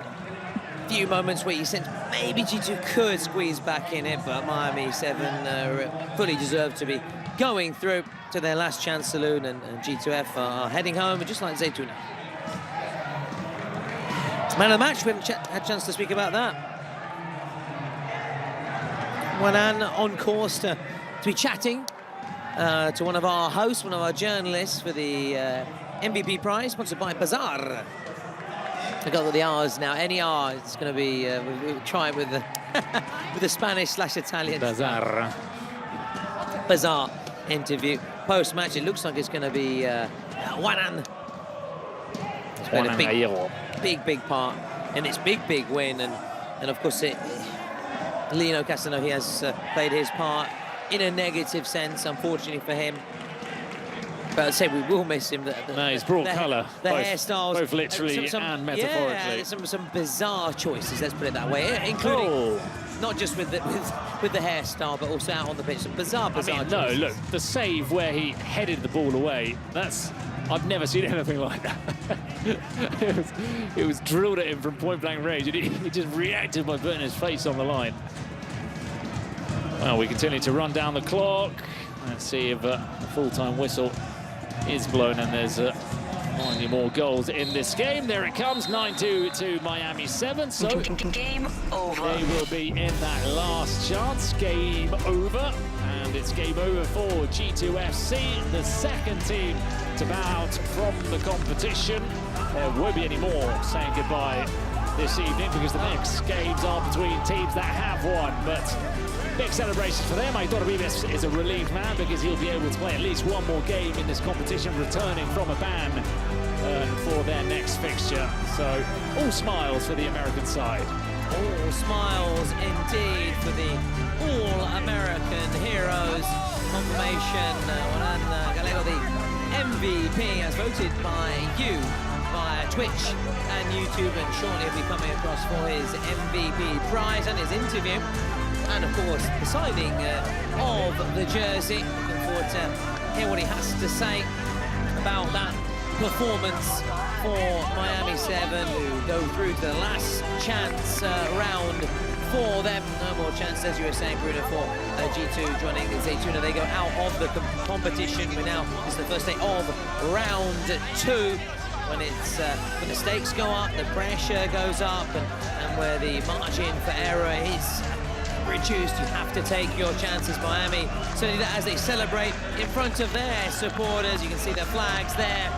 Few moments where you sense maybe G2 could squeeze back in it, but Miami 7 fully deserved to be going through to their last chance saloon, and G2F are heading home, just like Zaytuna. Man of the match, we haven't had a chance to speak about that. Wanan on course to be chatting to one of our hosts, one of our journalists for the MVP prize, sponsored by Bazaar. I got the R's now. Any R, it's going to be. We'll try it with the with the Spanish/Italian. Bazaar interview post match. It looks like it's going to be Wanan. It's been a big part in this big win, and of course Lino Castano, he has played his part in a negative sense, unfortunately for him. But I'd say we will miss him. No, he's brought colour. The hairstyles. Both literally and metaphorically. Yeah, some bizarre choices, let's put it that way, including not just with the hairstyle, but also out on the pitch. Some bizarre choices. No, look, the save where he headed the ball away, I've never seen anything like that. it was drilled at him from point-blank range, and he just reacted by putting his face on the line. Well, we continue to run down the clock. Let's see if a full-time whistle is blown, and there's only more goals in this game. There it comes, 9-2 to Miami 7. So game over. They will be in that last chance. Game over, and it's game over for G2FC, the second team to bow out from the competition. There won't be any more saying goodbye this evening, because the next games are between teams that have won. But big celebrations for them. I thought Ribes is a relieved man, because he'll be able to play at least one more game in this competition, returning from a ban for their next fixture. So all smiles for the American side. All smiles indeed for the all-American heroes. Confirmation, Wanan Gallego, the MVP, as voted by you via Twitch and YouTube, and shortly he'll be coming across for his MVP prize and his interview. And of course, the signing of the jersey. Looking forward to hear what he has to say about that performance for Miami 7, who go through to the last chance round for them. No more chance, as you were saying, Bruno, for G2 joining Zaytuna. They go out of the competition. It's the first day of round 2. When the stakes go up, the pressure goes up, and where the margin for error is reduced, you have to take your chances. Miami certainly that, as they celebrate in front of their supporters. You can see their flags there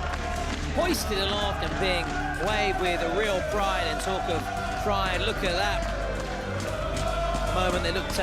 hoisted aloft and being waved with a real pride. And talk of pride, look at that moment. They looked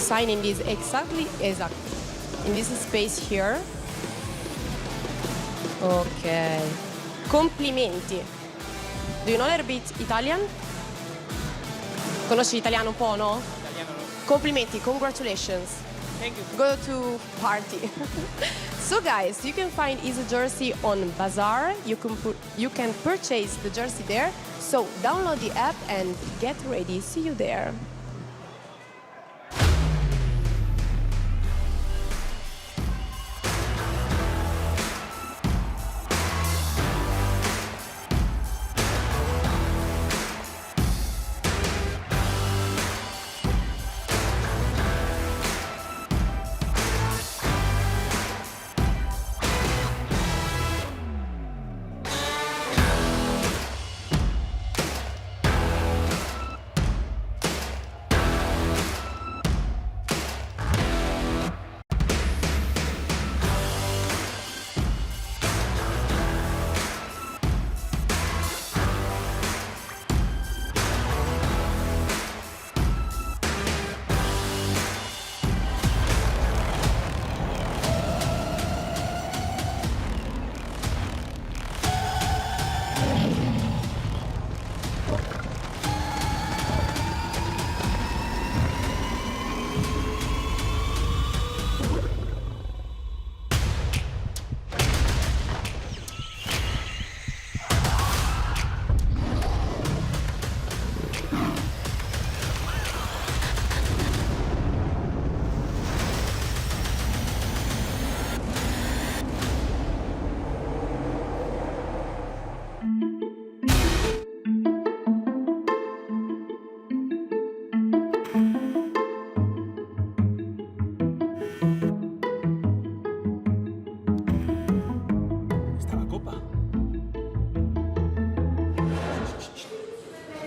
sign in this in this space here. Ok. Complimenti. Do you know a little bit Italian? Conosci l'italiano un po', no? Italiano no. Complimenti, congratulations. Thank you. Go to party. So guys, you can find his jersey on Bazaar. You can purchase the jersey there. So download the app and get ready. See you there.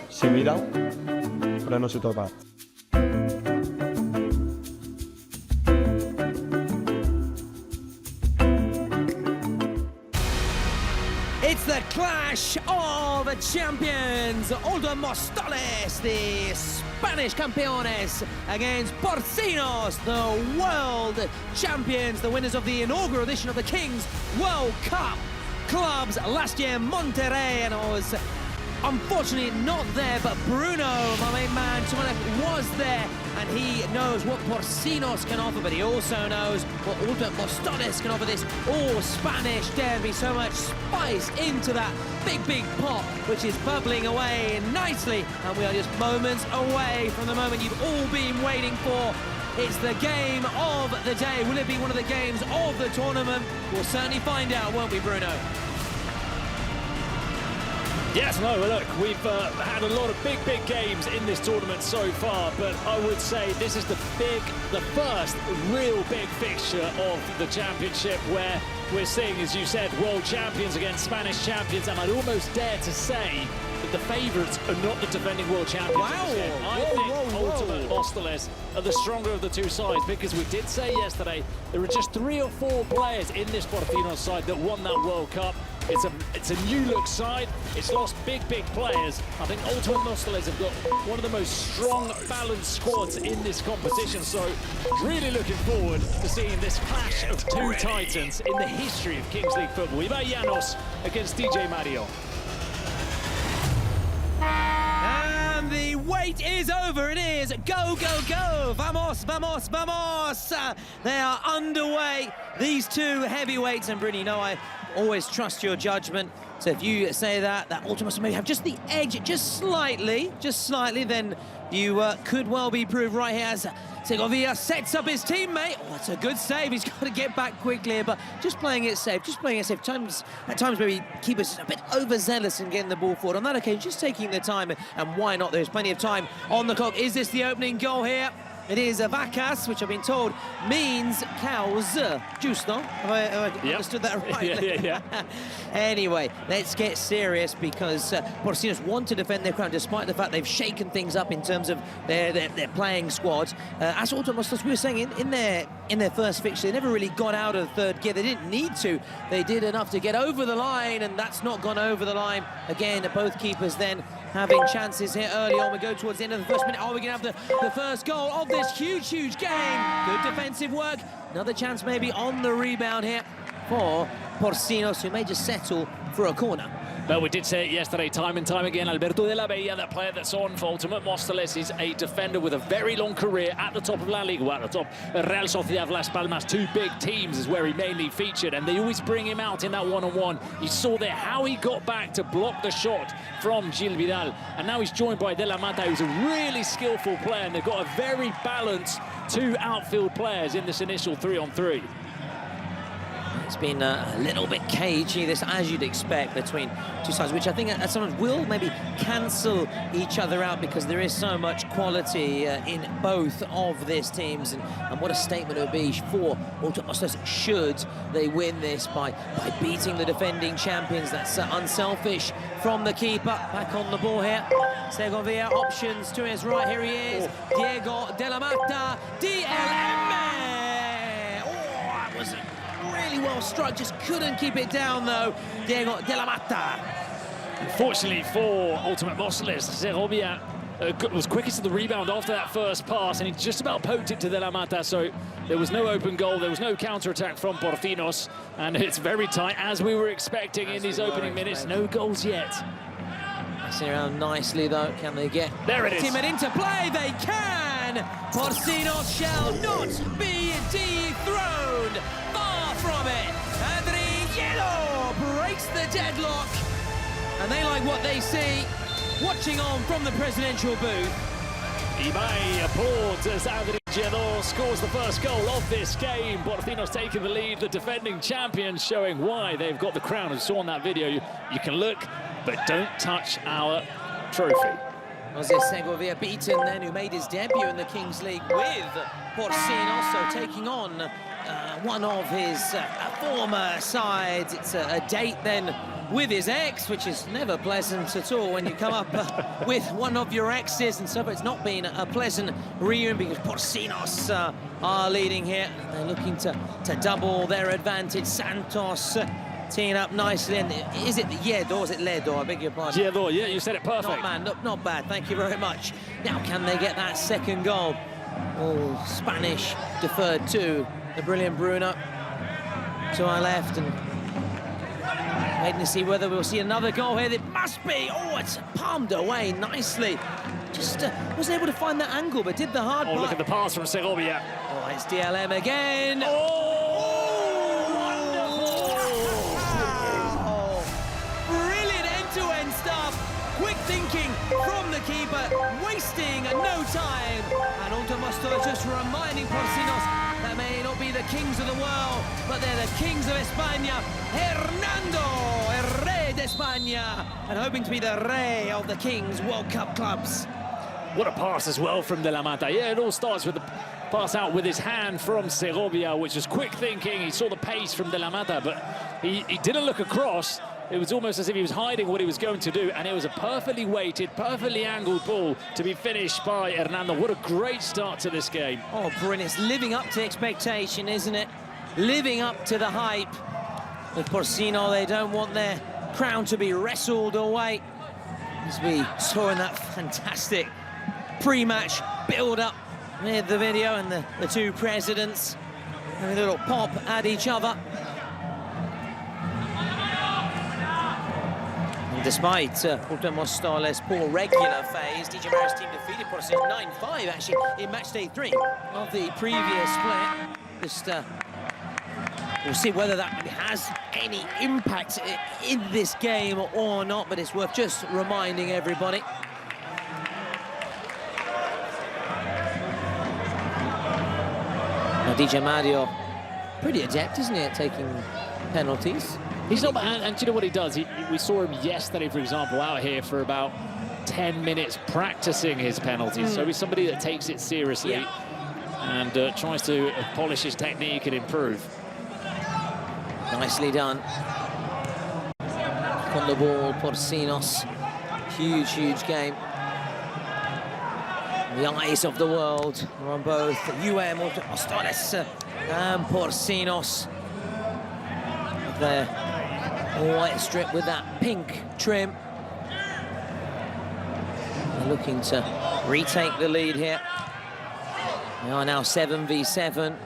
Si mira, però non si trova. It's the clash of champions. Older Mostales, the Spanish campeones, against Porcinos, the world champions, the winners of the inaugural edition of the Kings World Cup Clubs last year in Monterrey, and it was unfortunately not there, but Bruno, my main man, to my left, was there, and he knows what Porcinos can offer, but he also knows what Ultimate Mostales can offer this all-Spanish derby. So much spice into that big pot, which is bubbling away nicely, and we are just moments away from the moment you've all been waiting for. It's the game of the day. Will it be one of the games of the tournament? We'll certainly find out, won't we, Bruno? Yes, no, look, we've had a lot of big games in this tournament so far, but I would say this is the first real big fixture of the championship, where we're seeing, as you said, world champions against Spanish champions, and I'd almost dare to say that the favourites are not the defending world champions. Wow. I think Ultimate Mostales are the stronger of the two sides, because we did say yesterday there were just 3 or 4 players in this Quarterfinals side that won that World Cup. It's a new look side. It's lost big players. I think Ultimate Mostales have got one of the most strong, balanced squads in this competition. So really looking forward to seeing this clash of 2 titans in the history of Kings League football. Ibai Llanos against DJ Mario. And the wait is over. It is go. Vamos. They are underway. These 2 heavyweights, and Bruni, I always trust your judgment. So if you say that Ultimate may have just the edge, just slightly, then you could well be proved right here as Segovia sets up his teammate. Oh, that's a good save. He's got to get back quickly here, but just playing it safe. At times maybe keepers a bit overzealous in getting the ball forward. On that occasion, just taking the time, and why not? There's plenty of time on the clock. Is this the opening goal here? It is vacas, which I've been told means cows. Justo? Have I understood that right? Yeah. Anyway, let's get serious, because Porcinos want to defend their crown despite the fact they've shaken things up in terms of their playing squad. As almost as we were saying, in their first fixture, they never really got out of third gear. They didn't need to. They did enough to get over the line, and that's not gone over the line. Again, both keepers then having chances here early on. We go towards the end of the first minute. Are we going to have the first goal of this huge game? Good defensive work. Another chance maybe on the rebound here for Porcinos, who may just settle for a corner. But we did say it yesterday, time and time again, Alberto de la Bella, that player that's on for Ultimate Móstoles, is a defender with a very long career at the top of La Liga, at the top of Real Sociedad Las Palmas. Two big teams is where he mainly featured, and they always bring him out in that one-on-one. You saw there how he got back to block the shot from Gil Vidal, and now he's joined by De La Mata, who's a really skillful player, and they've got a very balanced two outfield players in this initial 3-on-3. It's been a little bit cagey, this, as you'd expect, between two sides, which I think at sometimes will maybe cancel each other out because there is so much quality in both of these teams. And what a statement it would be for Ultimate Móstoles should they win this by beating the defending champions. That's unselfish from the keeper. Back on the ball here. Segovia, options to his right. Here he is. Diego de la Mata. DLM. Oh, it was really well struck, just couldn't keep it down though, Diego de la Mata. Unfortunately for Ultimate Móstoles, Segovia was quickest to the rebound after that first pass, and he just about poked it to De La Mata, so there was no open goal, there was no counter-attack from Porcinos, and it's very tight, as we were expecting in these opening minutes. No goals yet. Passing around nicely though, can they get there it is. Team it into play? They can! Porcinos shall not be dethroned. Far from it. Adriano breaks the deadlock. And they like what they see. Watching on from the presidential booth. Ibai applauds as Adriano scores the first goal of this game. Porcinos taking the lead, the defending champions showing why they've got the crown. As you saw in that video, you can look, but don't touch our trophy. Was it Segovia beaten then, who made his debut in the Kings League with Porcinos, so taking on one of his former sides. It's a date then with his ex, which is never pleasant at all when you come up with one of your exes, and so it's not been a pleasant reunion because Porcinos are leading here. They're looking to double their advantage. Santos teeing up nicely, and is it Yedo or is it Ledo? I beg your pardon. Yedo, yeah, you said it perfect. Not bad, thank you very much. Now can they get that second goal? Oh, Spanish deferred to the brilliant Bruno to our left, and waiting to see whether we'll see another goal here. It must be. Oh, it's palmed away nicely. Just wasn't able to find that angle, but did the hard part. Oh, look at the pass from Segovia. Oh, it's DLM again. Quick thinking from the keeper, wasting no time. And Ultimate Móstoles just reminding Porcinos that may not be the kings of the world, but they're the kings of España. Hernando, el rey de España, and hoping to be the rey of the Kings World Cup clubs. What a pass as well from De La Mata. Yeah, it all starts with the pass out with his hand from Segovia, which was quick thinking. He saw the pace from De La Mata, but he didn't look across. It was almost as if he was hiding what he was going to do, and it was a perfectly weighted, perfectly angled ball to be finished by Hernando. What a great start to this game. Oh, brilliant. It's living up to expectation, isn't it? Living up to the hype. With Porcino, they don't want their crown to be wrestled away. As we saw in that fantastic pre-match build-up with the video, and the two presidents having a little pop at each other. Despite Ultimate Móstoles' poor regular phase, DJ Maris' team defeated Porcinos 9-5 actually in match day 3 of the previous split. Just we'll see whether that has any impact in this game or not, but it's worth just reminding everybody. Now DJ Mario, pretty adept, isn't he, at taking penalties? He's not, and do you know what he does? We saw him yesterday, for example, out here for about 10 minutes practicing his penalties. So he's somebody that takes it seriously and tries to polish his technique and improve. Nicely done. On the ball, Porcinos. Huge, huge game. The eyes of the world are on both Ultimate Móstoles and Porcinos. The white strip with that pink trim. They're looking to retake the lead here. We are now 7v7.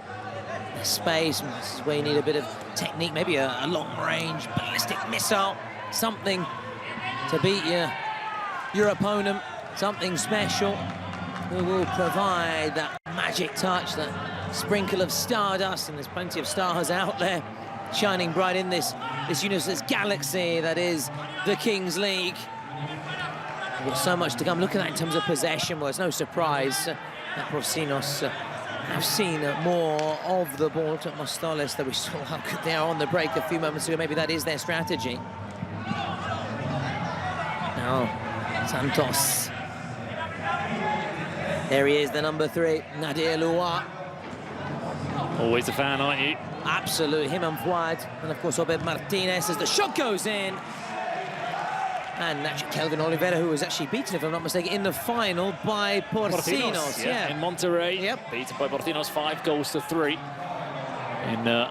Space, this is where you need a bit of technique, maybe a long-range ballistic missile, something to beat your opponent, something special, who will provide that magic touch, that sprinkle of stardust, and there's plenty of stars out there shining bright in this universe, galaxy that is the Kings League. We've got so much to come. Look at that in terms of possession. Well, it's no surprise that Porcinos have seen more of the ball to Mostoles that we saw how good they are on the break a few moments ago. Maybe that is their strategy. Now, Santos. There he is, the number 3, Nadir Loua. Always a fan, aren't you? Absolutely, him and Fuad. And of course, Obed Martinez as the shot goes in. And actually, Kelvin Oliveira, who was actually beaten, if I'm not mistaken, in the final by Porcinos. Yeah, in Monterrey. Yep. Beaten by Porcinos 5-3. In a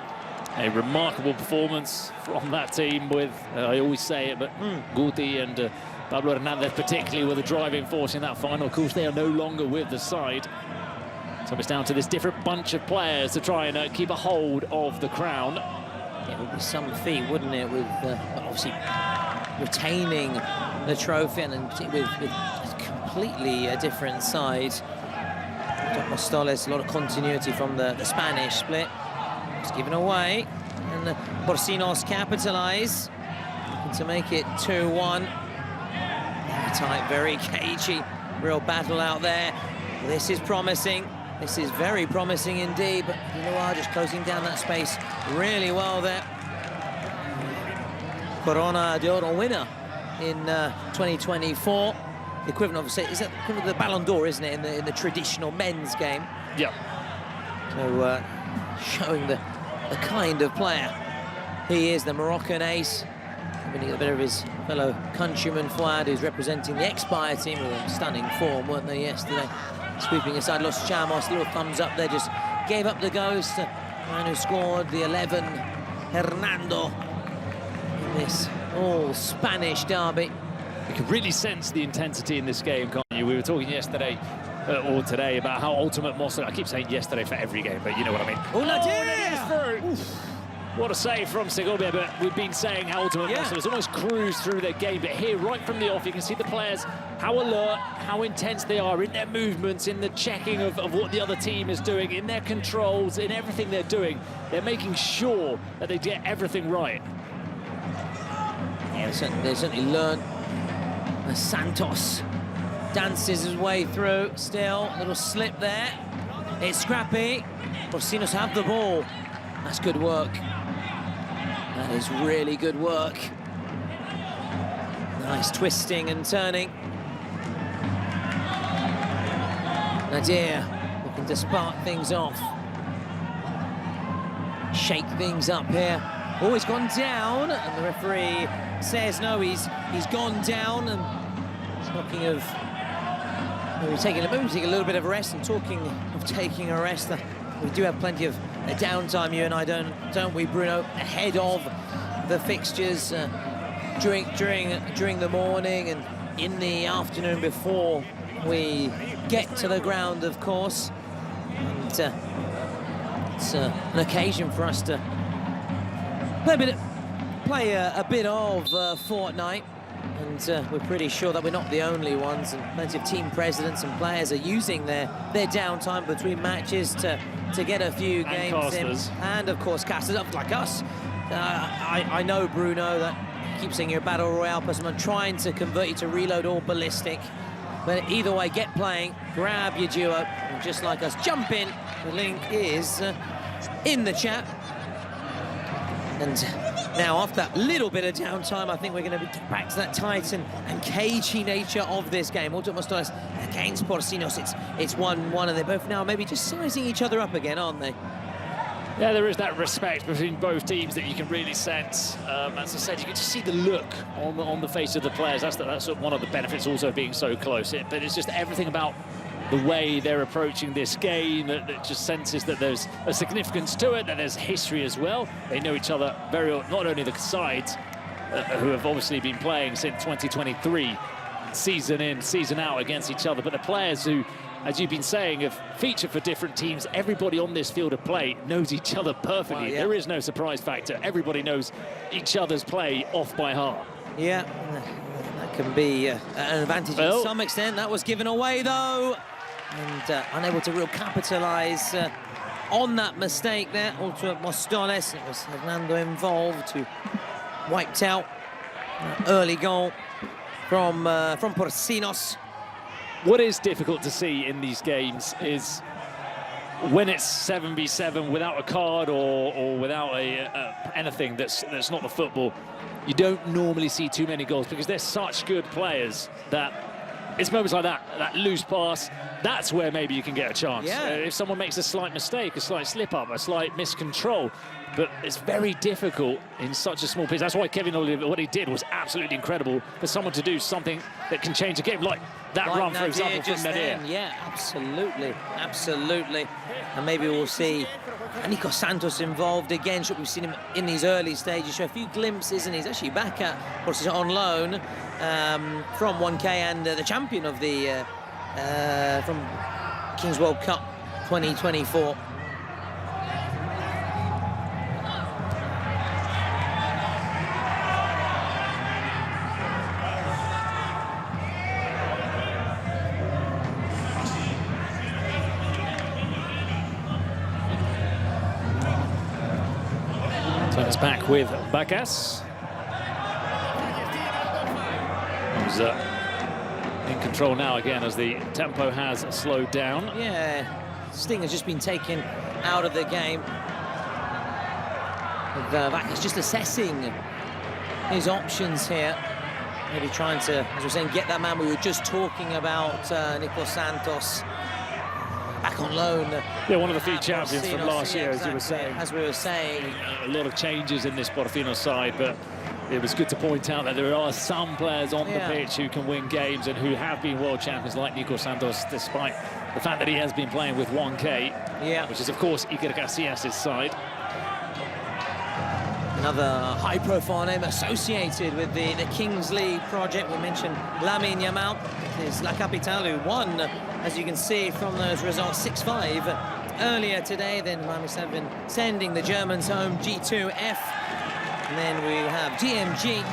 remarkable performance from that team with, I always say it, but Guti and Pablo Hernandez particularly were the driving force in that final. Of course, they are no longer with the side. So it's down to this different bunch of players to try and keep a hold of the crown. Yeah, it would be some feat, wouldn't it, with obviously retaining the trophy and with a completely different side. Mostoles, a lot of continuity from the Spanish split. It's given away, and Porcinos capitalise, looking to make it 2-1. Very tight, very cagey, real battle out there. This is promising. This is very promising indeed, but Loua just closing down that space really well there. Corona de Oro winner in 2024. The equivalent of, is that the Ballon d'Or, isn't it, in the traditional men's game? Yeah. So showing the kind of player he is, the Moroccan ace. Winning a bit of his fellow countryman Fuad, who's representing the Expire team with a stunning form, weren't they, yesterday? Sweeping aside Los Chamos, little thumbs up there, just gave up the ghost. The man who scored the 11, Hernando, in this all-Spanish derby. You can really sense the intensity in this game, can't you? We were talking yesterday or today about how ultimate Mostoles. I keep saying yesterday for every game, but you know what I mean. What a save from Segovia, but we've been saying how ultimate Mostoles almost cruise through their game, but here, right from the off, you can see the players, how alert, how intense they are in their movements, in the checking of what the other team is doing, in their controls, in everything they're doing. They're making sure that they get everything right. Yeah, they certainly learned. Santos dances his way through, still, a little slip there. It's scrappy. Porcinos have the ball. That's good work. That is really good work. Nice twisting and turning. Nadir looking to spark things off. Shake things up here. Oh, he's gone down, and the referee says no, he's gone down. And talking of maybe taking a little bit of a rest, and talking of taking a rest, we do have plenty of downtime, you and I, don't we, Bruno, ahead of the fixtures during the morning and in the afternoon before we get to the ground, of course. And it's an occasion for us to play a bit of Fortnite, and we're pretty sure that we're not the only ones, and plenty of team presidents and players are using their downtime between matches to get a few games in. And of course, casters up like us. I know, Bruno, that you keep saying you're a Battle Royale person. I'm trying to convert you to Reload or Ballistic. But either way, get playing, grab your duo, and just like us, jump in. The link is in the chat. And now, after that little bit of downtime, I think we're going to be back to that tight and cagey nature of this game. Ultimate Mostoles against Porcinos. It's 1-1, and they're both now maybe just sizing each other up again, aren't they? Yeah, there is that respect between both teams that you can really sense. As I said, you can just see the look on the face of the players. That's one of the benefits also of being so close. But it's just everything about the way they're approaching this game that just senses that there's a significance to it, that there's history as well. They know each other very well, not only the sides who have obviously been playing since 2023 season in, season out against each other. But the players who, as you've been saying, have featured for different teams, everybody on this field of play knows each other perfectly. Well, yeah. There is no surprise factor. Everybody knows each other's play off by heart. Yeah, that can be an advantage to some extent. That was given away, though, and unable to real capitalise on that mistake there. Also, Mostoles, it was Hernando involved, who wiped out an early goal from Porcinos. What is difficult to see in these games is when it's 7v7 without a card or without anything that's not the football, you don't normally see too many goals because they're such good players that it's moments like that loose pass, that's where maybe you can get a chance. Yeah. If someone makes a slight mistake, a slight slip-up, a slight miscontrol, but it's very difficult in such a small piece. That's why Kevin Oliver, what he did was absolutely incredible for someone to do something that can change a game, like that run, for example, from Nadir. Yeah, absolutely, absolutely. And maybe we'll see Nico Santos involved again. We've seen him in these early stages, show a few glimpses, and he's actually back at, of course, on loan from 1K and the champion of the from Kings World Cup 2024. So it's back with Bacas. Who's in control now again as the tempo has slowed down. Yeah, Sting has just been taken out of the game. Bacas just assessing his options here. Maybe trying to, as we're saying, get that man we were just talking about, Nico Santos, back on loan. Yeah, one of the few champions from last year, exactly, as you were saying. As we were saying. A lot of changes in this Quarterfinals side, but it was good to point out that there are some players on the pitch who can win games and who have been world champions, like Nico Santos, despite the fact that he has been playing with 1K, which is, of course, Iker Casillas' side. Another high-profile name associated with the Kings League project. We mentioned Lamine Yamal. It's La Capitale who won, as you can see from those results, 6-5 earlier today. Then Miami 7 sending the Germans home, G2F. And then we have GMG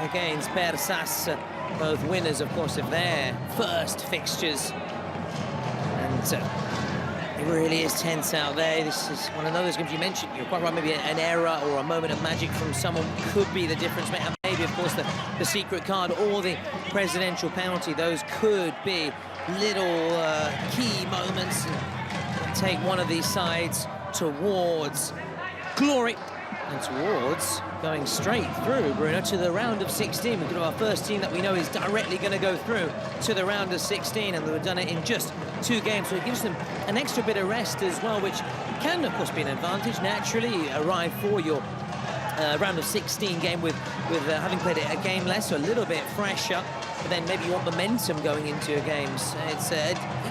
against Persas, both winners, of course, of their first fixtures. And it really is tense out there. This is one of those games you mentioned. You're quite right, maybe an error or a moment of magic from someone could be the difference. And maybe, of course, the secret card or the presidential penalty. Those could be little key moments and take one of these sides towards glory and towards going straight through, Bruno, to the round of 16. We've got our first team that we know is directly going to go through to the round of 16, and they've done it in just 2 games, so it gives them an extra bit of rest as well, which can, of course, be an advantage. Naturally, arrive for your round of 16 game with having played it a game less, so a little bit fresher, but then maybe you want momentum going into your games.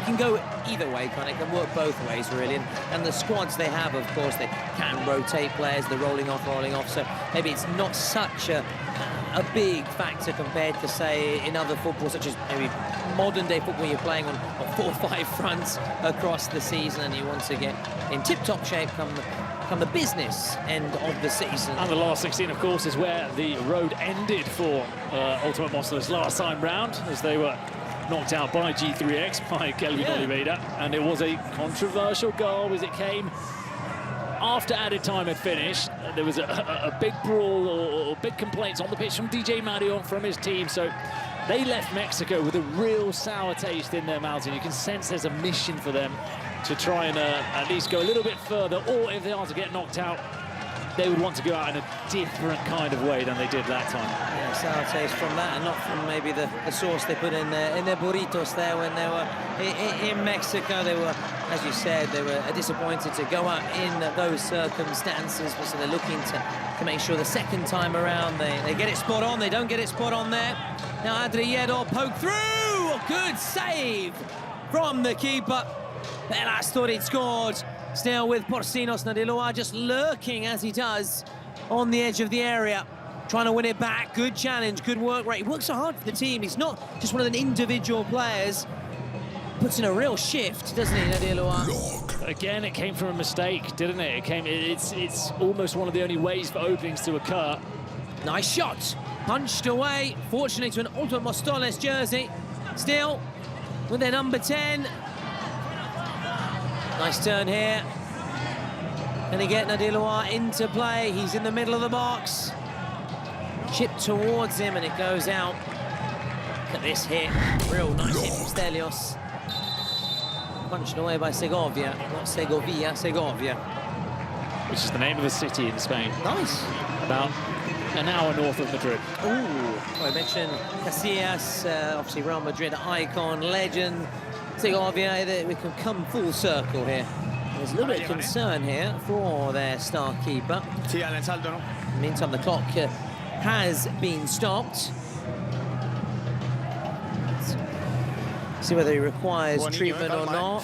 It can go either way, kind of. It can work both ways, really. And the squads they have, of course, they can rotate players, they're rolling off, so maybe it's not such a big factor compared to, say, in other football, such as maybe modern-day football, you're playing on 4 or 5 fronts across the season, and you want to get in tip-top shape come the business end of the season. And the last 16, of course, is where the road ended for Ultimate Monsters last time round, as they were knocked out by G3X, by Kelvin Oliveira, and it was a controversial goal as it came after added time had finished. There was a big brawl or big complaints on the pitch from DJ Marion from his team, so they left Mexico with a real sour taste in their mouths, and you can sense there's a mission for them to try and at least go a little bit further, or if they are to get knocked out, they would want to go out in a different kind of way than they did that time. Yeah, sour taste from that, and not from maybe the sauce they put in their burritos there when they were in Mexico. They were, as you said, they were disappointed to go out in those circumstances, so they're looking to make sure the second time around they get it spot on. They don't get it spot on there. Now Adriero poke through, good save from the keeper. Belas thought he'd scored. Still with Porcinos, Nadiloa just lurking as he does on the edge of the area, trying to win it back. Good challenge, good work rate. He works so hard for the team. He's not just one of the individual players. Puts in a real shift, doesn't he, Nadir Loire? Again, it came from a mistake, didn't it? It's almost one of the only ways for openings to occur. Nice shot. Punched away, fortunately to an Ultimate Mostoles jersey. Still, with their number 10. Nice turn here. Can he get Nadir Loire into play? He's in the middle of the box. Chip towards him and it goes out. Look at this hit. Real nice hit from Stelios. Punched away by Segovia. Not Segovia, Segovia. Which is the name of a city in Spain. Nice. About an hour north of Madrid. Ooh. Well, I mentioned Casillas, obviously Real Madrid icon, legend. Segovia, we can come full circle here. There's a little bit of concern here for their star keeper. Meantime, the clock has been stopped. Let's see whether he requires treatment or not.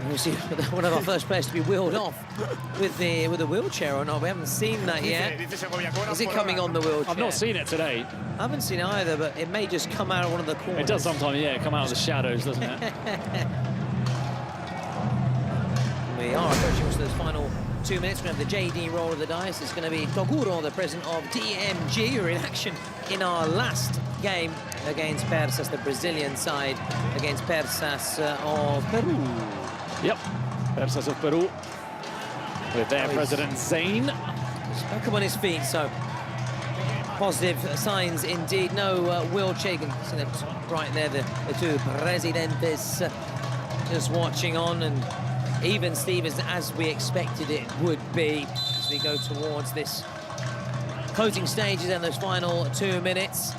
We'll see one of our first players to be wheeled off with a wheelchair or not. We haven't seen that yet. Is it coming on the wheelchair? I've not seen it today. I haven't seen it either, but it may just come out of one of the corners. It does sometimes, yeah, come out of the shadows, doesn't it? We are approaching those final 2 minutes. We're going to have the JD roll of the dice. It's going to be Toguro, the president of DMG, who are in action in our last game against Persas, the Brazilian side, against Persas of Peru. Yep, Persas of Peru, with their president, Zain. He's back up on his feet, so positive signs indeed. No wheelchair. You can see them right there, the two presidentes just watching on, and even Stevens, as we expected it would be, as we go towards this closing stages and those final 2 minutes.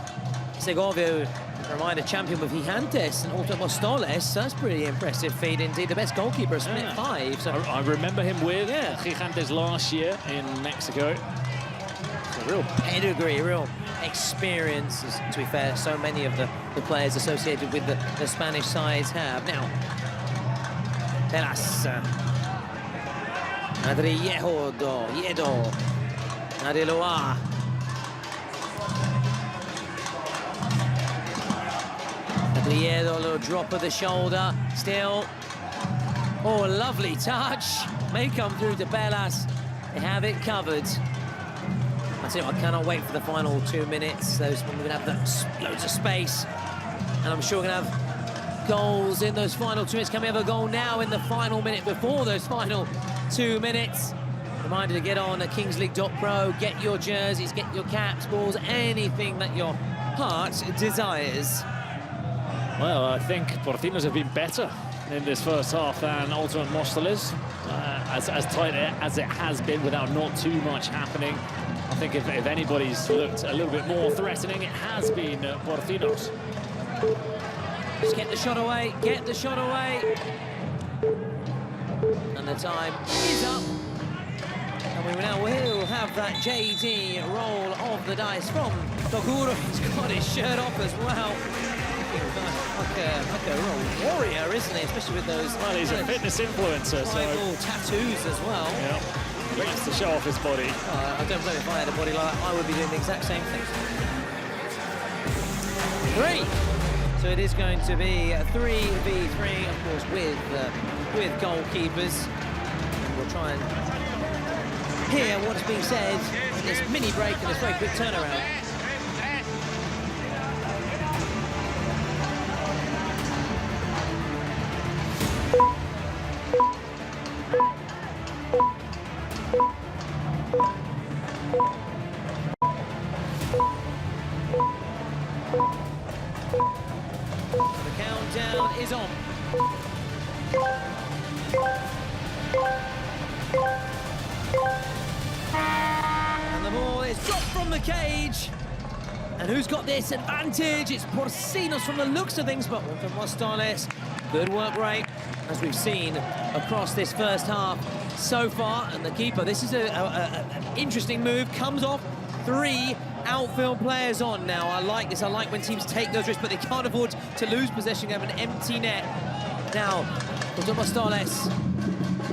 Segovia, reminder, champion with Gigantes and Ultimate Mostoles. That's pretty impressive feat indeed. The best goalkeeper, split 5. So I remember him with Gigantes last year in Mexico. It's a real pedigree, real experience, to be fair. So many of the players associated with the Spanish sides have. Now, Pelas. Adriedo, Yedo, Nadir Loire. Adriedo, a little drop of the shoulder, still. Oh, lovely touch. May come through to Pelas. They have it covered. I tell you what, I cannot wait for the final 2 minutes. Those when we're going to have loads of space. And I'm sure we're going to have goals in those final 2 minutes. Can we have a goal now in the final minute before those final 2 minutes? Reminder to get on at kingsleague.pro, get your jerseys, get your caps, balls, anything that your heart desires. Well, I think Portinos have been better in this first half than Ultimate Mostoles. As tight as it has been without not too much happening. I think if anybody's looked a little bit more threatening, it has been Portinos. Just get the shot away, get the shot away. And the time is up. And we now will have that JD roll of the dice from Toguro. He's got his shirt off as well. Like a real warrior, isn't he? Especially with those... Well, he's a fitness influencer, so... tattoos as well. Yeah, he likes to show off his body. I don't blame if I had a body like that. I would be doing the exact same thing. 3. So it is going to be 3v3, of course, with goalkeepers. And we'll try and hear what's being said in this mini break and this very quick turnaround. The countdown is on. And the ball is dropped from the cage. And who's got this advantage? It's Porcinos from the looks of things, but Ultimate Mostoles, good work rate, as we've seen across this first half so far. And the keeper, this is an interesting move, comes off 3 outfield players on now. I like this. I like when teams take those risks, but they can't afford to lose possession. They have an empty net. Now, Ultimate Mostoles.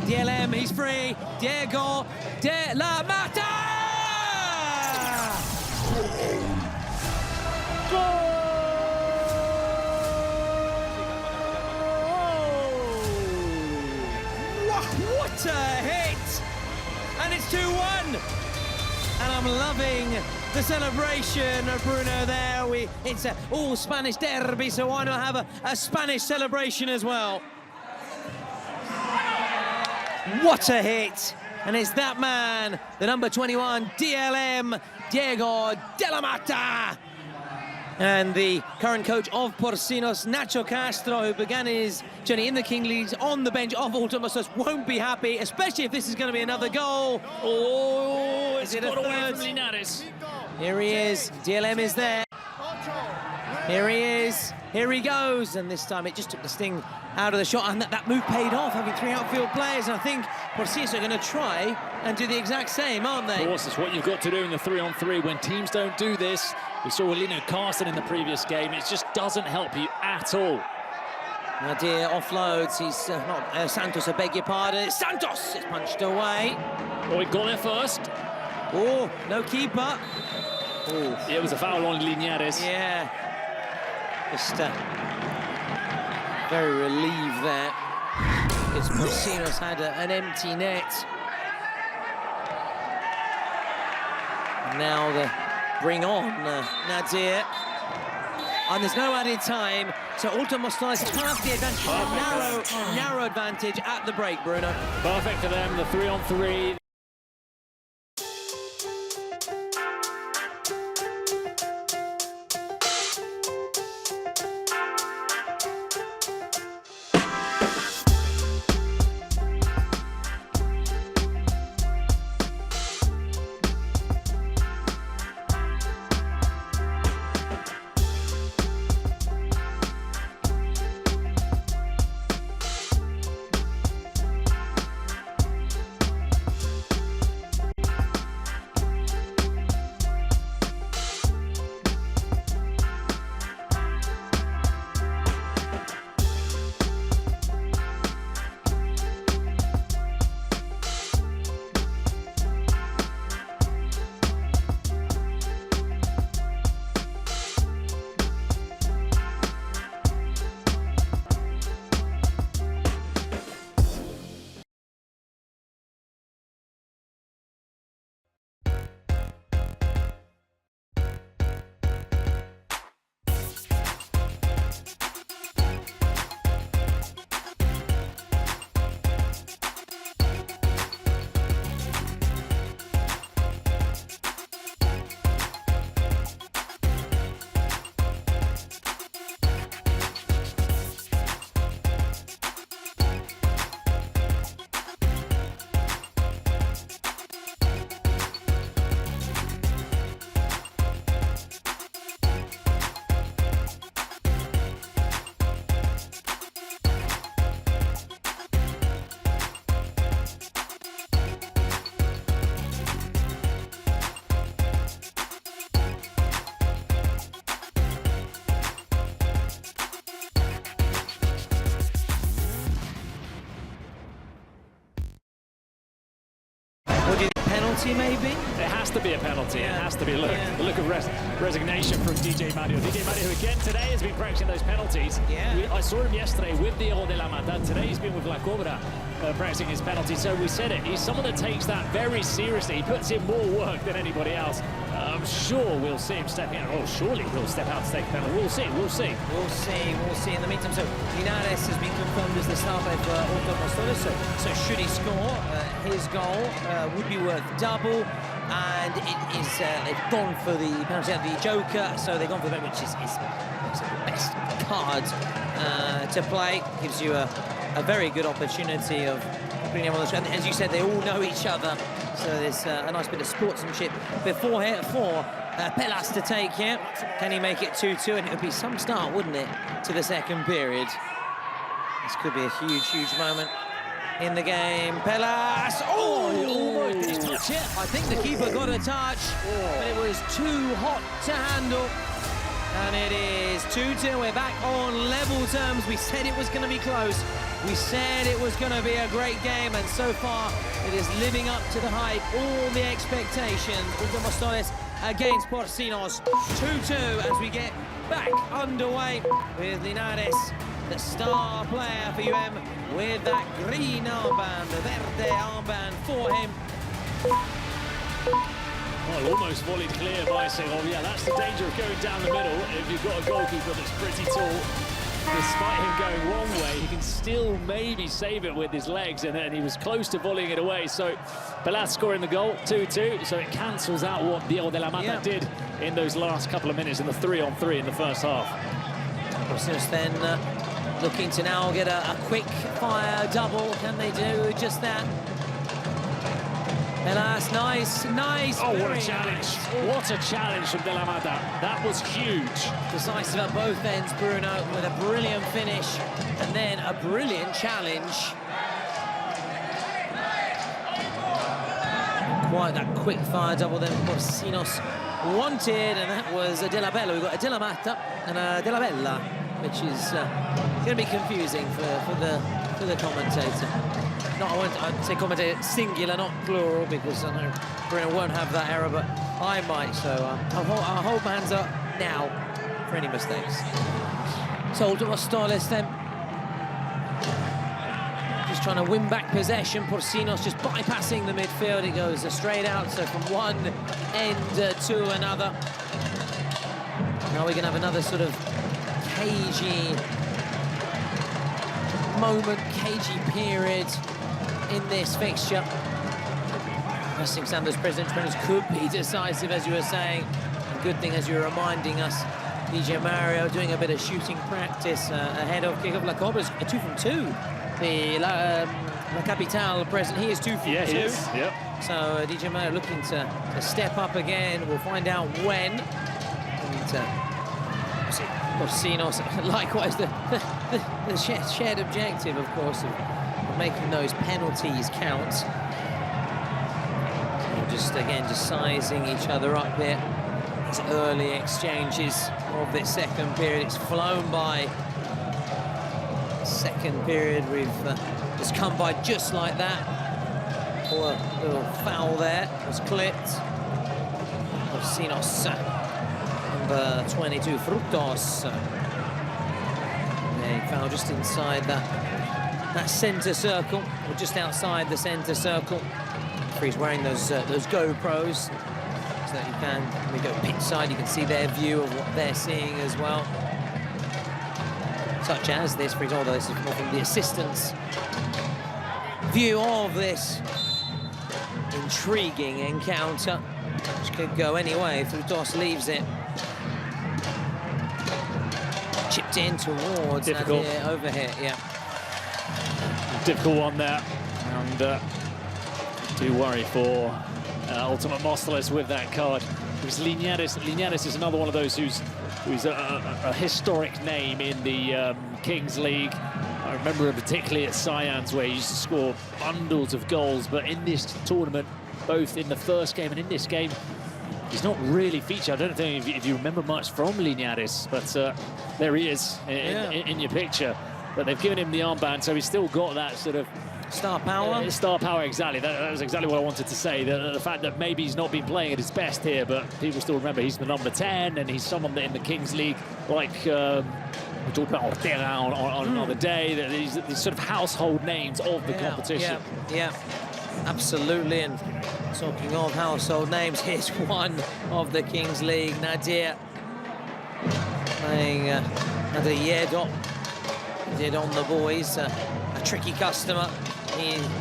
DLM, he's free. Diego de la Mata! I'm loving the celebration, Bruno, there. It's an all-Spanish derby, so why not have a Spanish celebration as well? What a hit! And it's that man, the number 21, DLM, Diego de la Mata. And the current coach of Porcinos, Nacho Castro, who began his journey in the King Leagues on the bench of Ultimos, won't be happy, especially if this is going to be another goal. Oh, it's got away third? from Linares. Here he is, DLM is there. Here he is, here he goes, and this time it just took the sting out of the shot, and that move paid off, having three outfield players, and I think Porcinos are going to try and do the exact same, aren't they? Of course, it's what you've got to do in the 3-on-3. When teams don't do this, we saw Lino Carson in the previous game, it just doesn't help you at all. Nadir offloads, he's not Santos, I beg your pardon. Santos is punched away. Oh, he got there first. Oh, no keeper. Oh, it was a foul on Linares. Yeah. Just very relieved there, because Porcinos had an empty net. Now the bring on Nadir. And there's no added time, so Ultimos have the advantage, a narrow advantage at the break, Bruno. Perfect for them, the 3-on-3. Maybe? It has to be a penalty. It has to be. Look, the look of resignation from DJ Mario. DJ Mario, who again today has been practicing those penalties. Yeah. I saw him yesterday with Diego de la Mata. Today he's been with La Cobra practicing his penalty. So we said it. He's someone that takes that very seriously. He puts in more work than anybody else. I'm sure we'll see him stepping out. Oh, surely he'll step out to take a penalty. We'll see. We'll see. We'll see. We'll see. In the meantime, so Linares has been confirmed as the star player for Ultimos. So should he score, his goal would be worth double. And it is, they've gone for the penalty at the Joker, so they've gone for that, which is the best card to play. Gives you a very good opportunity of putting them on the screen. And as you said, they all know each other, so there's a nice bit of sportsmanship before here for Pelas to take here. Can he make it 2-2? And it would be some start, wouldn't it, to the second period? This could be a huge moment in the game. Pelas! Oh, did he touch it? I think the keeper got a touch, but it was too hot to handle. And it is 2-2. We're back on level terms. We said it was going to be close. We said it was going to be a great game, and so far it is living up to the hype, all the expectations. Ultimos against Porcinos. 2-2 as we get back underway with Linares, the star player for UM, with that green armband, the verde armband for him. Well, almost volleyed clear by Segovia. That's the danger of going down the middle. If you've got a goalkeeper that's pretty tall, despite him going one way, he can still maybe save it with his legs, and he was close to volleying it away. So Pelat scoring the goal, 2-2, so it cancels out what Diego de la Mata did in those last couple of minutes in the 3-on-3 in the first half. Since then, looking to now get a quick fire double. Can they do just that? Pelat, nice. Oh, what a challenge. What a challenge from de la Mata. That was huge. Decisive at both ends, Bruno, with a brilliant finish and then a brilliant challenge. Quite that quick fire double then Porcinos wanted, and that was a De La Bella. We've got a De La Mata and a De La Bella, which is going to be confusing for the commentator. No, I'd say commentator singular, not plural, because I know Bruno won't have that error, but I might. So I'll hold my hands up now for any mistakes. So Ultimate Stylists then. Just trying to win back possession. Porcinos just bypassing the midfield. It goes straight out, so from one end to another. Now we're going to have another sort of cagey moment, cagey period in this fixture. Pressing Sanders President could be decisive, as you were saying. A good thing, as you were reminding us, DJ Mario doing a bit of shooting practice ahead of kick-off. La Cobra's 2 from 2. The La Capitale president, he is 2 from 2. Yeah, he is, yep. So DJ Mario looking to step up again. We'll find out when. And Porcinos, likewise, the shared objective, of course, of making those penalties count. So just sizing each other up here. These early exchanges of this second period. It's flown by. Second period, it's come by just like that. Or a little foul there was clipped. Porcinos, number 22, Frutos. A foul just inside that centre circle, or just outside the centre circle. He's wearing those GoPros, so that you can, when we go pitch side, you can see their view of what they're seeing as well. Such as this, for example, this is more from the assistant's view of this intriguing encounter, which could go any way if Frutos leaves it. Chipped in towards difficult overhit, yeah. Difficult one there, and do worry for Ultimate Mostalis with that card. Because Linares is another one of those who's a historic name in the Kings League. I remember him particularly at Cyan's, where he used to score bundles of goals, but in this tournament, both in the first game and in this game, he's not really featured. I don't think if you remember much from Linares, but there he is in your picture. But they've given him the armband, so he's still got that sort of star power. Star power, exactly. That was exactly what I wanted to say. The fact that maybe he's not been playing at his best here, but people still remember he's the number 10, and he's someone that in the Kings League, like we talked about Ortega on another day, that these sort of household names of the competition. Yeah, absolutely. And talking of household names, here's one of the Kings League, Nadir, playing another Yedon the boys. A tricky customer.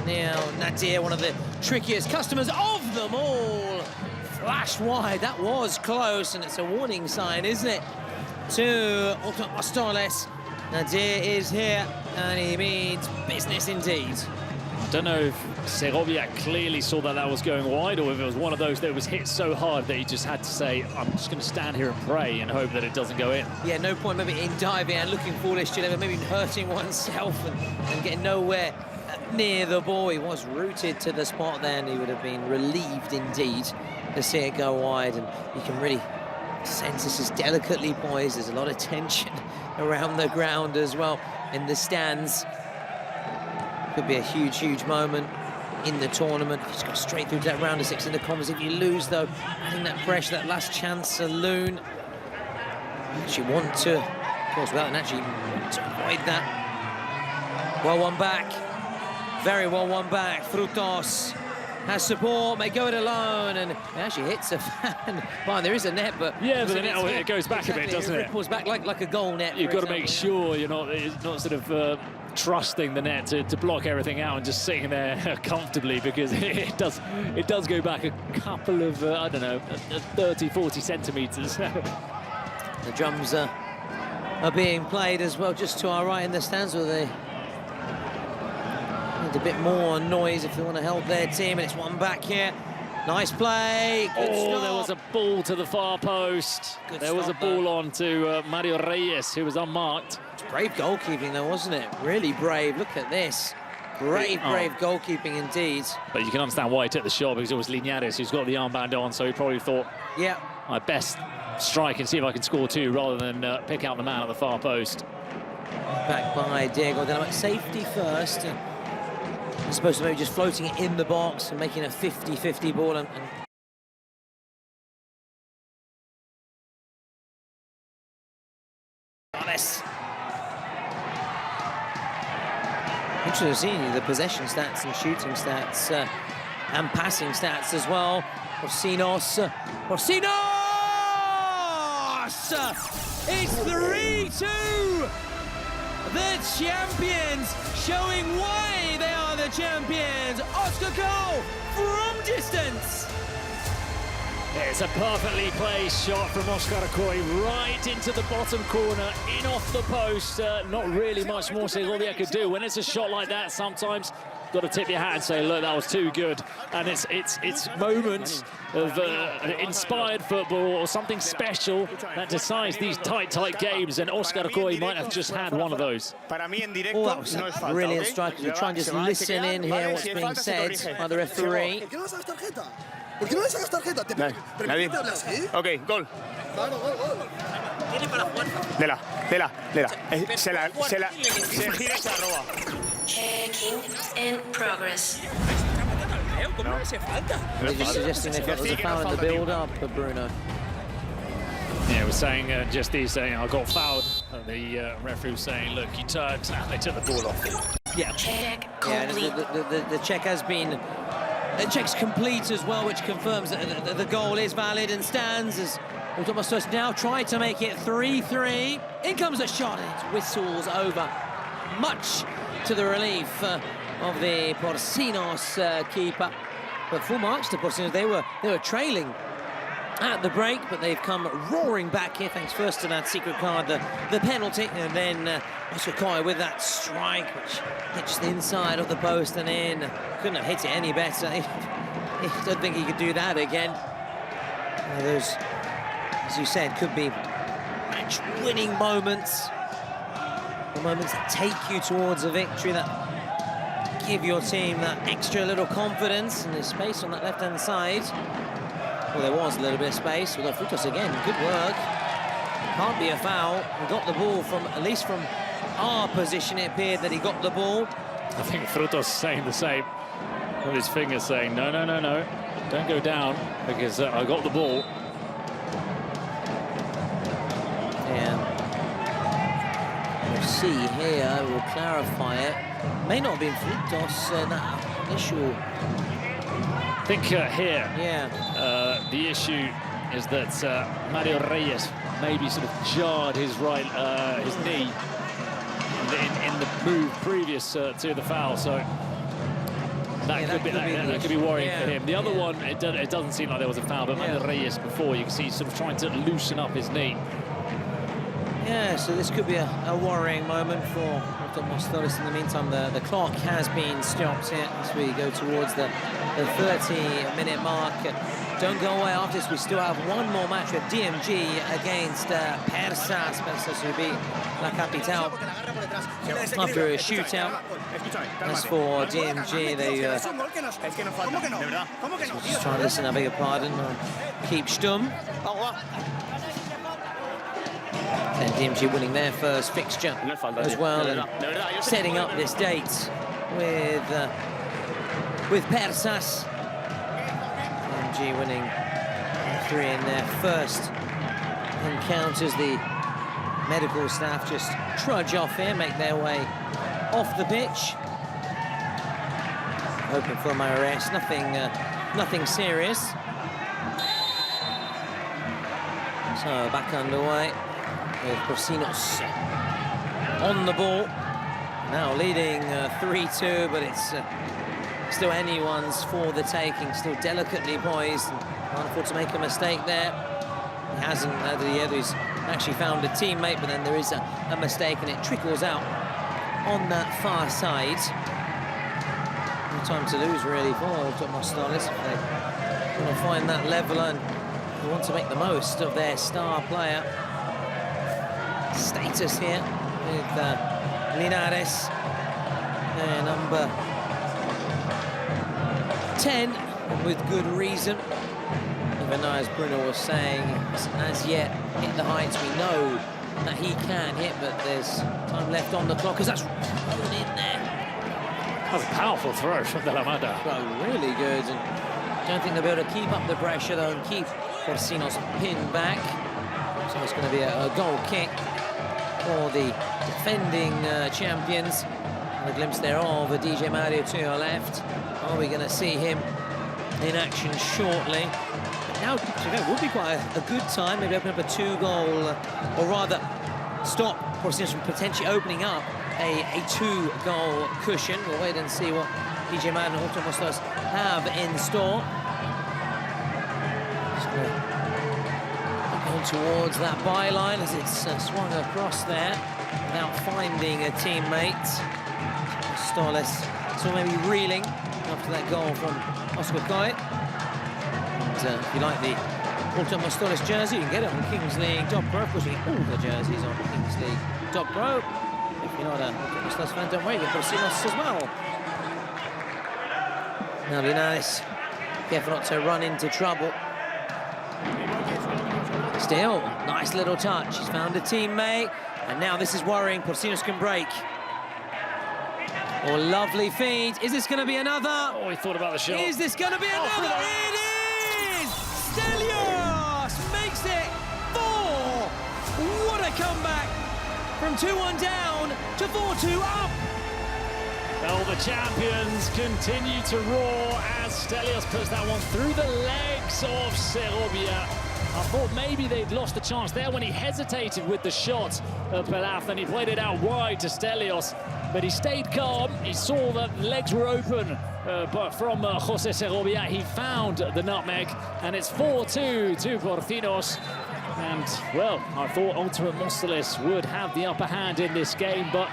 Now Nadir, one of the trickiest customers of them all. Flashed wide, that was close, and it's a warning sign, isn't it? To Ultimate Mostalis. Nadir is here, and he means business indeed. I don't know if Segovia clearly saw that was going wide, or if it was one of those that was hit so hard that he just had to say, I'm just going to stand here and pray and hope that it doesn't go in. Yeah, no point maybe in diving and looking foolish, maybe hurting oneself and getting nowhere near the ball. He was rooted to the spot there, and he would have been relieved indeed to see it go wide. And you can really sense this is delicately poised. There's a lot of tension around the ground as well in the stands. Could be a huge, huge moment in the tournament. He's got straight through to that round of 6 in the commas. If you lose, though, adding that pressure, that last chance saloon. Actually want to, of course, without actually want to avoid that. Well won back. Very well won back. Frutos has support, may go it alone, and it actually hits a fan. Fine, there is a net, but... Yeah, but the net, it goes back a bit, doesn't it? It ripples back like a goal net. You've got to make sure you're not sort of trusting the net to block everything out and just sitting there comfortably, because it does go back a couple of, I don't know, 30, 40 centimetres. The drums are being played as well, just to our right in the stands, where they need a bit more noise if they want to help their team. And it's one back here. Nice play. Good stop. There was a ball to the far post. There was a ball on to Mario Reyes, who was unmarked. It's brave goalkeeping though, wasn't it? Really brave. Look at this. Brave goalkeeping indeed. But you can understand why he took the shot, because it was Linares who's got the armband on, so he probably thought, yeah, I best strike and see if I can score two, rather than pick out the man at the far post. Back by Diego. Then safety first. As opposed to maybe just floating it in the box and making a 50-50 ball. And interesting to see the possession stats and shooting stats and passing stats as well. Porcinos! It's 3-2! The champions showing why they are the champions. Oscar goal from distance. It's a perfectly placed shot from Oscar Coy right into the bottom corner, in off the post. Not really much more Segovia could do. When it's a shot like that, sometimes got to tip your hat and say, look, that was too good. And it's moments of inspired football or something special that decides these tight games, and Oscar Coy might have just had one of those. Oh, that was a brilliant strike. We try and just listen in here what's being said by the referee. Ok, gol. Dela. Se gira y se arroba. Checking in progress. They're just suggesting they thought there was a foul in the build-up for Bruno. Yeah, we're saying, just these saying, I got fouled. The referee was saying, look, you turned, they took the ball off. Yeah. Check Yeah, complete. the check has been... The check's complete as well, which confirms that the goal is valid and stands as Automastos now try to make it 3-3. In comes a shot and it whistles over, much to the relief of the Porcinos keeper. But full marks to Porcinos. They were trailing at the break, but they've come roaring back here, thanks first to that secret card, the penalty, and then Oscar Coy with that strike, which hit just the inside of the post and in. Couldn't have hit it any better. I don't think he could do that again. Those, as you said, could be match-winning moments. The moments that take you towards a victory, that give your team that extra little confidence. And there's space on that left-hand side. Well, there was a little bit of space. Although Frutos again, good work. Can't be a foul. We got the ball from, at least from our position, it appeared that he got the ball. I think Frutos saying the same, with his fingers saying, no, don't go down, because I got the ball. Yeah. We'll see here, we'll clarify it. May not have been Frutos that initial. I think here, yeah. The issue is that Mario Reyes maybe sort of jarred his his knee in the move previous to the foul, so that could be worrying for him. The other one, it doesn't seem like there was a foul, but Mario Reyes before, you can see he's sort of trying to loosen up his knee. Yeah, so this could be a worrying moment for Automastos. In the meantime, the clock has been stopped here as we go towards the 30-minute mark. Don't go away after this. We still have one more match with DMG against Persas. Persas who beat La Capital after a shootout. As for DMG, they just trying to listen, I beg your pardon, keep stum. And DMG winning their first fixture as well, and setting up this date with Persas. DMG winning 3 in their first encounters. The medical staff just trudge off here, make their way off the pitch. hoping for my arrest. Nothing serious. So back underway with Porcinos on the ball. Now leading 3-2, but it's still anyone's for the taking. Still delicately poised. Can't afford to make a mistake there. He hasn't. He's actually found a teammate, but then there is a mistake, and it trickles out on that far side. No time to lose, really, for Mostalis. If they want to find that leveler and they want to make the most of their star player status here with Linares, number 10, and with good reason. Even though, as Bruno was saying, as yet hit the heights we know that he can hit, but there's time left on the clock, because that's thrown in there. That was a powerful throw from De La Mata. Oh, really good. And I don't think they'll be able to keep up the pressure, though, and keep Porcinos pinned back. So it's going to be a goal kick for the defending champions. And a glimpse there of DJ Mario to your left. Are we going to see him in action shortly? Now, it would be quite a good time, maybe open up a 2-goal, or rather stop Porcinos from potentially opening up a 2-goal cushion. We'll wait and see what DJ Madden and Ultimate Mostalis have in store. Going towards that byline as it's swung across there without finding a teammate. Mostalis still maybe reeling after that goal from Oscar Coy. If you like the Ultimate Mostalis jersey, you can get it on Kings League.pro. Of course, you get all the jerseys on Kings League.pro. If you're not a Ultimate Mostalis fan, don't worry, you can Porcinos as well. Now Linares, careful not to run into trouble. Still, nice little touch. He's found a teammate, and now this is worrying. Porcinos can break. Oh, lovely feed. Is this going to be another? Oh, he thought about the shot. Is this going to be another? It is! Stelios makes it 4! What a comeback! From 2-1 down to 4-2 up! Well, the champions continue to roar as Stelios puts that one through the legs of Segovia. I thought maybe they'd lost the chance there when he hesitated with the shot of Pelaf, and he played it out wide to Stelios. But he stayed calm. He saw that the legs were open, but from Jose Segovia, he found the nutmeg, and it's 4-2 to Porcinos. And, well, I thought Ultimate Mostalis would have the upper hand in this game, but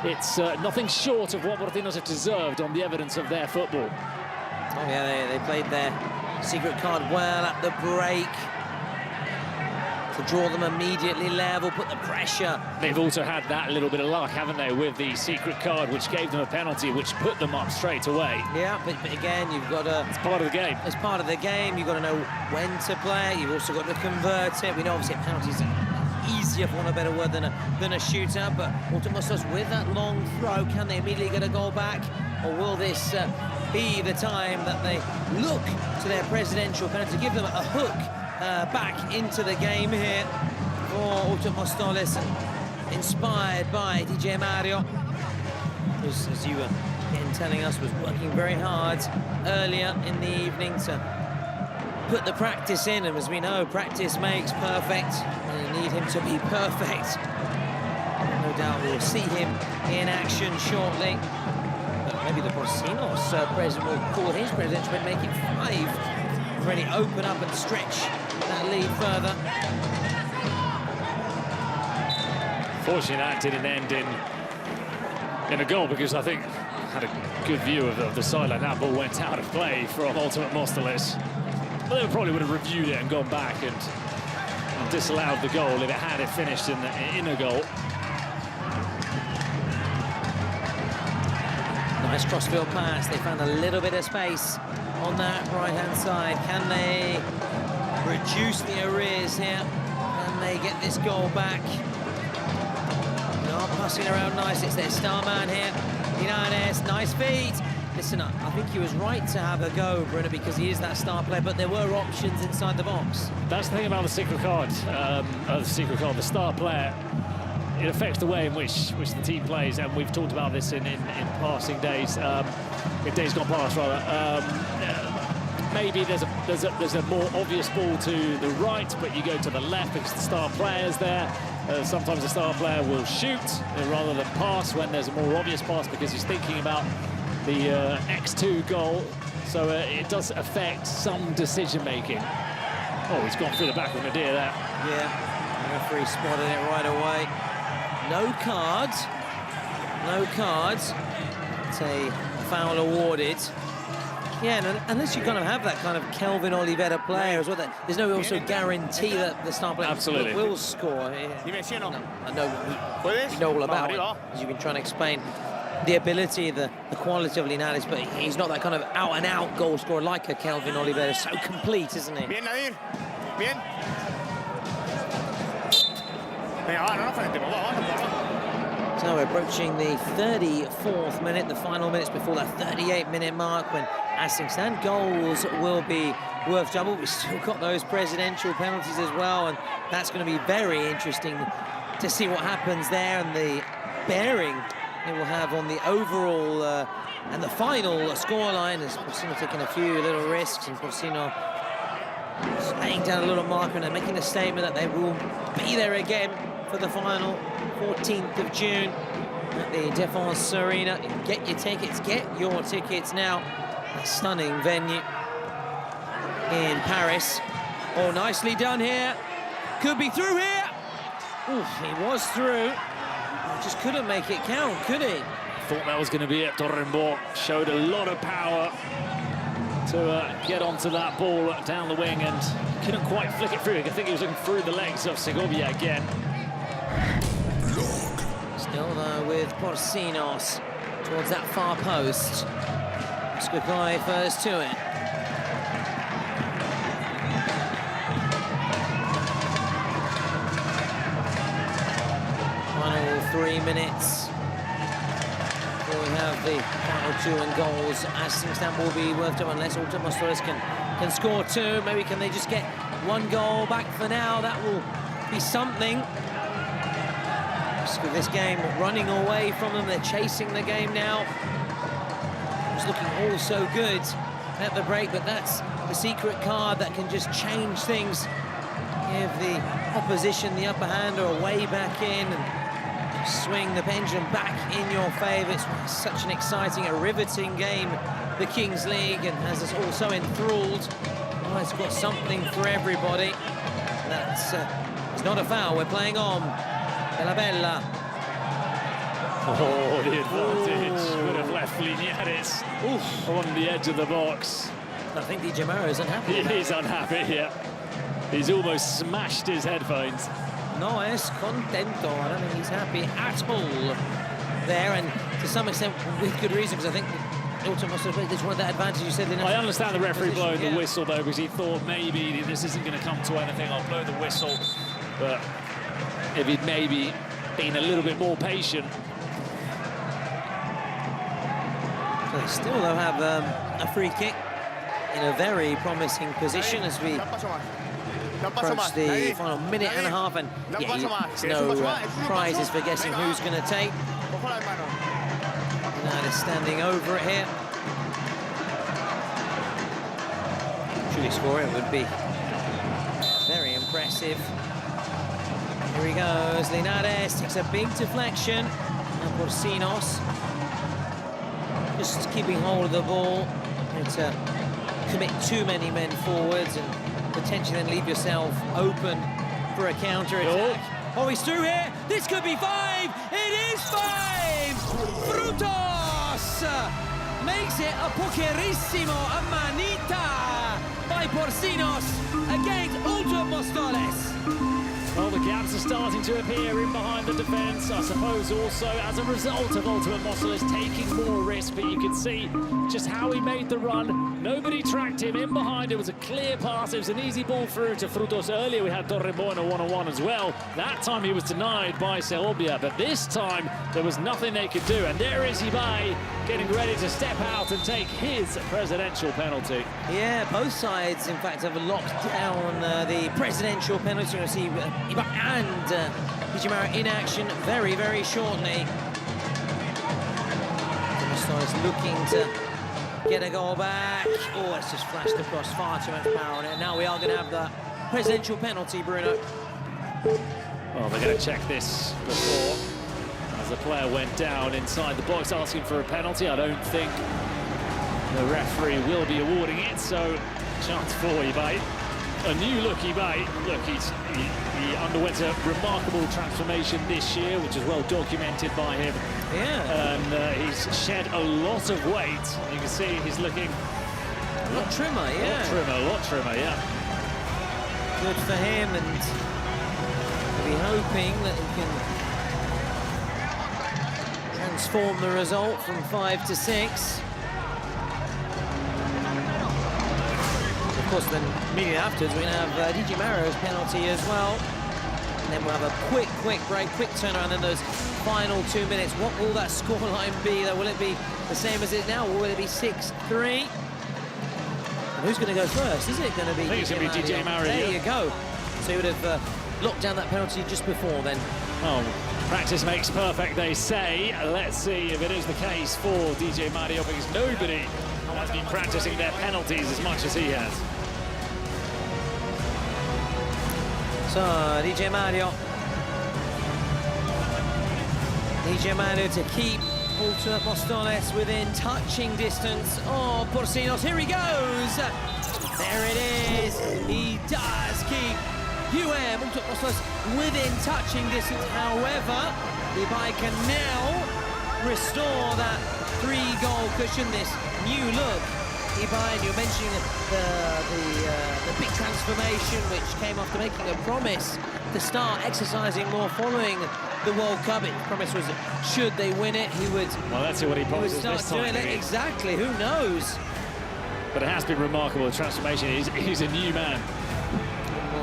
it's nothing short of what Porcinos have deserved on the evidence of their football. Oh, yeah, they played their secret card well at the break. To draw them immediately level, put the pressure. They've also had that little bit of luck, haven't they, with the secret card, which gave them a penalty, which put them up straight away. Yeah, but again, you've got to... It's part of the game. It's part of the game. You've got to know when to play it. You've also got to convert it. We know, obviously, penalties are easier, for want of a better word, than a shootout. But Ultimate Mostalis, with that long throw, can they immediately get a goal back? Or will this be the time that they look to their presidential penalty to give them a hook back into the game here for Ultimate Mostalis, and inspired by DJ Mario, who, as you were again telling us, was working very hard earlier in the evening to put the practice in, and as we know, practice makes perfect, and you need him to be perfect. No doubt we'll see him in action shortly. But maybe the Porcinos president will call his presidential and make it 5. Really open up and stretch that lead further. Fortunately, that didn't end in a goal, because I think had a good view of the sideline. That ball went out of play from Ultimate Mostalis. But they probably would have reviewed it and gone back and disallowed the goal if it had finished in a goal. Nice crossfield pass. They found a little bit of space on that right-hand side. Can they reduce the arrears here? Can they get this goal back? They are passing around nice. It's their star man here. Linares, nice feet. Listen, I think he was right to have a go, Bruno, because he is that star player, but there were options inside the box. That's the thing about the secret card, the star player. it affects the way in which the team plays, and we've talked about this in passing days, in days gone past rather. Maybe there's a more obvious ball to the right, but you go to the left because the star player's there. Sometimes the star player will shoot rather than pass when there's a more obvious pass because he's thinking about the X2 goal. So it does affect some decision making. Oh, he's gone through the back of Nadir there. Yeah, the referee spotted it right away. No cards. No cards. It's a foul awarded. Yeah, and unless you kind of have that kind of Kelvin Oliveira player as well, there's no also guarantee that the star player will score. I know we know all about it, as you've been trying to explain. The ability, the quality of Linares, but he's not that kind of out-and-out goal scorer like a Kelvin Oliveira. So complete, isn't he? Bien, Nadir. Bien. Venga, va, no nos conectemos, vamos. So we're approaching the 34th minute, the final minutes before that 38-minute mark when, as things stand, goals will be worth double. We've still got those presidential penalties as well, and that's going to be very interesting to see what happens there and the bearing it will have on the overall and the final scoreline, as Porcino taking a few little risks, and Porcino laying down a little marker and making a statement that they will be there again for the final 14th of June at the Défense Arena. Get your tickets now. A stunning venue in Paris. Oh, nicely done here. Could be through here. Oof, he was through. Just couldn't make it count, could he? Thought that was going to be it. Torrenbo showed a lot of power to get onto that ball down the wing and couldn't quite flick it through. I think he was looking through the legs of Segovia again. Still though with Porcinos towards that far post. Skokai first to it. Final 3 minutes before we have the final 2 and goals. As things stand, will be worth it unless Ultimos Torres can score 2. Maybe can they just get 1 goal back for now? That will be something. Just with this game running away from them, they're chasing the game now. It's looking all so good at the break, but that's the secret card that can just change things. Give the opposition the upper hand or a way back in and swing the pendulum back in your favour. It's such an exciting, a riveting game, the Kings League, and has us all so enthralled. Oh, it's got something for everybody. That's it's not a foul. We're playing on. Della Bella. Oh, the advantage would have left Linares on the edge of the box. I think Di Gemaro is unhappy. He's unhappy, yeah. He's almost smashed his headphones. No es contento. I don't think he's happy at all there, and to some extent with good reason, because I think there's one of that advantage you said. I understand the referee blowing the whistle though, because he thought maybe this isn't going to come to anything. I'll blow the whistle, but if he'd maybe been a little bit more patient. So they still though have a free kick in a very promising position as we approach the final minute and a half, and no prizes for guessing who's going to take. United standing over it here. Should he score it, would be very impressive. Here he goes, Linares takes a big deflection. And Porcinos just keeping hold of the ball. To commit too many men forwards and potentially then leave yourself open for a counter-attack. Oh, he's through here. This could be 5. It is 5. Frutos makes it a pokerissimo, a manita by Porcinos against Ultimos Torres. Well, the gaps are starting to appear in behind the defence. I suppose also as a result of Ultimate Mostoles taking more risk, but you can see just how he made the run. Nobody tracked him in behind. It was a clear pass. It was an easy ball through to Frutos. Earlier we had Torrenbo in a one-on-one as well. That time he was denied by Segovia, but this time there was nothing they could do. And there is Ibai getting ready to step out and take his presidential penalty. Yeah, both sides, in fact, have locked down the presidential penalty. You see Ibai and DJ Mario in action very, very shortly. Is looking to get a goal back. Oh, it's just flashed across, far too much power on it. Now we are going to have the presidential penalty, Bruno. Well, they're going to check this before, as the player went down inside the box asking for a penalty. I don't think the referee will be awarding it, so chance for Ibai. A new look, Ibai. Look, he underwent a remarkable transformation this year, which is well documented by him. Yeah. And he's shed a lot of weight. You can see he's looking a lot trimmer, yeah. A lot trimmer, yeah. Good for him, and we'll be hoping that he can transform the result from 5 to 6. Of course, then immediately afterwards, we're going to have DJ Mario's penalty as well. And then we'll have a quick break, quick turnaround in those final 2 minutes. What will that scoreline be, though? Will it be the same as it is now, or will it be 6-3? And who's going to go first? Is it going to be I think it's going to be DJ Mario. There you go. So he would have locked down that penalty just before then. Oh, practice makes perfect, they say. Let's see if it is the case for DJ Mario, because nobody has been practicing their penalties as much as he has. So, DJ Mario to keep Ultimate Mostoles within touching distance. Oh, Porcinos, here he goes! There it is! He does keep Ultimate Mostoles within touching distance. However, Ibai can now restore that 3-goal cushion, this new look. Ibai, you're mentioning the big transformation which came after making a promise to start exercising more following the World Cup. The promise was that should they win it, he would. Well, let's see what he promises this time. Doing it. Exactly. Who knows? But it has been remarkable. The transformation. He's a new man.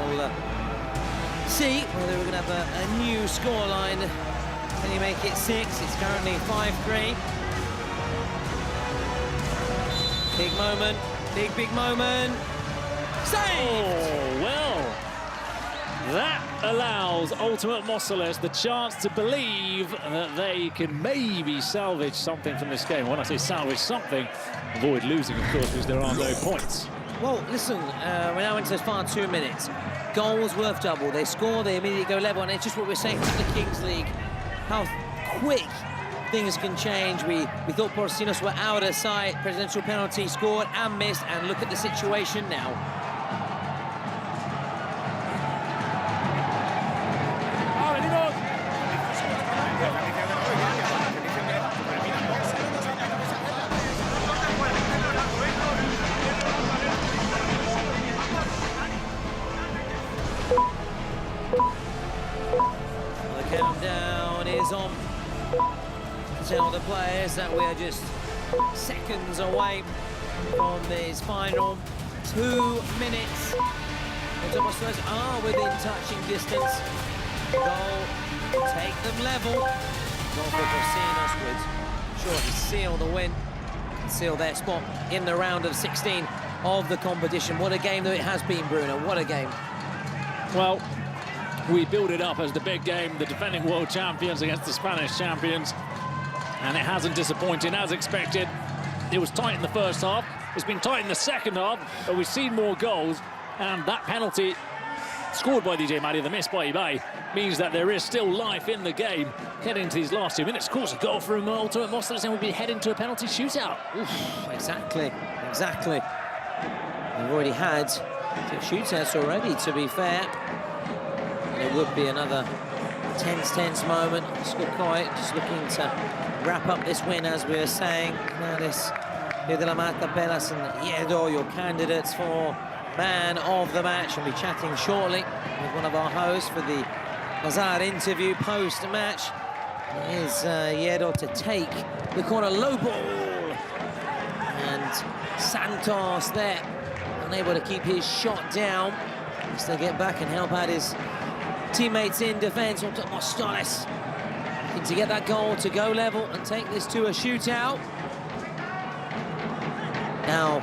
We'll see whether we're going to have a new scoreline. Can you make it 6? It's currently 5-3. Big moment, big moment. Saved! Oh, well, that allows Ultimate Mostoles the chance to believe that they can maybe salvage something from this game. When I say salvage something, avoid losing, of course, because there are no points. Well, listen, we're now into the final 2 minutes. Goals worth double. They score, they immediately go level, and it's just what we're saying about the Kings League. How quick things can change. We thought Porcinos were out of sight. Presidential penalty scored and missed, and look at the situation now. The countdown is on. Tell the players that we're just seconds away from this final 2 minutes. The Mostoles are within touching distance. Goal to take them level. Goal for Porcinos would surely seal the win, seal their spot in the round of 16 of the competition. What a game that it has been, Bruno. What a game. Well, we build it up as the big game, the defending world champions against the Spanish champions. And it hasn't disappointed as expected. It was tight in the first half. It's been tight in the second half, but we've seen more goals. And that penalty scored by DJ Mario, the miss by Ibai, means that there is still life in the game heading into these last 2 minutes. Of course, a goal from Ultimate Mostoles, and we'll be heading to a penalty shootout. Oof, exactly. We've already had 6 shootouts already, to be fair. And it would be another tense moment. Skokoi just looking to wrap up this win, as we were saying. Now this De La Mata, Pelas and Yedo, your candidates for man of the match. We'll be chatting shortly with one of our hosts for the Bazar interview post-match. Here's Yedo to take the corner, low ball. And Santos there, unable to keep his shot down. Has to get back and help out his teammates in defence. Mostoles looking to get that goal to go level and take this to a shootout. Now,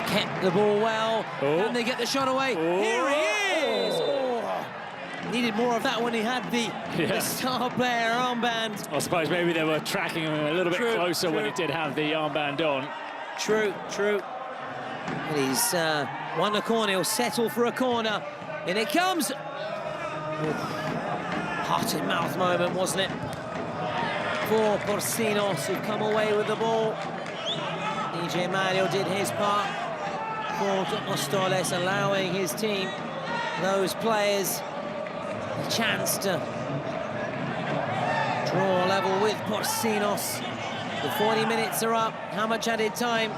kept the ball well, and they get the shot away. Here he is! Oh. needed more of that when he had the star player armband. I suppose maybe they were tracking him a little bit closer when he did have the armband on. True. But he's won a corner, he'll settle for a corner. In it comes. Heart-in-mouth moment, wasn't it? For Porcinos, who've come away with the ball. DJ Mario did his part for Mostoles, allowing his team, those players, a chance to draw level with Porcinos. The 40 minutes are up. How much added time?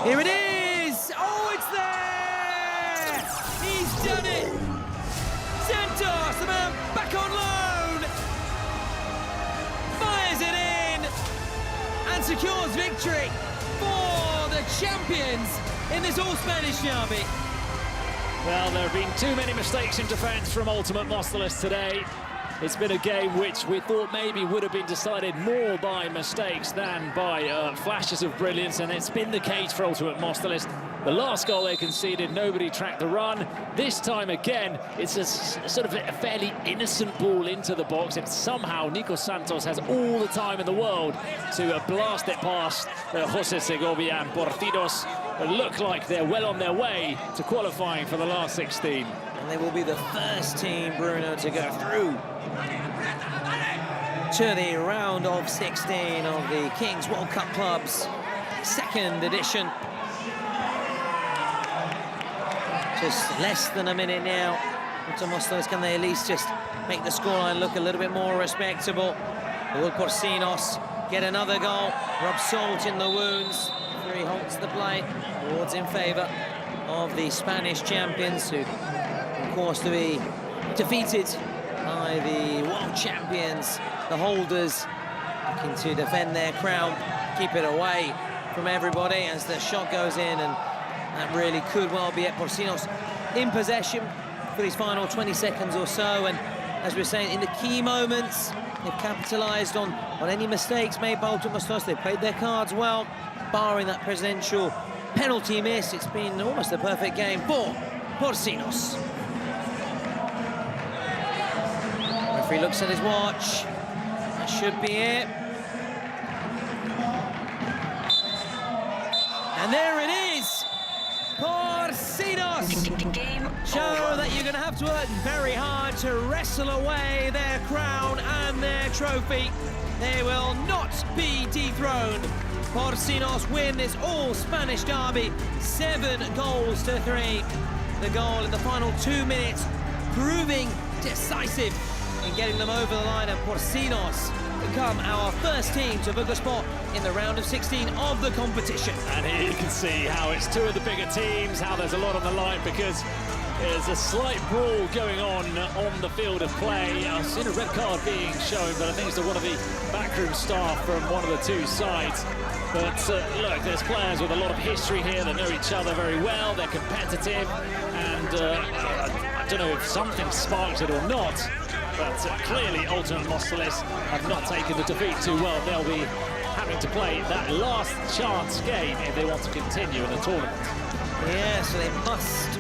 Here it is! Oh, it's there! He's done it! Santos, the man back on loan! Fires it in! And secures victory for the champions in this all-Spanish derby. Well, there have been too many mistakes in defence from Ultimate Mostoles today. It's been a game which we thought maybe would have been decided more by mistakes than by flashes of brilliance, and it's been the case for Ultimate Mostoles. The last goal they conceded, nobody tracked the run. This time again, it's a sort of a fairly innocent ball into the box, and somehow Nico Santos has all the time in the world to blast it past Jose Segovia and Porcinos. It look like they're well on their way to qualifying for the last 16. And they will be the first team, Bruno, to go through to the round of 16 of the Kings World Cup Clubs, second edition. Just less than a minute now. Mostoles, can they at least just make the scoreline look a little bit more respectable? Will Porcinos get another goal? Rub salt in the wounds. He halts the play. Awards in favour of the Spanish champions, who, of course, to be defeated by the world champions, the holders, looking to defend their crown, keep it away from everybody as the shot goes in, and that really could well be it. Porcinos in possession for his final 20 seconds or so, and as we're saying, in the key moments, they've capitalised on any mistakes made by Ultimate Mostoles. They've played their cards well, barring that presidential penalty miss. It's been almost a perfect game for Porcinos. Referee looks at his watch. That should be it. And there it is! Porcinos show that you're going to have to work very hard to wrestle away their crown and their trophy. They will not be dethroned. Porcinos win this all-Spanish derby, 7-3. The goal in the final 2 minutes, proving decisive in getting them over the line, and Porcinos become our first team to book a spot in the round of 16 of the competition. And here you can see how it's two of the bigger teams, how there's a lot on the line, because there's a slight brawl going on the field of play. I've seen a red card being shown, but I think it's to one of the backroom staff from one of the two sides. But look, there's players with a lot of history here that know each other very well. They're competitive, and I don't know if something sparked it or not, but clearly Ultimate Mostoles have not taken the defeat too well. They'll be having to play that last chance game if they want to continue in the tournament. Yeah, so they must.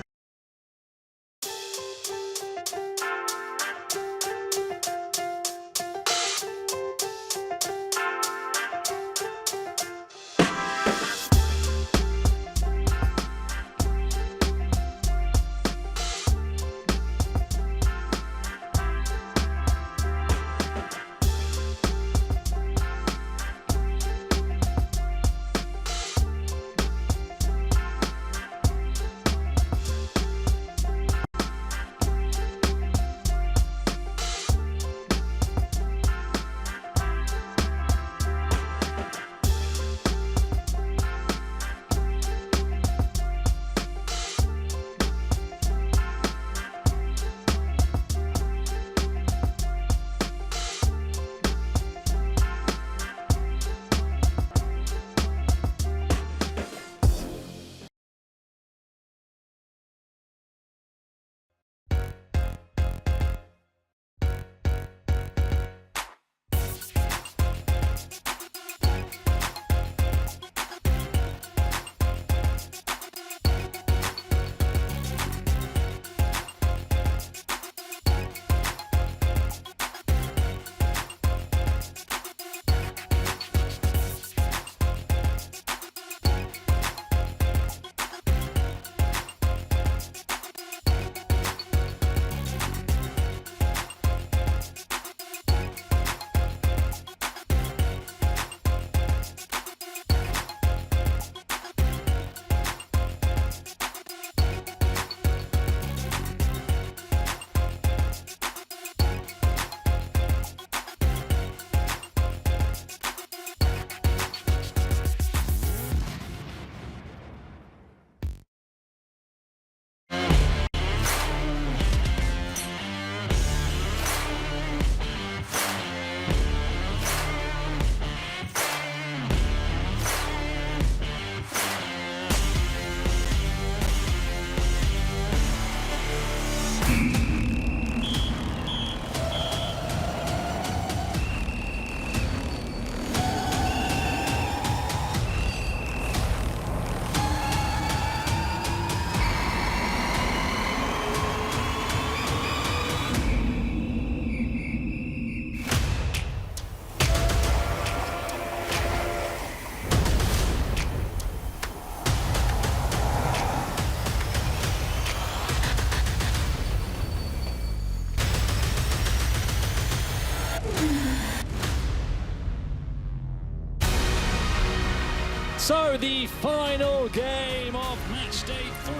So the final game of match day 3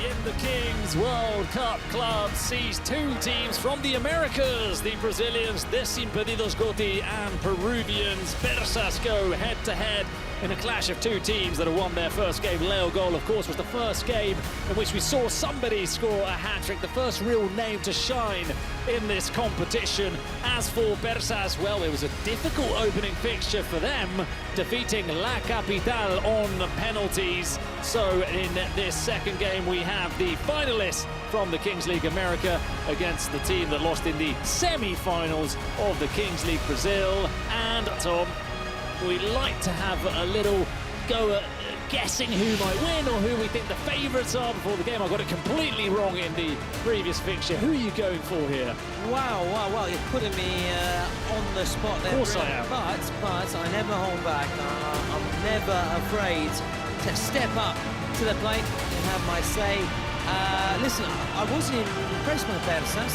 in the Kings World Cup Club sees two teams from the Americas, the Brazilians Desimpedidos Goti and Peruvians Persas, go head-to-head in a clash of two teams that have won their first game. Leo Gol, of course, was the first game in which we saw somebody score a hat-trick, the first real name to shine in this competition. As for Persas, well, it was a difficult opening fixture for them, defeating La Capital on penalties. So in this second game, we have the finalists from the Kings League America against the team that lost in the semi-finals of the Kings League Brazil. And Tom, we like to have a little go at guessing who might win or who we think the favourites are before the game. I got it completely wrong in the previous fixture. Who are you going for here? Wow, you're putting me on the spot there. Of course I am. But I never hold back. I'm never afraid to step up to the plate and have my say. Listen, I wasn't impressed by Persas.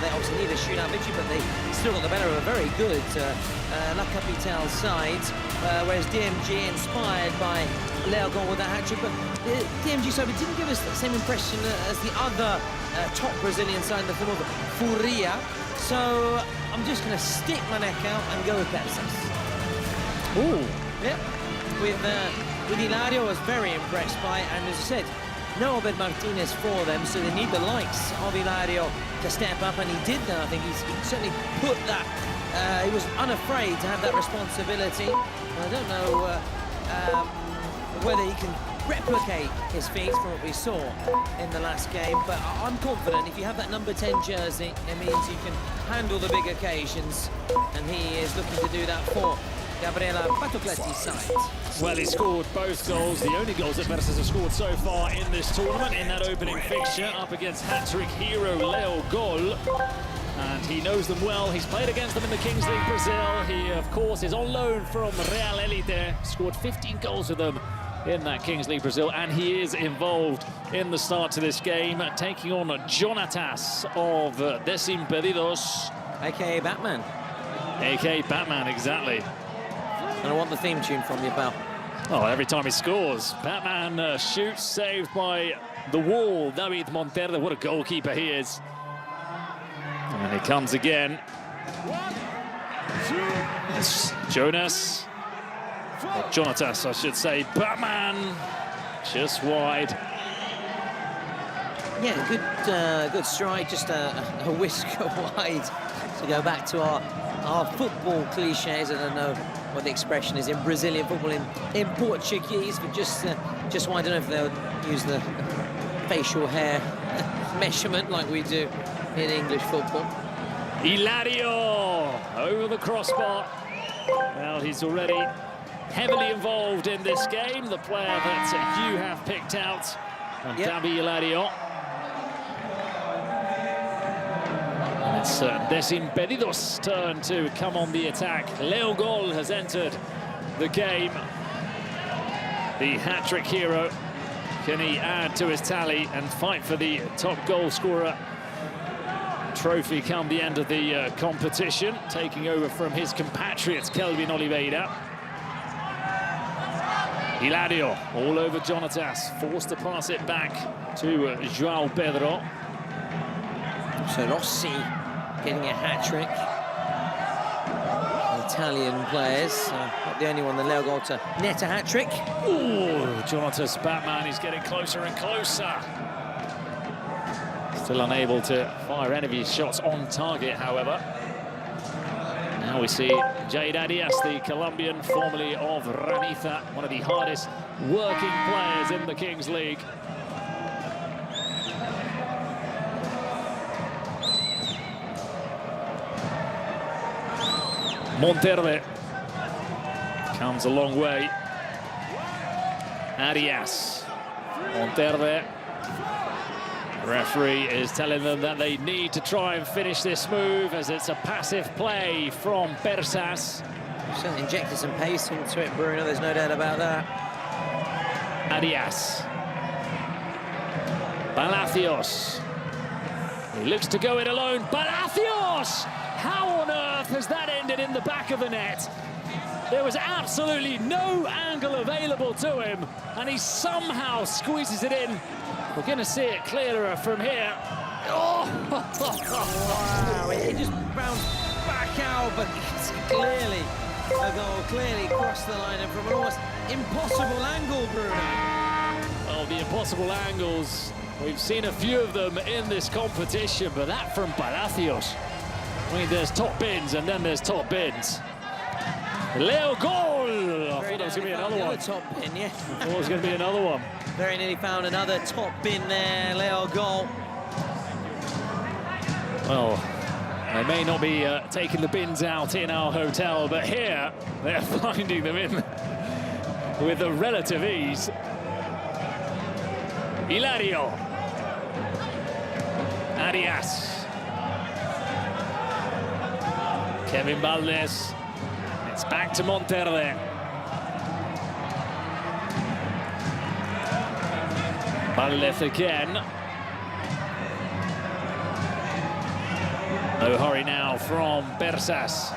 They obviously need a shootout victory, but they still got the better of a very good La Capital side, whereas DMG, inspired by Leo Gol with that hat-trick, but the DMG side didn't give us the same impression as the other top Brazilian side in the form of Furia. So I'm just going to stick my neck out and go with Persas. Ooh. Yeah, with Hilario, I was very impressed by, and as I said, no Obed Martinez for them, so they need the likes of Hilario to step up, and he did that. I think he certainly put that, he was unafraid to have that responsibility. I don't know whether he can replicate his feats from what we saw in the last game, but I'm confident if you have that number 10 jersey, it means you can handle the big occasions, and he is looking to do that for Gabriela Patocletti's side. Well, he scored both goals, the only goals that Persas have scored so far in this tournament, in that opening fixture, up against hat-trick hero Leo Gol. And he knows them well. He's played against them in the Kings League Brazil. He, of course, is on loan from Real Elite. Scored 15 goals with them in that Kings League Brazil, and he is involved in the start to this game, taking on Jonatas of Desimpedidos. A.k.a. Batman. A.k.a. Batman, exactly. And I want the theme tune from you, pal. Oh, every time he scores, Batman shoots, saved by the wall, David Monterde. What a goalkeeper he is. And he comes again. It's Jonas. Or Jonatas, I should say. Batman, just wide. Yeah, good strike, just a whisker wide. To go back to our football cliches, I don't know what the expression is in Brazilian football, in Portuguese, but just wide. I don't know if they'll use the facial hair measurement like we do in English football. Hilario over the crossbar. Well, he's already heavily involved in this game, the player that you have picked out, Davi Hilario. And it's Desimpedidos' turn to come on the attack. Leo Gol has entered the game. The hat-trick hero. Can he add to his tally and fight for the top goal scorer trophy come the end of the competition, taking over from his compatriot Kelvin Oliveira. Hilario all over Jonatas, forced to pass it back to João Pedro. So Rossi getting a hat-trick. Italian players, not the only one, the Leo Gol to net a hat-trick. Ooh, Jonatas Batman is getting closer and closer. Still unable to fire any of his shots on target, however. Now we see Jade Arias, the Colombian, formerly of Ranitha, one of the hardest working players in the Kings League. Monterde comes a long way. Arias, Monterde. Referee is telling them that they need to try and finish this move, as it's a passive play from Persas. Certainly injected some pace into it, Bruno, there's no doubt about that. Arias. Palacios. He looks to go it alone. Palacios! How on earth has that ended in the back of the net? There was absolutely no angle available to him, and he somehow squeezes it in. We're going to see it clearer from here. Oh! Wow, it just bounced back out, but it's clearly a goal, clearly crossed the line and from an almost impossible angle, Bruno. Well, the impossible angles, we've seen a few of them in this competition, but that from Palacios. I mean, there's top bins and then there's top bins. Leo goal! I thought there was going to be another one. Top bin, yeah. I thought there was going to be another one. Very nearly found another top bin there, Leo goal. Well, they may not be taking the bins out in our hotel, but here they're finding them in with a relative ease. Hilario. Arias. Kevin Valdez. It's back to Monterde. Valdez again. No hurry now from Bersas.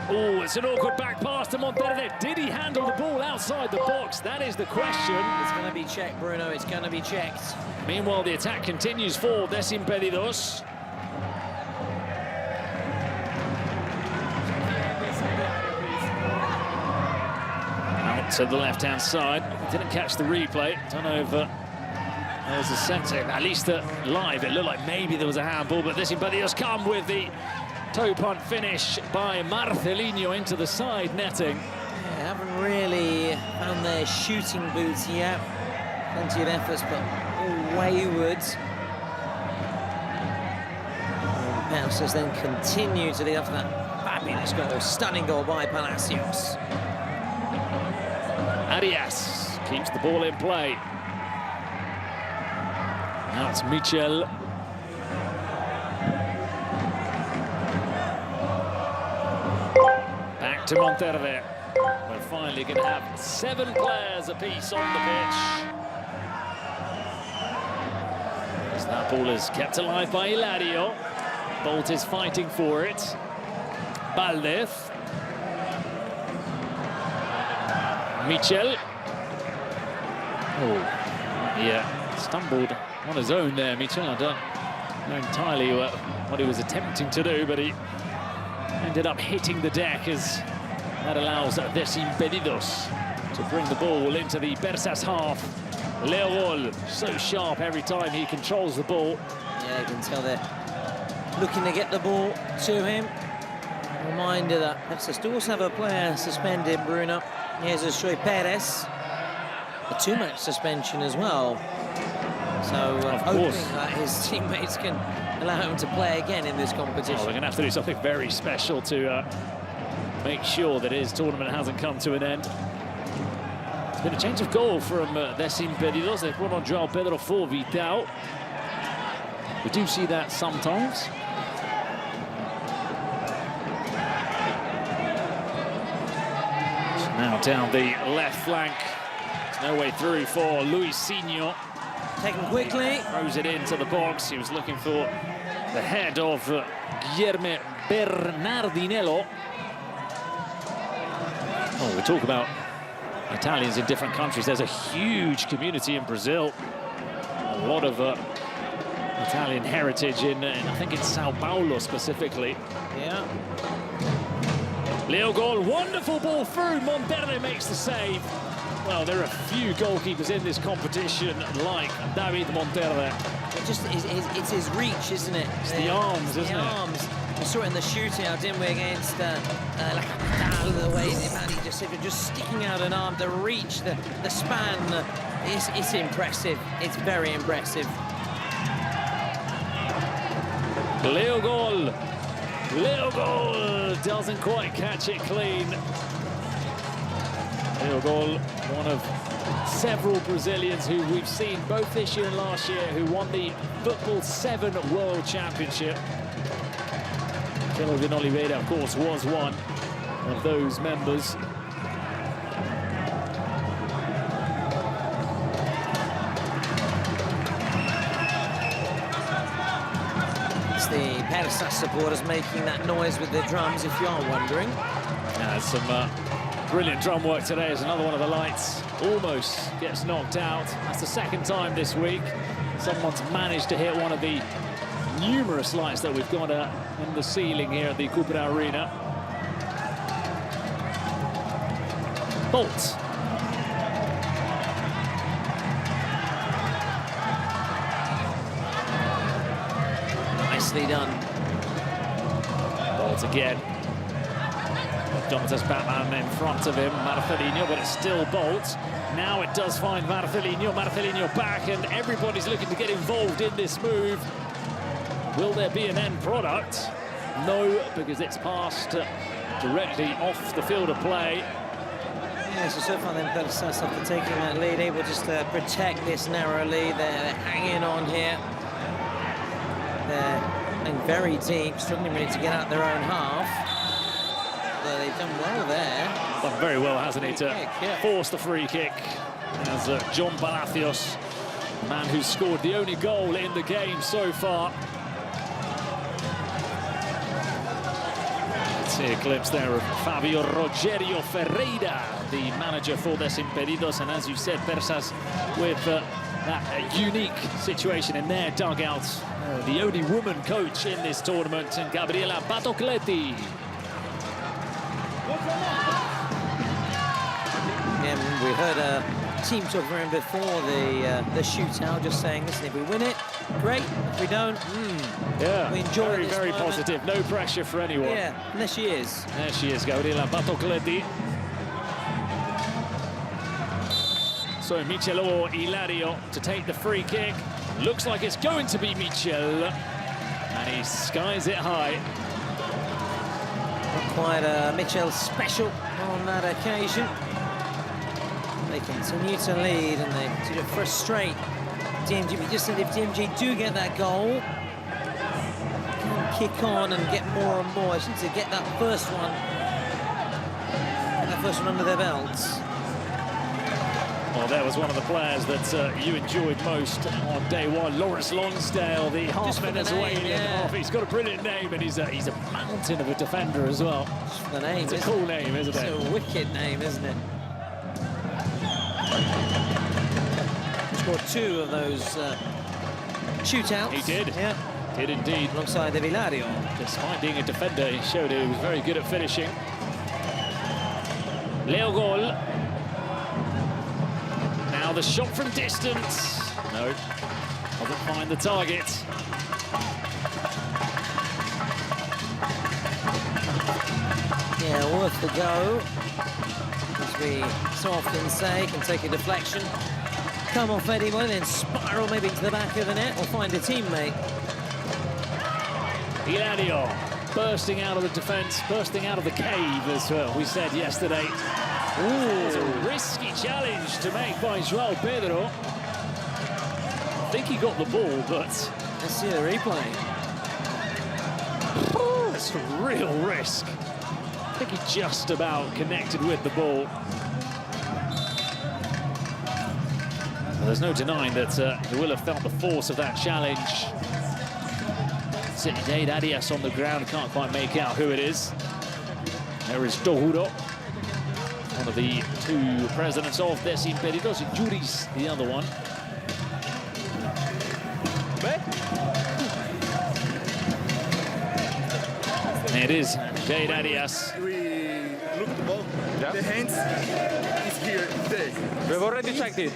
Oh, it's an awkward back pass to Monterde. Did he handle the ball outside the box? That is the question. It's going to be checked, Bruno. It's going to be checked. Meanwhile, the attack continues for Desimpedidos. Out to the left-hand side. Didn't catch the replay. Don't know if there was a sense, at least live, it looked like maybe there was a handball, but Desimpedidos come with the toe punt finish by Marcelinho into the side netting. Yeah, haven't really found their shooting boots yet. Plenty of efforts, but all wayward. Palacios then continue to lead up to that fabulous goal, stunning goal by Palacios. Arias keeps the ball in play. Now it's Michel. Back to Monterde. We're finally going to have 7 players apiece on the pitch. As that ball is kept alive by Hilario. Bolt is fighting for it. Valdez. Michel. Oh, yeah, stumbled on his own there, Michel. I don't know entirely what he was attempting to do, but he ended up hitting the deck as that allows Desimpedidos to bring the ball into the Bersas half. Leol, so sharp every time he controls the ball. Yeah, you can tell they're looking to get the ball to him. Reminder that Bersas do also have a player suspended, Bruno. Here's Joy Perez. A 2-match suspension as well. So hoping that his teammates can allow him to play again in this competition. Oh, they're going to have to do something very special to make sure that his tournament hasn't come to an end. It's been a change of goal from Desimpedidos. They've brought on Joao Pedro for Vital. We do see that sometimes. Now down the left flank. There's no way through for Luisinho. Taken quickly. Throws it into the box. He was looking for the head of Guilherme Bernardinello. Oh, we talk about Italians in different countries. There's a huge community in Brazil. A lot of Italian heritage in I think in Sao Paulo specifically. Yeah. Leo goal, wonderful ball through. Monterde makes the save. Well, there are a few goalkeepers in this competition like David Monterde. It's his reach, isn't it? It's the arms, isn't it? The arms. We saw it in the shootout, didn't we, against La Capital, the way he just sticking out an arm, the reach, the span. It's impressive. It's very impressive. Leo goal. Leo goal doesn't quite catch it clean. Leo goal, one of several Brazilians who we've seen both this year and last year who won the Football 7 World Championship. Kelvin Oliveira, of course, was one of those members. The Bersas supporters making that noise with their drums, if you are wondering. Some Brilliant drum work today as another one of the lights almost gets knocked out. That's the second time this week someone's managed to hit one of the numerous lights that we've got in the ceiling here at the Cupra Arena. Bolt. Nicely done. Bolt again. Domitas Batman in front of him, Marcelinho, but it's still Bolt. Now it does find Marcelinho back, and everybody's looking to get involved in this move. Will there be an end product? No, because it's passed directly off the field of play. Yeah, so far then Persas, after taking that lead, able just to protect this narrowly. They're hanging on here. They're playing very deep, struggling really to get out their own half. They've done well there. Done very well, hasn't he, to force the free kick. As John Palacios, the man who's scored the only goal in the game so far. Let's see a glimpse there of Fabio Rogerio Ferreira, the manager for Desimpedidos. And as you said, Persas with that unique situation in their dugout. The only woman coach in this tournament, and Gabriela Batocletti. Yeah, we heard a team talk for him before the shootout, just saying, listen, if we win it, great. If we don't, yeah, we enjoy very, this very moment. positive. No pressure for anyone. Yeah, and there she is. There she is, Gabriela Batocletti. So Michelo Hilario to take the free kick. Looks like it's going to be Michel, and he skies it high. Not quite a Mitchell special on that occasion. They continue to lead and they continue to frustrate DMG. We just said if DMG do get that goal, can kick on and get more and more. I just need to get that first one under their belts. Well, there was one of the players that you enjoyed most on day one, Lawrence Lonsdale, the half Venezuelan. Yeah. He's got a brilliant name, and he's a mountain of a defender as well. Just for the name, it's a cool name, isn't it? It's a wicked name, isn't it? He scored 2 of those shootouts. He did. Yeah. Did indeed. Alongside the Hilario. Despite being a defender, he showed he was very good at finishing. Leo Gol. Now the shot from distance. No, doesn't find the target. Yeah, worth the go. As we so often say, can take a deflection, come off anyway, then spiral maybe to the back of the net or find a teammate. Hilario bursting out of the defence, bursting out of the cave, as we said yesterday. Ooh, it's a risky challenge to make by João Pedro. I think he got the ball, but... Let's see the replay. It's a real risk. I think he just about connected with the ball. Well, there's no denying that he will have felt the force of that challenge. Dade Arias on the ground, can't quite make out who it is. There is Tohuro, one of the 2 presidents of Desimpedidos, and Juris, the other one. And it is Dade Arias. We look the ball. Yeah. The hands is here. Today. We've already checked it.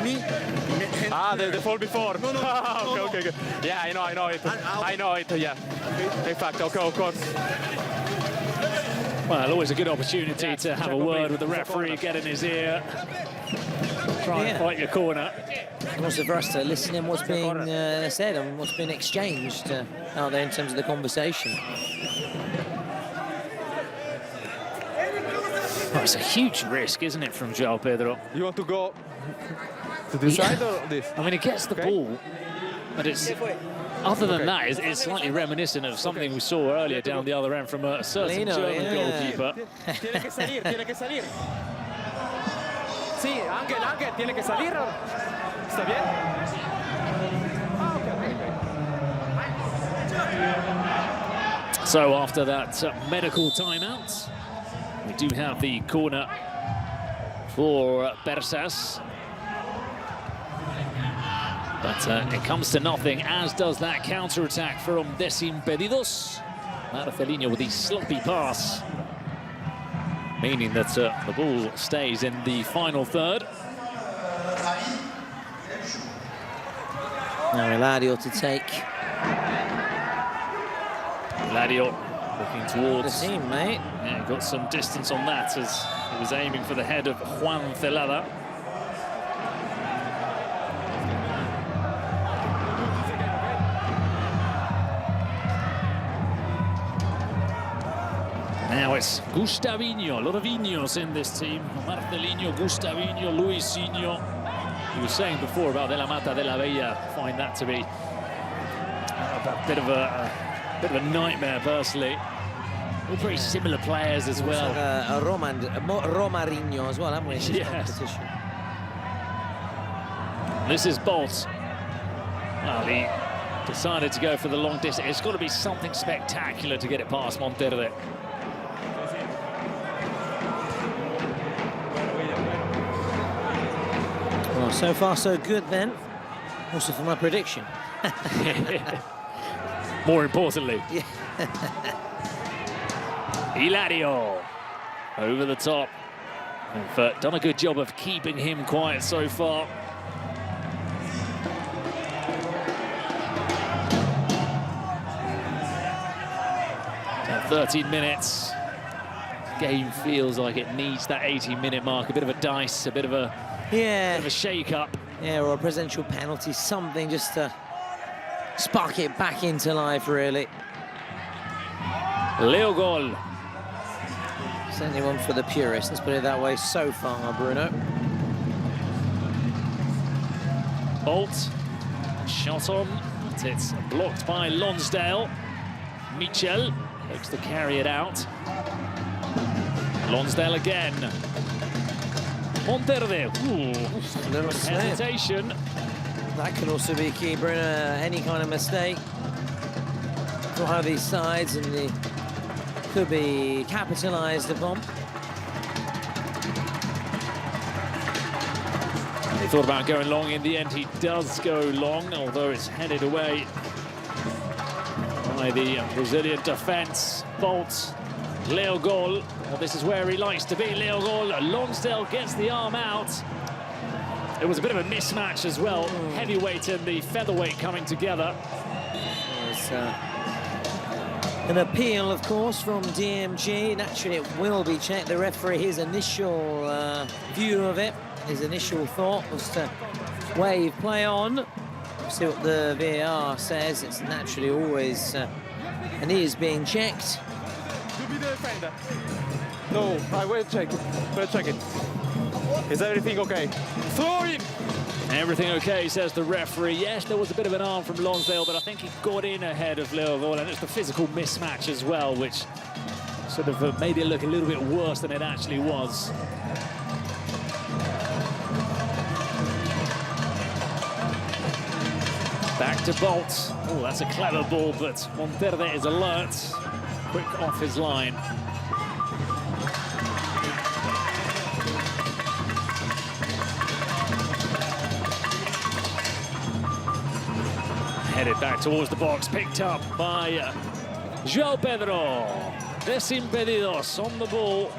Me. The fall before. No. Okay. Yeah, I know it. I know it, yeah. In fact, okay, of course. Well, always a good opportunity to have a word with the referee, get in his ear, try and fight your corner. Also for us to listen in what's being said and what's been exchanged out there in terms of the conversation. Well, it's a huge risk, isn't it, from João Pedro? You want to go to this side or this? I mean, he gets the ball, but it's... Other than that, it's slightly reminiscent of something we saw earlier down the other end from a certain German goalkeeper. Tiene que salir. Sí, Ángel, tiene que salir. ¿Está bien? So after that medical timeout, We do have the corner for Persas. But it comes to nothing, as does that counter-attack from Desimpedidos. Marcelinho with the sloppy pass, meaning that the ball stays in the final third. Now Eladio to take. Eladio looking towards the team, mate. Yeah, got some distance on that as he was aiming for the head of Juan Celada. Now it's Gustavinho, a lot of Iños in this team. Marcelinho, Gustavinho, Luisinho. He was saying before about De La Mata, De La Bella. Find that to be a bit of a nightmare, personally. All pretty similar players as well. Like a Romarinho as well, haven't we? Yes. This is Bolt. Well, he decided to go for the long distance. It's got to be something spectacular to get it past Monterde. Well, so far so good then. Also for my prediction. More importantly. Yeah. Eladio over the top. They've done a good job of keeping him quiet so far. Now 13 minutes. Game feels like it needs that 18-minute mark. A bit of a dice, a bit of a shake-up. Yeah, or a presidential penalty, something just to spark it back into life, really. Leo goal. Certainly one for the purists, let's put it that way so far, Bruno. Bolt, shot on, but it's blocked by Lonsdale. Michel looks to carry it out. Lonsdale again. Monterde, ooh, little hesitation. That can also be key, Bruno. Any kind of mistake for one of these sides, and they could be capitalised upon. He thought about going long. In the end, he does go long, although it's headed away by the Brazilian defence. Bolt, Leo goal. Well, this is where he likes to be. Leo goal. Lonsdale gets the arm out. It was a bit of a mismatch as well. Heavyweight and the featherweight coming together. There's an appeal, of course, from DMG. Naturally, it will be checked. The referee, his initial view of it, his initial thought was to wave play on. We'll see what the VAR says. It's naturally always and he is being checked. You be the defender. No, I will check it. We'll check it. Is everything okay? Throw in! Everything okay, says the referee. Yes, there was a bit of an arm from Lonsdale, but I think he got in ahead of Leo Goal, and it's the physical mismatch as well, which sort of made it look a little bit worse than it actually was. Back to Bolt. Oh, that's a clever ball, but Monterde is alert. Quick off his line. Headed back towards the box, picked up by João Pedro. Desimpedidos on the ball.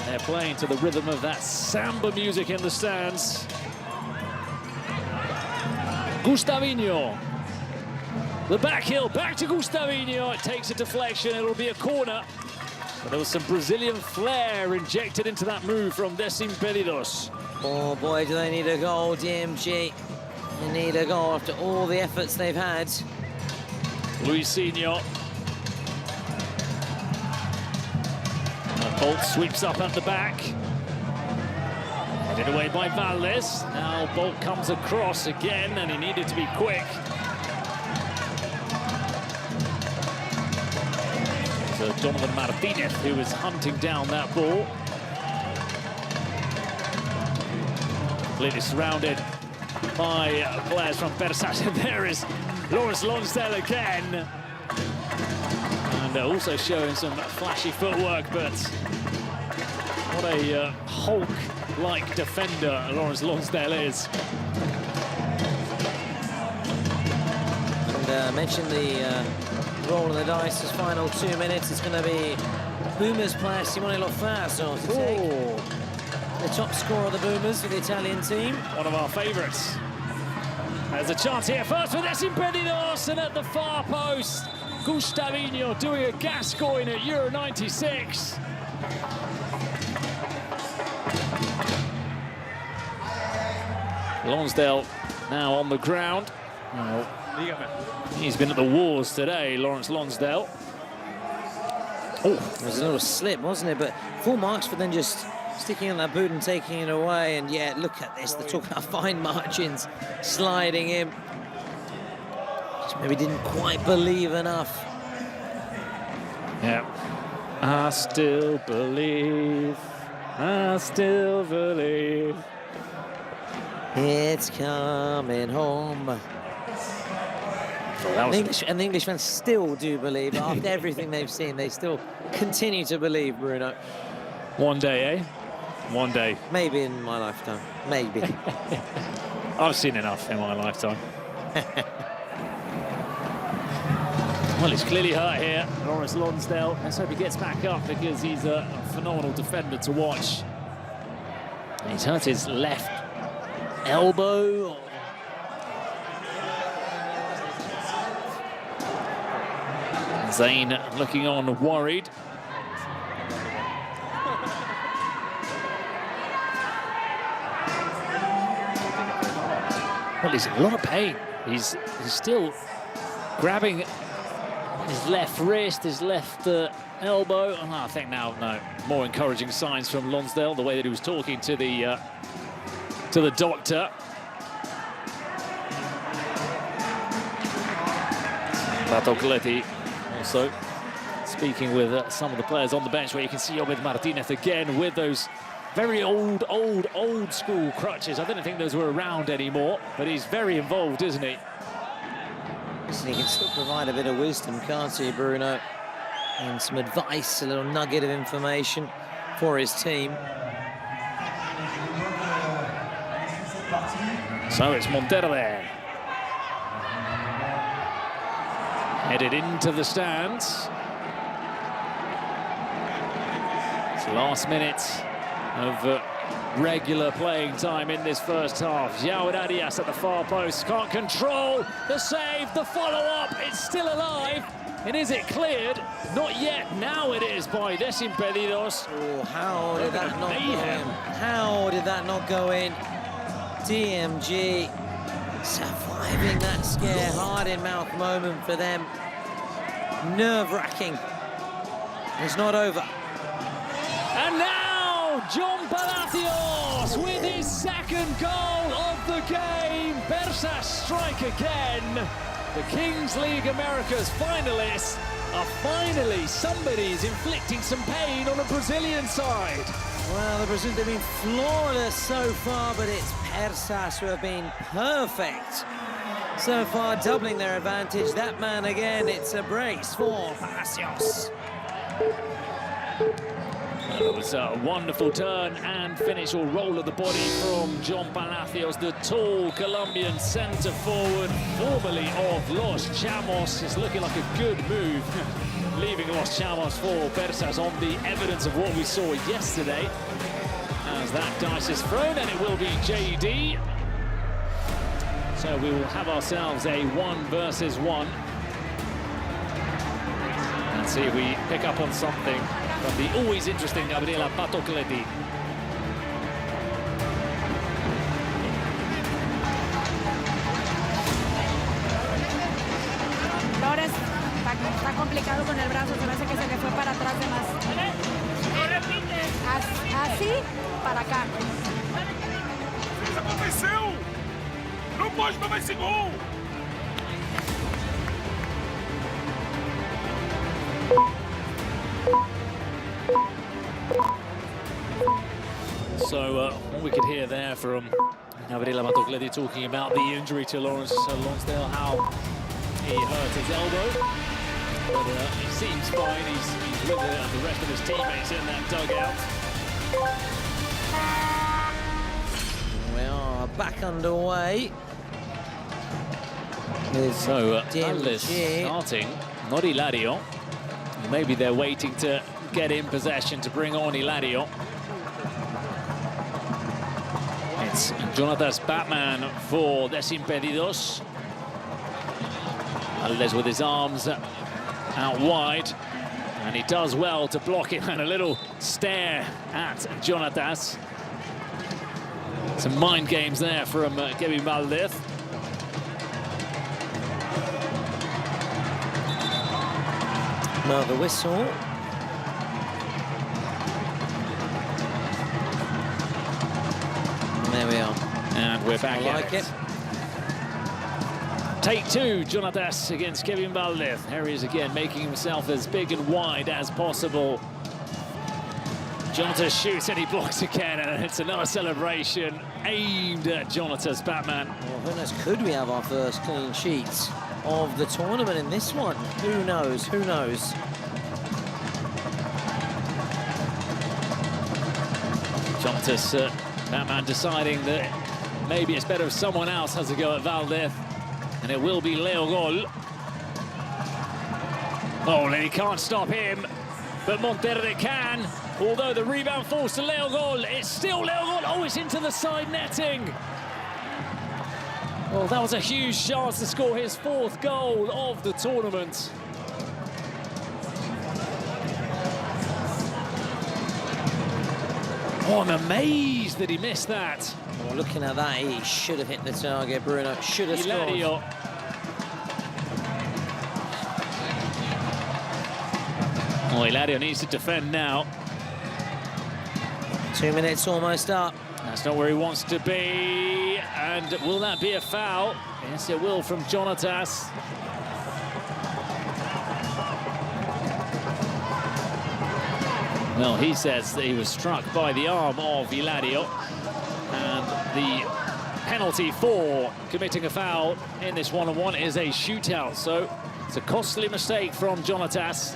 They're playing to the rhythm of that samba music in the stands. Gustavinho. The back heel, back to Gustavinho. It takes a deflection, it'll be a corner. But there was some Brazilian flair injected into that move from Desimpedidos. Oh boy, do they need a goal, DMG. They need a goal after all the efforts they've had. Luisinho. Bolt sweeps up at the back. Headed away by Valdez. Now Bolt comes across again, and he needed to be quick. So Donovan Martinez, who was hunting down that ball. Completely surrounded by players from Persas. And there is Lawrence Lonsdale again. And also showing some flashy footwork, but a Hulk-like defender Lawrence Lonsdale is. And mentioned the roll of the dice, this final 2 minutes. It's going to be Boomers player Simone Lofaso to take the top score of the Boomers for the Italian team. One of our favourites. There's a chance here first for Desimpedidos, and at the far post, Gustavino doing a Gascoigne at Euro 96. Lonsdale now on the ground. Well, he's been at the wars today, Lawrence Lonsdale. Oh, there was a little slip, wasn't it? But full marks for then just sticking in that boot and taking it away. And yeah, look at this. They're talking about fine margins, sliding in. Just maybe didn't quite believe enough. Yeah. I still believe. I still believe. It's coming home. Well, and the English fans still do believe. After everything they've seen, they still continue to believe, Bruno. One day, eh? One day. Maybe in my lifetime. Maybe. I've seen enough in my lifetime. Well, he's clearly hurt here, Lawrence Lonsdale. Let's hope he gets back up, because he's a phenomenal defender to watch. He's hurt his left elbow. Zayn looking on worried. Well, he's in a lot of pain. He's still grabbing his left wrist, his left elbow. Oh, I think now, no, more encouraging signs from Lonsdale, the way that he was talking to the doctor. Bartocletti also speaking with some of the players on the bench, where you can see Obed Martinez again with those very old school crutches. I don't think those were around anymore, but he's very involved, isn't he? Listen, he can still provide a bit of wisdom, can't he, Bruno? And some advice, a little nugget of information for his team. So it's Montero there. Headed into the stands. It's the last minute of regular playing time in this first half. João Arias at the far post, can't control the save, the follow-up, it's still alive. And is it cleared? Not yet, now it is by Desimpedidos. Oh, how did that not go in? How did that not go in? DMG surviving that scare, heart-in-mouth moment for them. Nerve-wracking. It's not over. And now, John Palacios with his second goal of the game. Persas strike again. The Kings League Americas finalists are finally, somebody's inflicting some pain on the Brazilian side. Well, the Brazilians have been flawless so far, but it's Persas who have been perfect so far, doubling their advantage. That man again, it's a brace for Palacios. It was a wonderful turn and finish, or roll of the body from John Palacios, the tall Colombian centre forward, formerly of Los Chamos. It's looking like a good move, leaving Los Chamos for Persas on the evidence of what we saw yesterday. As that dice is thrown, and it will be JD. So we will have ourselves a 1 versus 1. And see if we pick up on something from the always interesting Gabriela Bartocletti. Flores está complicado con el brazo, se me hace que se le fue para atrás de más. Así, para acá. Isso aconteceu! Não pode tomar esse gol! So what we could hear there from Gabriela Bartocletti talking about the injury to Lawrence Lonsdale, how he hurt his elbow. But he seems fine, he's with the rest of his teammates in that dugout. We are back underway. So, Valdes starting, not Hilario. Maybe they're waiting to get in possession to bring on Hilario. It's Jonathan's Batman for Desimpedidos. Valdes with his arms out wide, and he does well to block it, and a little stare at Jonatas. Some mind games there from Kevin Valdes. Now the whistle. There we are. And we're back I like it. Take two, Jonatas against Kevin Valdes. Here he is again, making himself as big and wide as possible. Jonatas shoots and he blocks again, and it's another celebration aimed at Jonatas Batman. Well, goodness, could we have our first clean sheets of the tournament in this one? Who knows? Who knows? Jonatas Batman deciding that maybe it's better if someone else has a go at Valdes, and it will be Leo Gol. Oh, and he can't stop him, but Monterde can. Although the rebound falls to Leo Gol, it's still Leo Gol. Oh, it's into the side netting. Well, that was a huge chance to score his 4th goal of the tournament. Oh, I'm amazed that he missed that. Well, looking at that, he should have hit the target, Bruno. Should have scored. Oh, Hilario needs to defend now. 2 minutes almost up. That's not where he wants to be. And will that be a foul? Yes, it will from Jonatas. Well, he says that he was struck by the arm of Hilario. And the penalty for committing a foul in this one-on-one is a shootout. So it's a costly mistake from Jonatas.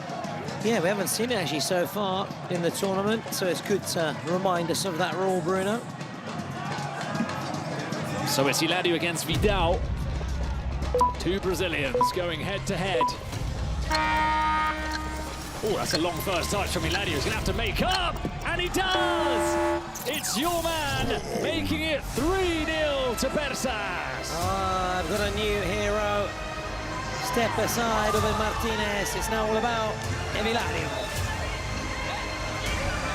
Yeah, we haven't seen it actually so far in the tournament, so it's good to remind us of that rule, Bruno. So it's Hilario against Vidal. 2 Brazilians going head-to-head. Oh, that's a long first touch from Hilario. He's going to have to make up, and he does! It's your man, making it 3-0 to Persas. I've got a new hero. Step aside, Ruben Martinez. It's now all about Hilario.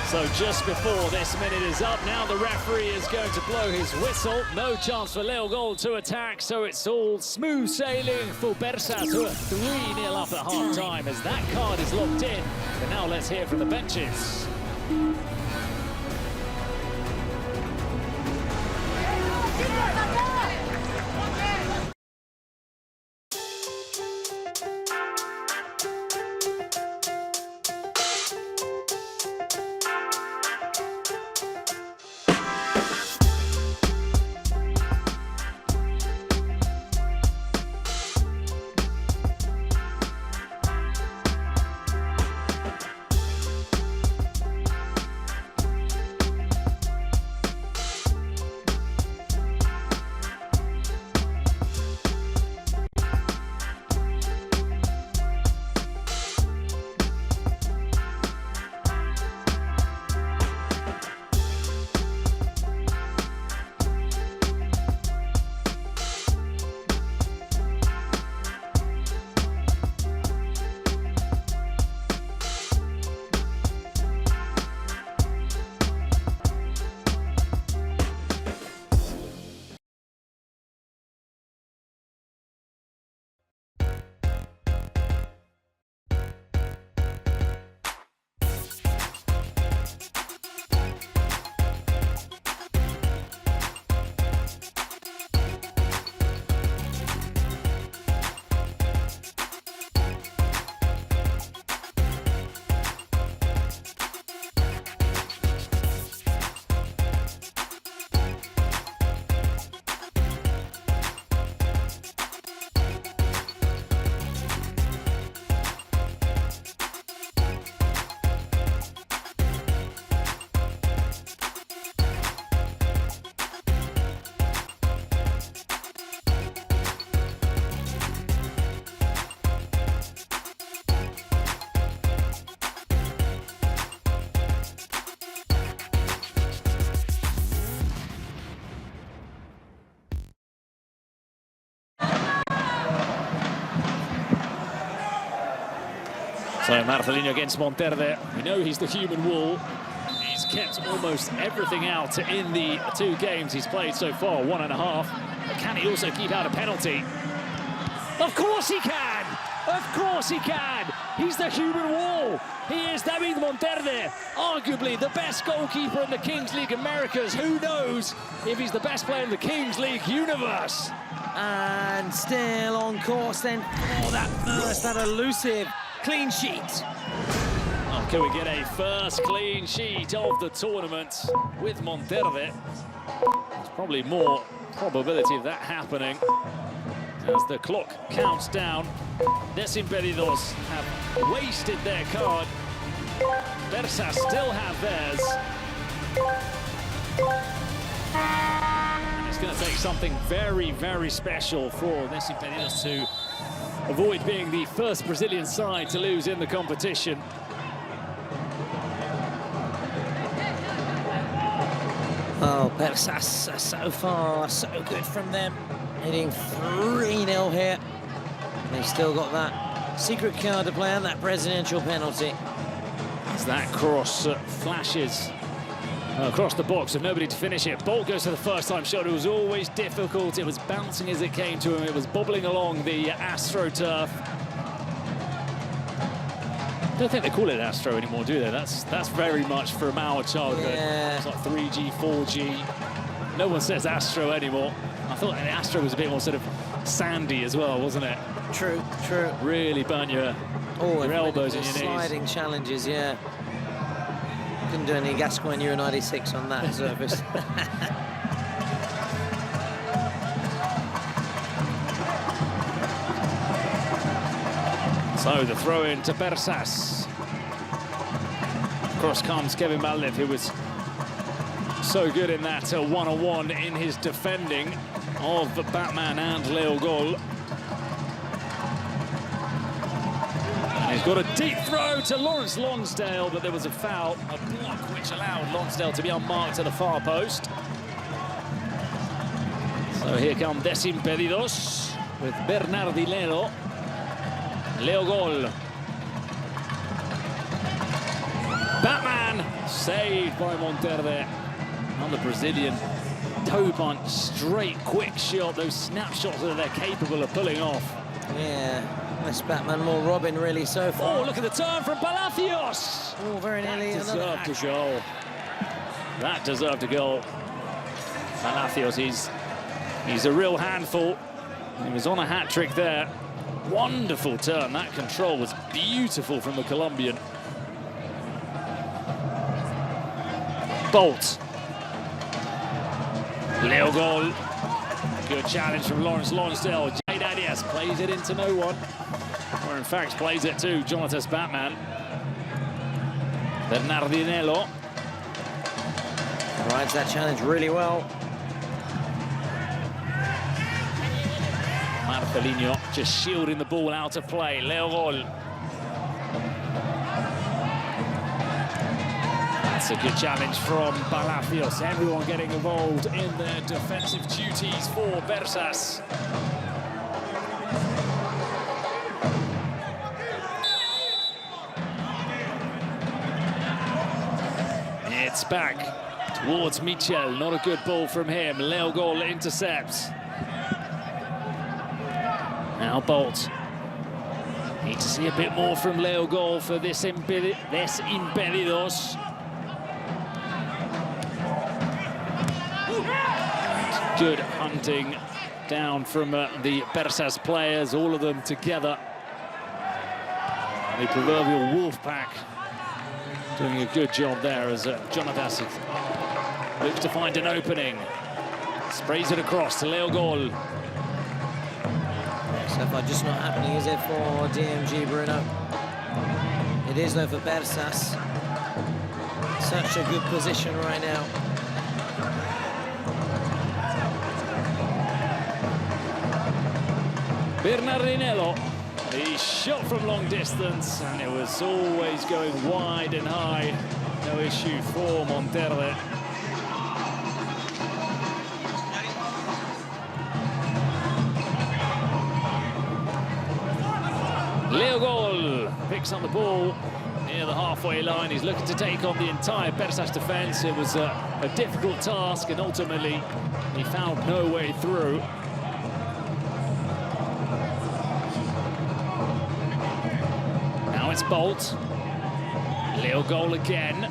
So just before this minute is up, now the referee is going to blow his whistle. No chance for Leo Gol to attack, so it's all smooth sailing for Persas, who are 3-0 up at half-time as that card is locked in. But now let's hear from the benches. So Marcelinho against Monterde. We know he's the human wall. He's kept almost everything out in the 2 games he's played so far, 1.5. But can he also keep out a penalty? Of course he can! Of course he can! He's the human wall. He is David Monterde, arguably the best goalkeeper in the Kings League Americas. Who knows if he's the best player in the Kings League universe? And still on course then for that elusive clean sheet. Oh, can we get a first clean sheet of the tournament with Monterde? There's probably more probability of that happening as the clock counts down. Desimpedidos have wasted their card. Barça still have theirs. And it's going to take something very, very special for Desimpedidos to avoid being the first Brazilian side to lose in the competition. Oh, Barça so far, so good from them. Hitting 3-0 here. They've still got that secret card to play and that presidential penalty. As that cross flashes across the box and nobody to finish it. Bolt goes for the first time shot. It was always difficult. It was bouncing as it came to him. It was bobbling along the AstroTurf. I don't think they call it Astro anymore, do they? That's very much from our childhood. Yeah. It's like 3G, 4G. No one says Astro anymore. I thought the Astro was a bit more sort of sandy as well, wasn't it? True, true. Really burn your elbows and your knees. Sliding challenges, yeah. Couldn't do any Gascoigne Euro 96 on that surface. So the throw in to Bersas. Across comes Kevin Malnev, who was so good in that one-on-one in his defending of Batman and Leo Gol. And he's got a deep throw to Lawrence Lonsdale, but there was a foul, a block which allowed Lonsdale to be unmarked to the far post. So here come Desimpedidos with Bernardinello. Leo Gol. Batman saved by Monterde. On the Brazilian toe punch, straight, quick shot. Those snapshots that they're capable of pulling off. Yeah, less Batman, more Robin really so far. Oh, look at the turn from Palacios. Oh, very nearly another deserved a goal. That deserved a goal. Palacios, he's a real handful. He was on a hat-trick there. Wonderful turn. That control was beautiful from the Colombian. Bolt. Leo Gol. Good challenge from Lawrence Lonsdale. Jade Arias plays it into no one. Or in fact plays it to Jonatas Batman. Bernardinello. Rides that challenge really well. Marcelinho just shielding the ball out of play. Leo Gol. That's a good challenge from Palacios. Everyone getting involved in their defensive duties for Bersas. It's back towards Michel. Not a good ball from him. Leo Gol intercepts. Now Bolt. Need to see a bit more from Leo Gol for this Impedidos. Good hunting down from the Bersas players, all of them together. The proverbial wolf pack doing a good job there as Jonatas looks to find an opening. Sprays it across to Leo Gol. So far just not happening, is it, for DMG Bruno? It is though for Bersas. Such a good position right now. Bernardinello, he shot from long distance and it was always going wide and high. No issue for Monterde. Leogol picks up the ball near the halfway line. He's looking to take on the entire Persas defence. It was a difficult task, and ultimately he found no way through. Now it's Bolt. Leogol again.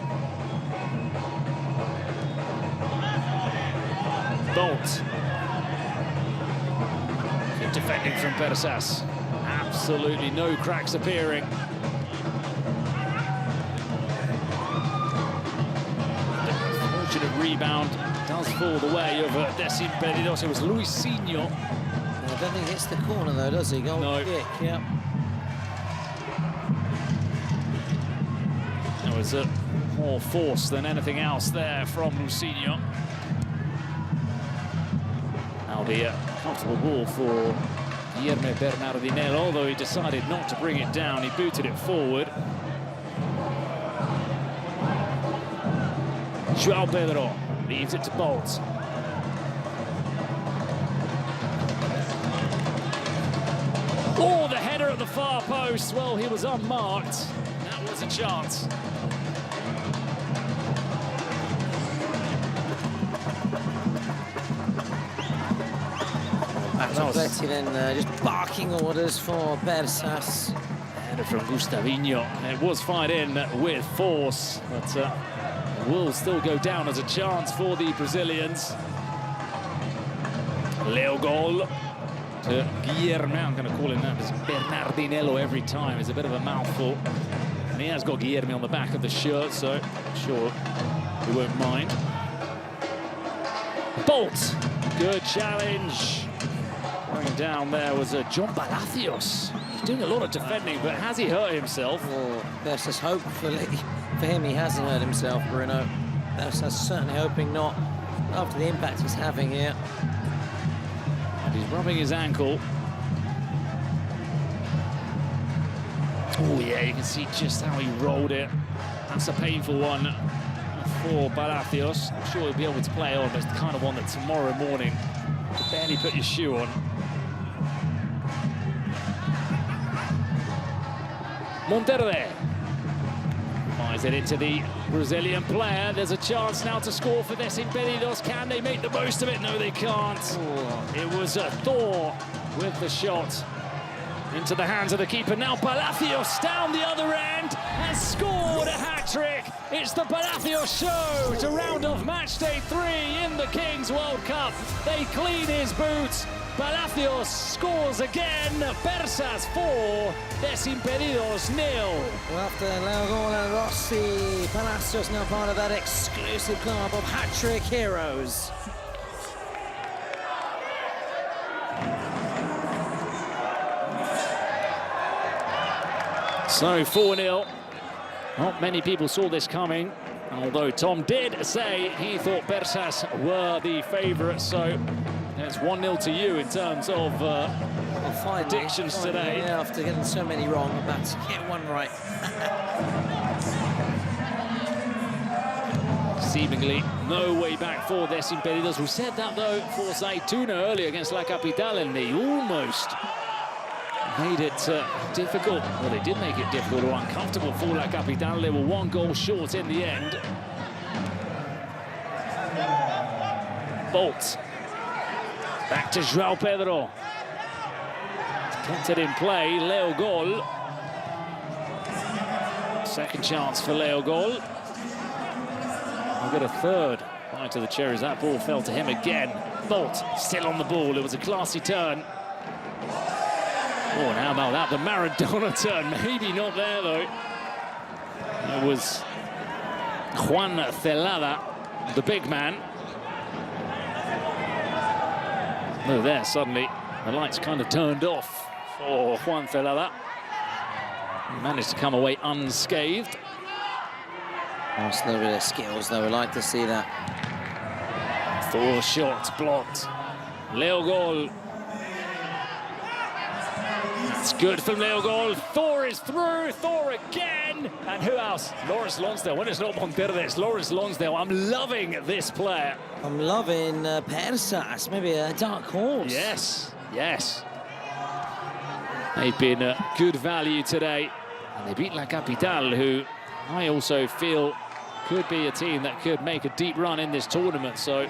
Bolt. Good defending from Persas. Absolutely no cracks appearing. Fortunate rebound does fall the way of Desimpedidos. It was Luisinho. I don't think he hits the corner though, does he? Goal No. kick, yeah. There was more force than anything else there from Luisinho. Now the comfortable ball for Guilherme Bernardinello, although he decided not to bring it down. He booted it forward. João Pedro leaves it to Bolt. Oh, the header at the far post. Well, he was unmarked. That was a chance. Atleti then just barking orders for Persas. Header from Gustavinho. It was fired in with force, but will still go down as a chance for the Brazilians. Leogol to Guilherme. I'm going to call him that as Bernardinello every time. It's a bit of a mouthful. And he has got Guilherme on the back of the shirt, so I'm sure he won't mind. Bolt. Good challenge. Going down there was John Palacios. He's doing a lot of defending, but has he hurt himself? Well, Persas hopefully. For him, he hasn't hurt himself, Bruno. Persas certainly hoping not, after the impact he's having here. And he's rubbing his ankle. Oh yeah, you can see just how he rolled it. That's a painful one for Palacios. I'm sure he'll be able to play on, but it's the kind of one that tomorrow morning you can barely put your shoe on. Monterde fires it into the Brazilian player. There's a chance now to score for Desimpedidos. Can they make the most of it? No, they can't. Oh, it was Thor with the shot into the hands of the keeper. Now Palacios down the other end has scored a hat-trick. It's the Palacios show to round off match day 3 in the Kings World Cup. They clean his boots. Palacios scores again. Persas 4, Desimpedidos 0. Well, after Leogol and Rossi, Palacios now part of that exclusive club of hat-trick heroes. So 4-0. Not many people saw this coming, although Tom did say he thought Persas were the favourites. So it's 1-0 to you in terms of predictions today. Yeah, after getting so many wrong, about to get one right. Seemingly no way back for Desimpedidos. We said that though for Zaytuna earlier against La Capital, and they almost made it difficult. Well, they did make it difficult or uncomfortable for La Capital. They were 1 goal short in the end. Bolt. Back to João Pedro. Punted in play, Leogol. Second chance for Leogol. We'll get a third bite to the cherries. That ball fell to him again. Bolt still on the ball. It was a classy turn. Oh, and how about that? The Maradona turn. Maybe not there, though. It was Juan Celada, the big man. No, there, suddenly, the lights kind of turned off for Juan Celada. He managed to come away unscathed. That's a little bit of skills, though. We'd like to see that. Thor shot blocked. Leogol. It's good from Leogol. Thor is through. Thor again. And who else? Lawrence Lonsdale. When it's not Monterde, it's Lawrence Lonsdale. I'm loving this player. I'm loving Persas. Maybe a dark horse. Yes, yes. They've been good value today. And they beat La Capitale, who I also feel could be a team that could make a deep run in this tournament. So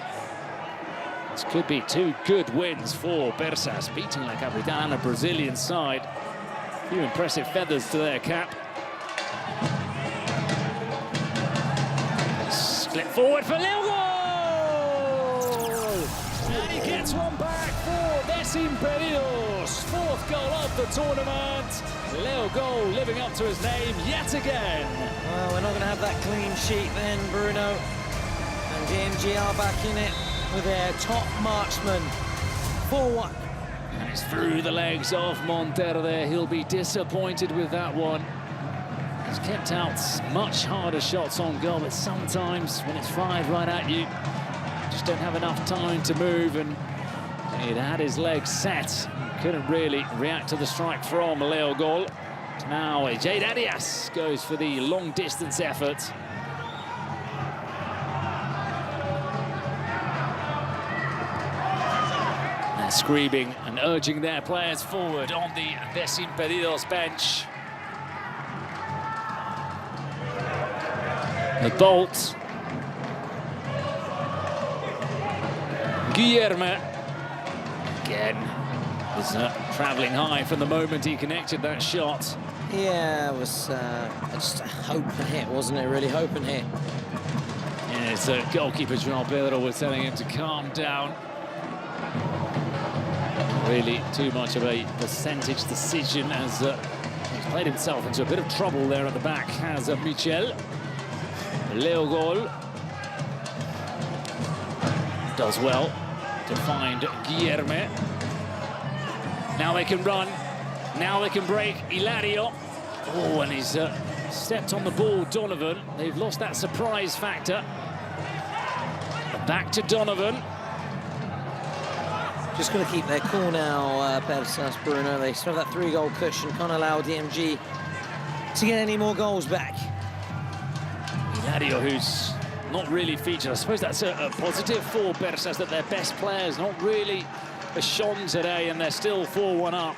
this could be two good wins for Persas, beating La Capitale and a Brazilian side. A few impressive feathers to their cap. Slip forward for Leo goal! And he gets one back for Les Imperidos. Fourth goal of the tournament. Leo goal living up to his name yet again. Well, we're not going to have that clean sheet then, Bruno. And DMG are back in it with their top marksman. 4-1. And it's through the legs of Monterde. He'll be disappointed with that one. He's kept out much harder shots on goal, but sometimes when it's fired right at you, you just don't have enough time to move, and he'd had his legs set. Couldn't really react to the strike from Leo goal. Now Jade Arias goes for the long distance effort. They're screaming and urging their players forward on the Les Imperidos bench. The bolt. Guillermo again was travelling high from the moment he connected that shot. Yeah, it was just a hope and hit, wasn't it? Really hope and hit. Yes, goalkeeper João Pedro was telling him to calm down. Really too much of a percentage decision, as he's played himself into a bit of trouble there at the back, has Michel. Leo goal does well to find Guillermo. Now they can run. Now they can break. Hilario. Oh, and he's stepped on the ball, Donovan. They've lost that surprise factor. Back to Donovan. Just going to keep their cool now, Persas, Bruno. They still have that 3-goal cushion. Can't allow DMG to get any more goals back. Hilario, who's not really featured. I suppose that's a positive for Persas, that their best players not really shone today, and they're still 4-1 up.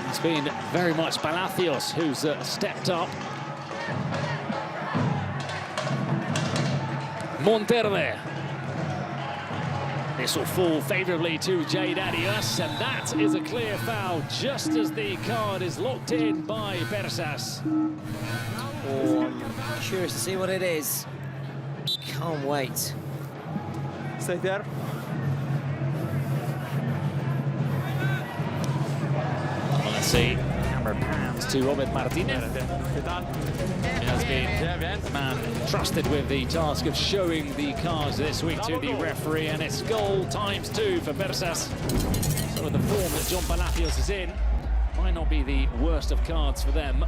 It's been very much Palacios who's stepped up. Monterde. This will fall favourably to Jade Arias, and that is a clear foul just as the card is locked in by Persas. Oh, I'm curious to see what it is. Can't wait. Stay there. Well, let's see. Camera pans to Robert Martinez. He has been the man trusted with the task of showing the cards this week to the referee, and it's goal ×2 for Persas. So with the form that John Palacios is in, might not be the worst of cards for them.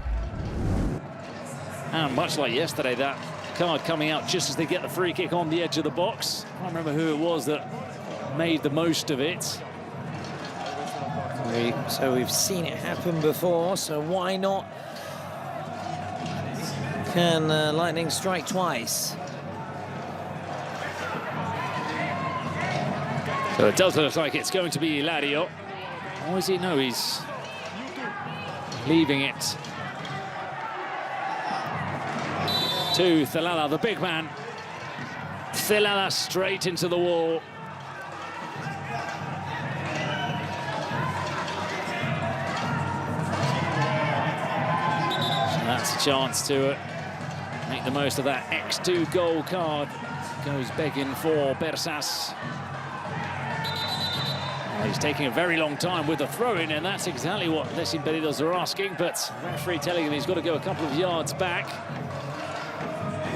And much like yesterday, that card coming out just as they get the free kick on the edge of the box. I can't remember who it was that made the most of it. So we've seen it happen before, so why not? Can lightning strike twice? So it does look like it's going to be Hilario. Or is he? No, he's leaving it to Thelala, the big man. Thelala straight into the wall. So that's a chance to make the most of that X2 goal card. Goes begging for Persas. He's taking a very long time with the throw-in, and that's exactly what Les Imperidos are asking, but referee telling him he's got to go a couple of yards back.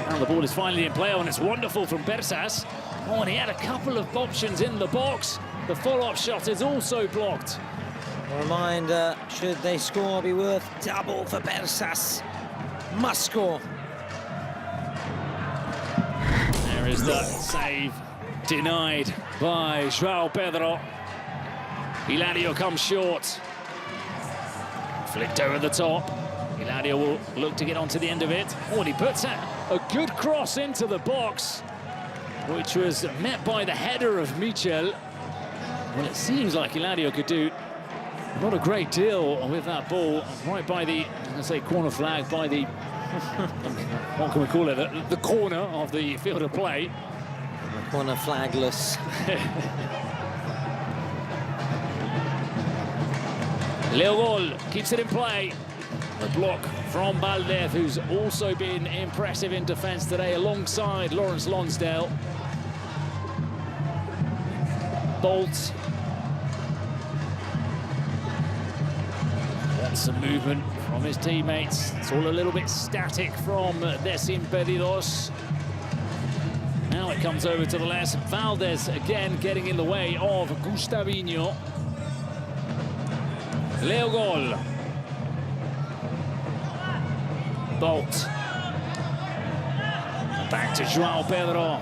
Now the ball is finally in play, and it's wonderful from Persas. Oh, and he had a couple of options in the box. The follow-up shot is also blocked. A reminder, should they score, be worth double for Persas. Must score. There is the save denied by João Pedro. Hilario comes short. Flicked over the top. Hilario will look to get onto the end of it. Oh, and he puts a good cross into the box, which was met by the header of Michel. Well, it seems like Hilario could do Not a great deal with that ball, right by the, let's say, corner flag, by the, what can we call it, the corner of the field of play. The corner flagless. Leogol keeps it in play. A block from Valdez, who's also been impressive in defence today, alongside Lawrence Lonsdale. Bolt. Wants some movement from his teammates. It's all a little bit static from Desimpedidos. Now it comes over to the left. Valdez again getting in the way of Gustavinho. Leogol. Bolt. Back to João Pedro.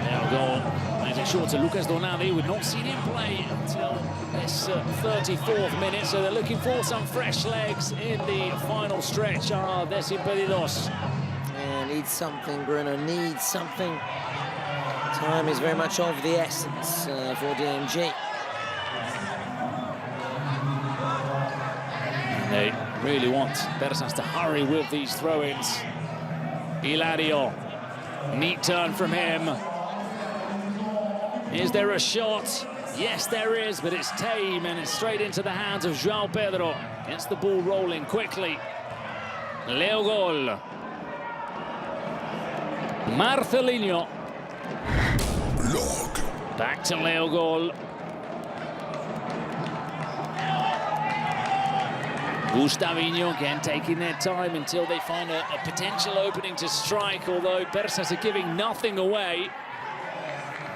Leogol makes it short to Lucas Donadi. We've not seen him play until this 34th minute, so they're looking for some fresh legs in the final stretch. Desimpedidos. Yeah, needs something, Bruno, needs something. Time is very much of the essence for DMG. They really want Bersas to hurry with these throw-ins. Hilario, neat turn from him. Is there a shot? Yes, there is, but it's tame and it's straight into the hands of João Pedro. Gets the ball rolling quickly. Leogol. Marcelinho. Back to Leogol. Gustavinho again taking their time until they find a potential opening to strike, although Bersas are giving nothing away.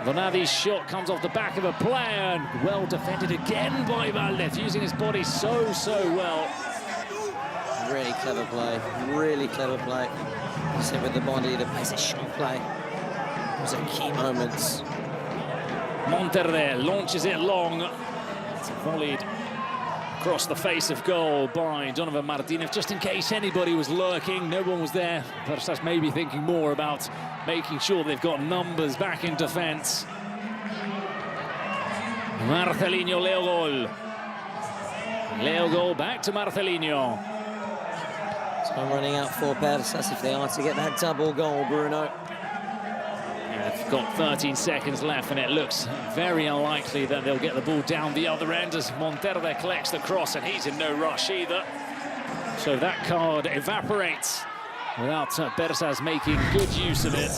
Donadi's shot comes off the back of a player, and well defended again by Valdez, using his body so well. Really clever play, really clever play. You said with the body, the position play. Those are key moments. Monterrey launches it long. It's volleyed across the face of goal by Donovan Martinez. Just in case anybody was lurking, no one was there. Bersas maybe thinking more about making sure they've got numbers back in defence. Marcelinho Leogol. Leogol back to Marcelinho. Time running out for Bersas if they are to get that double goal, Bruno. They've got 13 seconds left, and it looks very unlikely that they'll get the ball down the other end as Monterrey collects the cross, and he's in no rush either. So that card evaporates without Bersas making good use of it.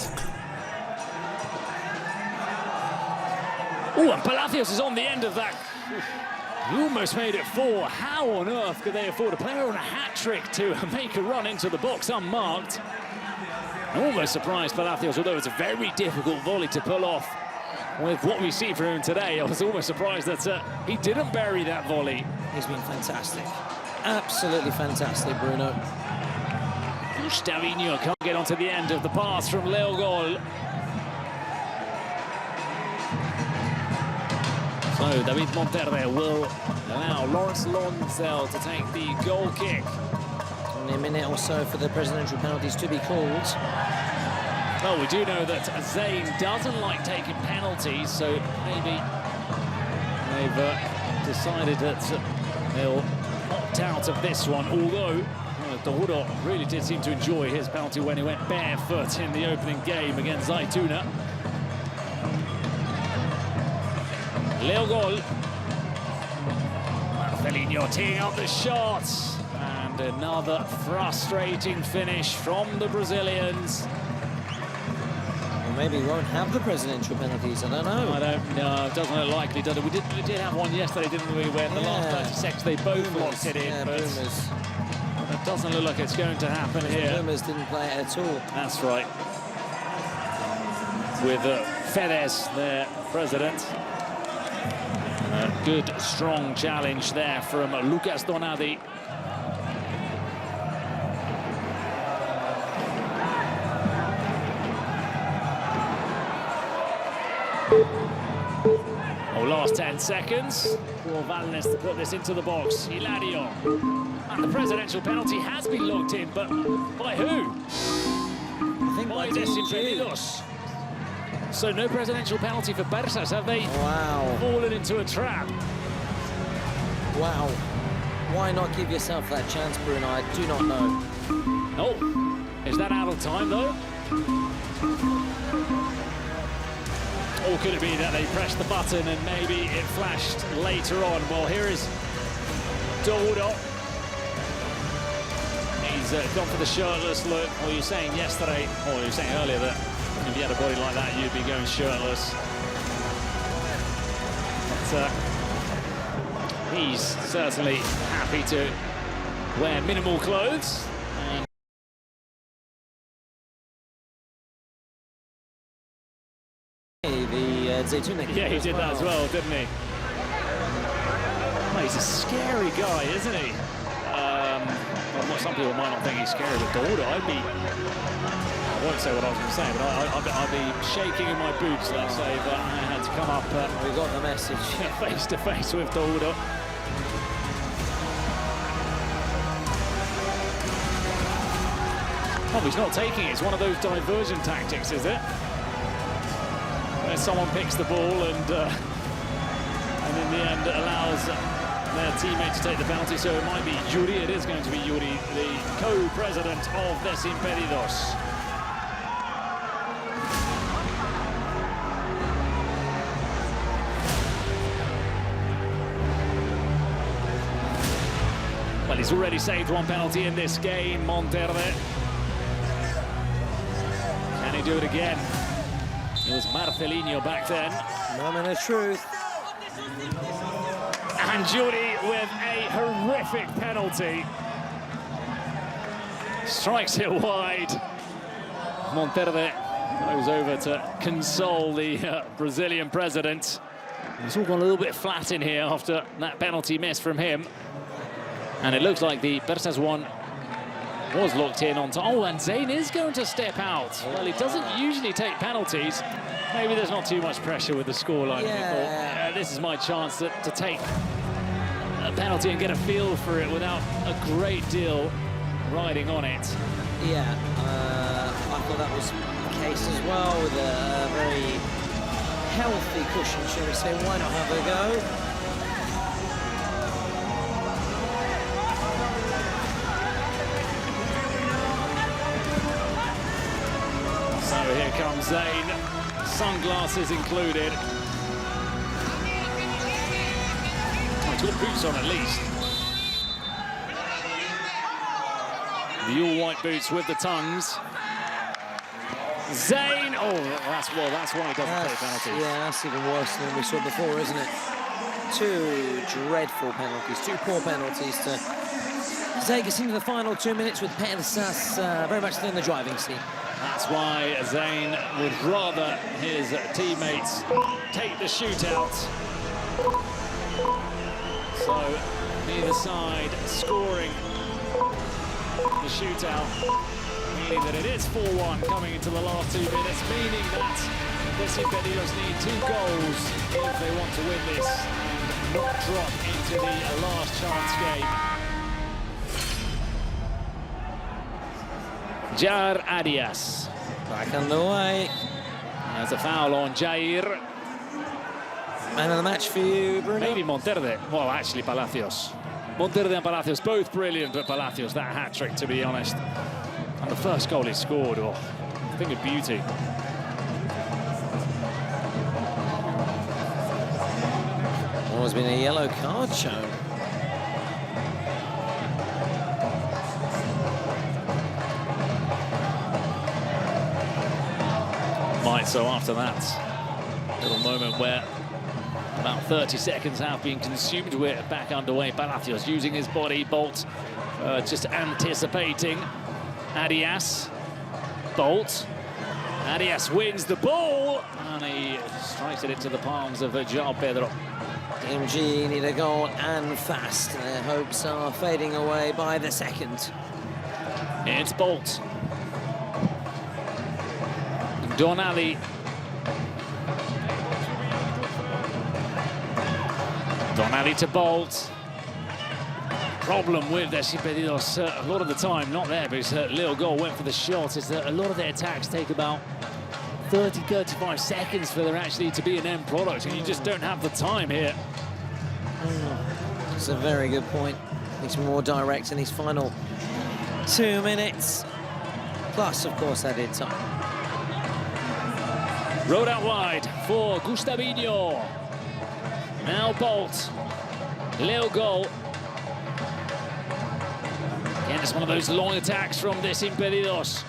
Oh, and Palacios is on the end of that. He almost made it 4. How on earth could they afford a player on a hat-trick to make a run into the box unmarked? I'm almost surprised Palacios, although it's a very difficult volley to pull off with what we see from him today. I was almost surprised that he didn't bury that volley. He's been fantastic. Absolutely fantastic, Bruno. Gustavinho can't get onto the end of the pass from Leogol. So David Monterrey will allow Lawrence Lonsdale to take the goal kick. Only a minute or so for the presidential penalties to be called. Well, we do know that Zayn doesn't like taking penalties, so maybe they've decided that they'll opt out of this one, although Tohuro really did seem to enjoy his penalty when he went barefoot in the opening game against Zaytuna. Leogol. Marcelinho teeing up the shot. And another frustrating finish from the Brazilians. Or maybe we won't have the presidential penalties, I don't know. I don't know, it doesn't look likely, does it? We did have one yesterday, didn't we, where in the last 30 seconds they both locked it in, but it doesn't look like it's going to happen here. Boomers didn't play it at all. That's right. With Fedez, their president. A good, strong challenge there from Lucas Donadi. Oh, last 10 seconds for Valdez to put this into the box. Hilario. And the presidential penalty has been locked in, but by who? I think by Desimpedidos. So no presidential penalty for Persas. Have they fallen into a trap? Wow. Why not give yourself that chance, Bruno? I do not know. Oh, is that out of time, though? Or could it be that they pressed the button and maybe it flashed later on? Well, here is Dordo. He's gone for the shirtless look. Well, you were saying yesterday, or you were saying earlier that if you had a body like that, you'd be going shirtless. But he's certainly happy to wear minimal clothes. Yeah, he did that as well, didn't he? Well, he's a scary guy, isn't he? Well, some people might not think he's scary, but Dordo, I won't say what I was going to say, but I'd be shaking in my boots, let's say, but I had to come up. We got the message. Face to face with Dordo. Oh, he's not taking it. It's one of those diversion tactics, is it? Where someone picks the ball and in the end allows their teammate to take the penalty. So it might be Yuri. It is going to be Yuri, the co-president of Desimpedidos. Well, he's already saved one penalty in this game, Monterde. Can he do it again? It was Marcelinho back then. Moment of truth. And Yuri with a horrific penalty. Strikes it wide. Monterde goes over to console the Brazilian president. It's all gone a little bit flat in here after that penalty miss from him. And it looks like the Persas one was locked in on time. Oh, and Zayn is going to step out. Well, he doesn't usually take penalties. Maybe there's not too much pressure with the scoreline. Yeah. This is my chance to take a penalty and get a feel for it without a great deal riding on it. Yeah, I thought that was the case as well, with a very healthy cushion, shall we say. Why not have a go? So here comes Zayn, sunglasses included. Oh, he's got boots on at least. The all-white boots with the tongues. Zayn, oh, that's why he doesn't take penalties. Yeah, that's even worse than we saw before, isn't it? Two dreadful penalties, two poor penalties to Zayn gets into the final 2 minutes with Persas very much in the driving seat. That's why Zayn would rather his teammates take the shootout. So neither side scoring the shootout, meaning that it is 4-1 coming into the last 2 minutes, meaning that Desimpedidos need 2 goals if they want to win this and not drop into the last chance game. Jair Arias. Back underway. There's a foul on Jair. Man of the match for you, Bruno? Maybe Monterde. Well, actually, Palacios. Monterde and Palacios, both brilliant, but Palacios, that hat-trick, to be honest. And the first goal he scored, oh, a thing of beauty. There's been a yellow card shown. Might so after that little moment where about 30 seconds have been consumed. We're back underway. Palacios using his body. Bolt just anticipating Arias. Bolt. Arias wins the ball and he strikes it into the palms of João Pedro. DMG need a goal and fast. Their hopes are fading away by the second. It's Bolt. Donali. Donali to Bolt. Problem with Desimpedidos a lot of the time, not there, because little goal went for the shot, is that a lot of their attacks take about 30, 35 seconds for there actually to be an end product, and you just don't have the time here. That's a very good point. He's more direct in his final 2 minutes. Plus, of course, added time. Rolled out wide for Gustavinho. Now Bolt. Leo goal. Again, it's one of those long attacks from this Impedidos.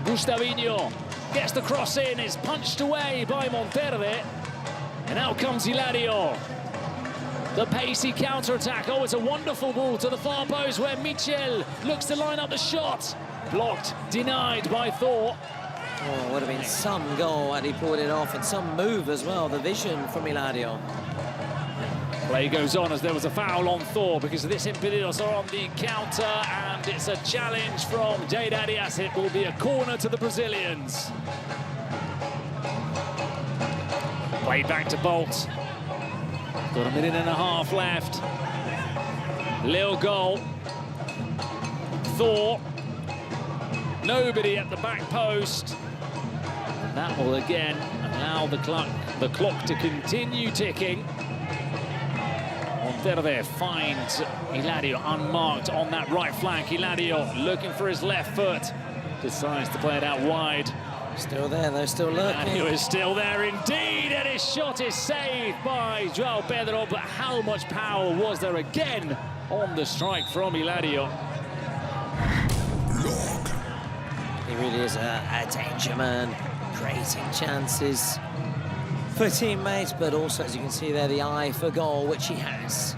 Gustavinho gets the cross in, it's punched away by Monterde. And out comes Hilario. The pacey counter-attack. Oh, it's a wonderful ball to the far post where Michel looks to line up the shot. Blocked, denied by Thor. Oh, it would have been some goal had he pulled it off, and some move as well, the vision from Hilario. Play goes on as there was a foul on Thor because this Impedidos are on the counter, and it's a challenge from Jade Arias. It will be a corner to the Brazilians. Played back to Bolt. Got a minute and a half left. Lil goal. Thor. Nobody at the back post. And that will again allow the clock to continue ticking. Monterde finds Hilario unmarked on that right flank. Hilario looking for his left foot. Decides to play it out wide. Still there, though, still lurking. And he was still there indeed, and his shot is saved by João Pedro, but how much power was there again on the strike from Hilario? He really is a danger man, creating chances for teammates, but also, as you can see there, the eye for goal, which he has.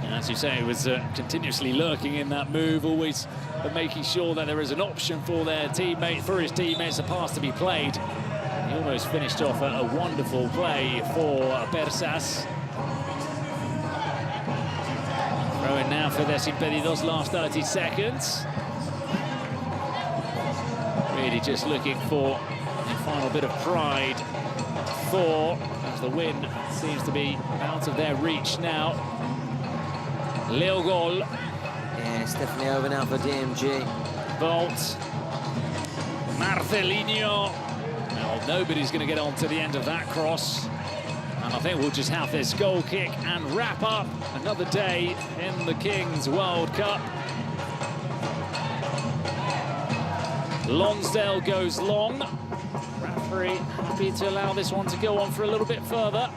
And as you say, he was continuously lurking in that move, always making sure that there is an option for their teammate, for his teammates, a pass to be played. He almost finished off a wonderful play for Persas. Throwing now for their Impedidos, last 30 seconds. Really just looking for a final bit of pride. Thor, as the win seems to be out of their reach now. Leo goal. Yeah, it's definitely over now for DMG. Bolt. Marcelinho. Well, nobody's going to get on to the end of that cross. And I think we'll just have this goal kick and wrap up another day in the Kings World Cup. Lonsdale goes long. Referee happy to allow this one to go on for a little bit further.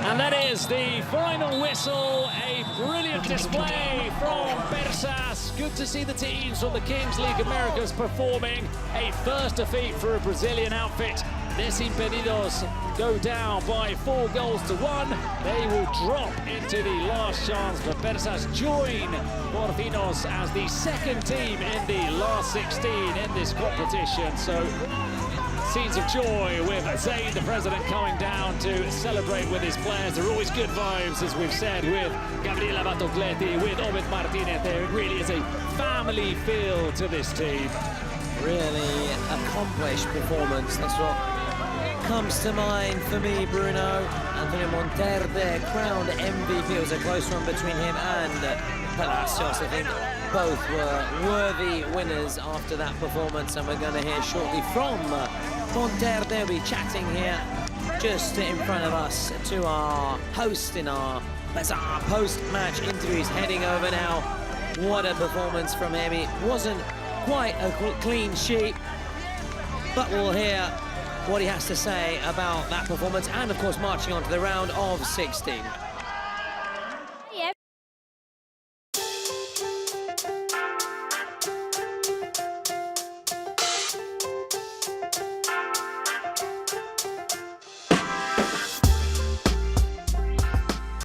And that is the final whistle. A brilliant display from Persas. Good to see the teams from the Kings League Americas performing. A first defeat for a Brazilian outfit. This Impedidos go down by 4 goals to 1. They will drop into the last chance, but Persas join Quarterfinals as the second team in the last 16 in this competition. So scenes of joy with Zaid, the president, coming down to celebrate with his players. There are always good vibes, as we've said, with Gabriela Batocleti, with Obed Martinez there. It really is a family feel to this team. Really accomplished performance. That's what comes to mind for me, Bruno. Antonio Monterde, crowned MVP. It was a close one between him and Palacios. I think both were worthy winners after that performance, and we're going to hear shortly from Monterde. We'll be chatting here just in front of us to our host in our bizarre post-match interviews. Heading over now. What a performance from him. It wasn't quite a clean sheet, but we'll hear what he has to say about that performance and, of course, marching on to the round of 16.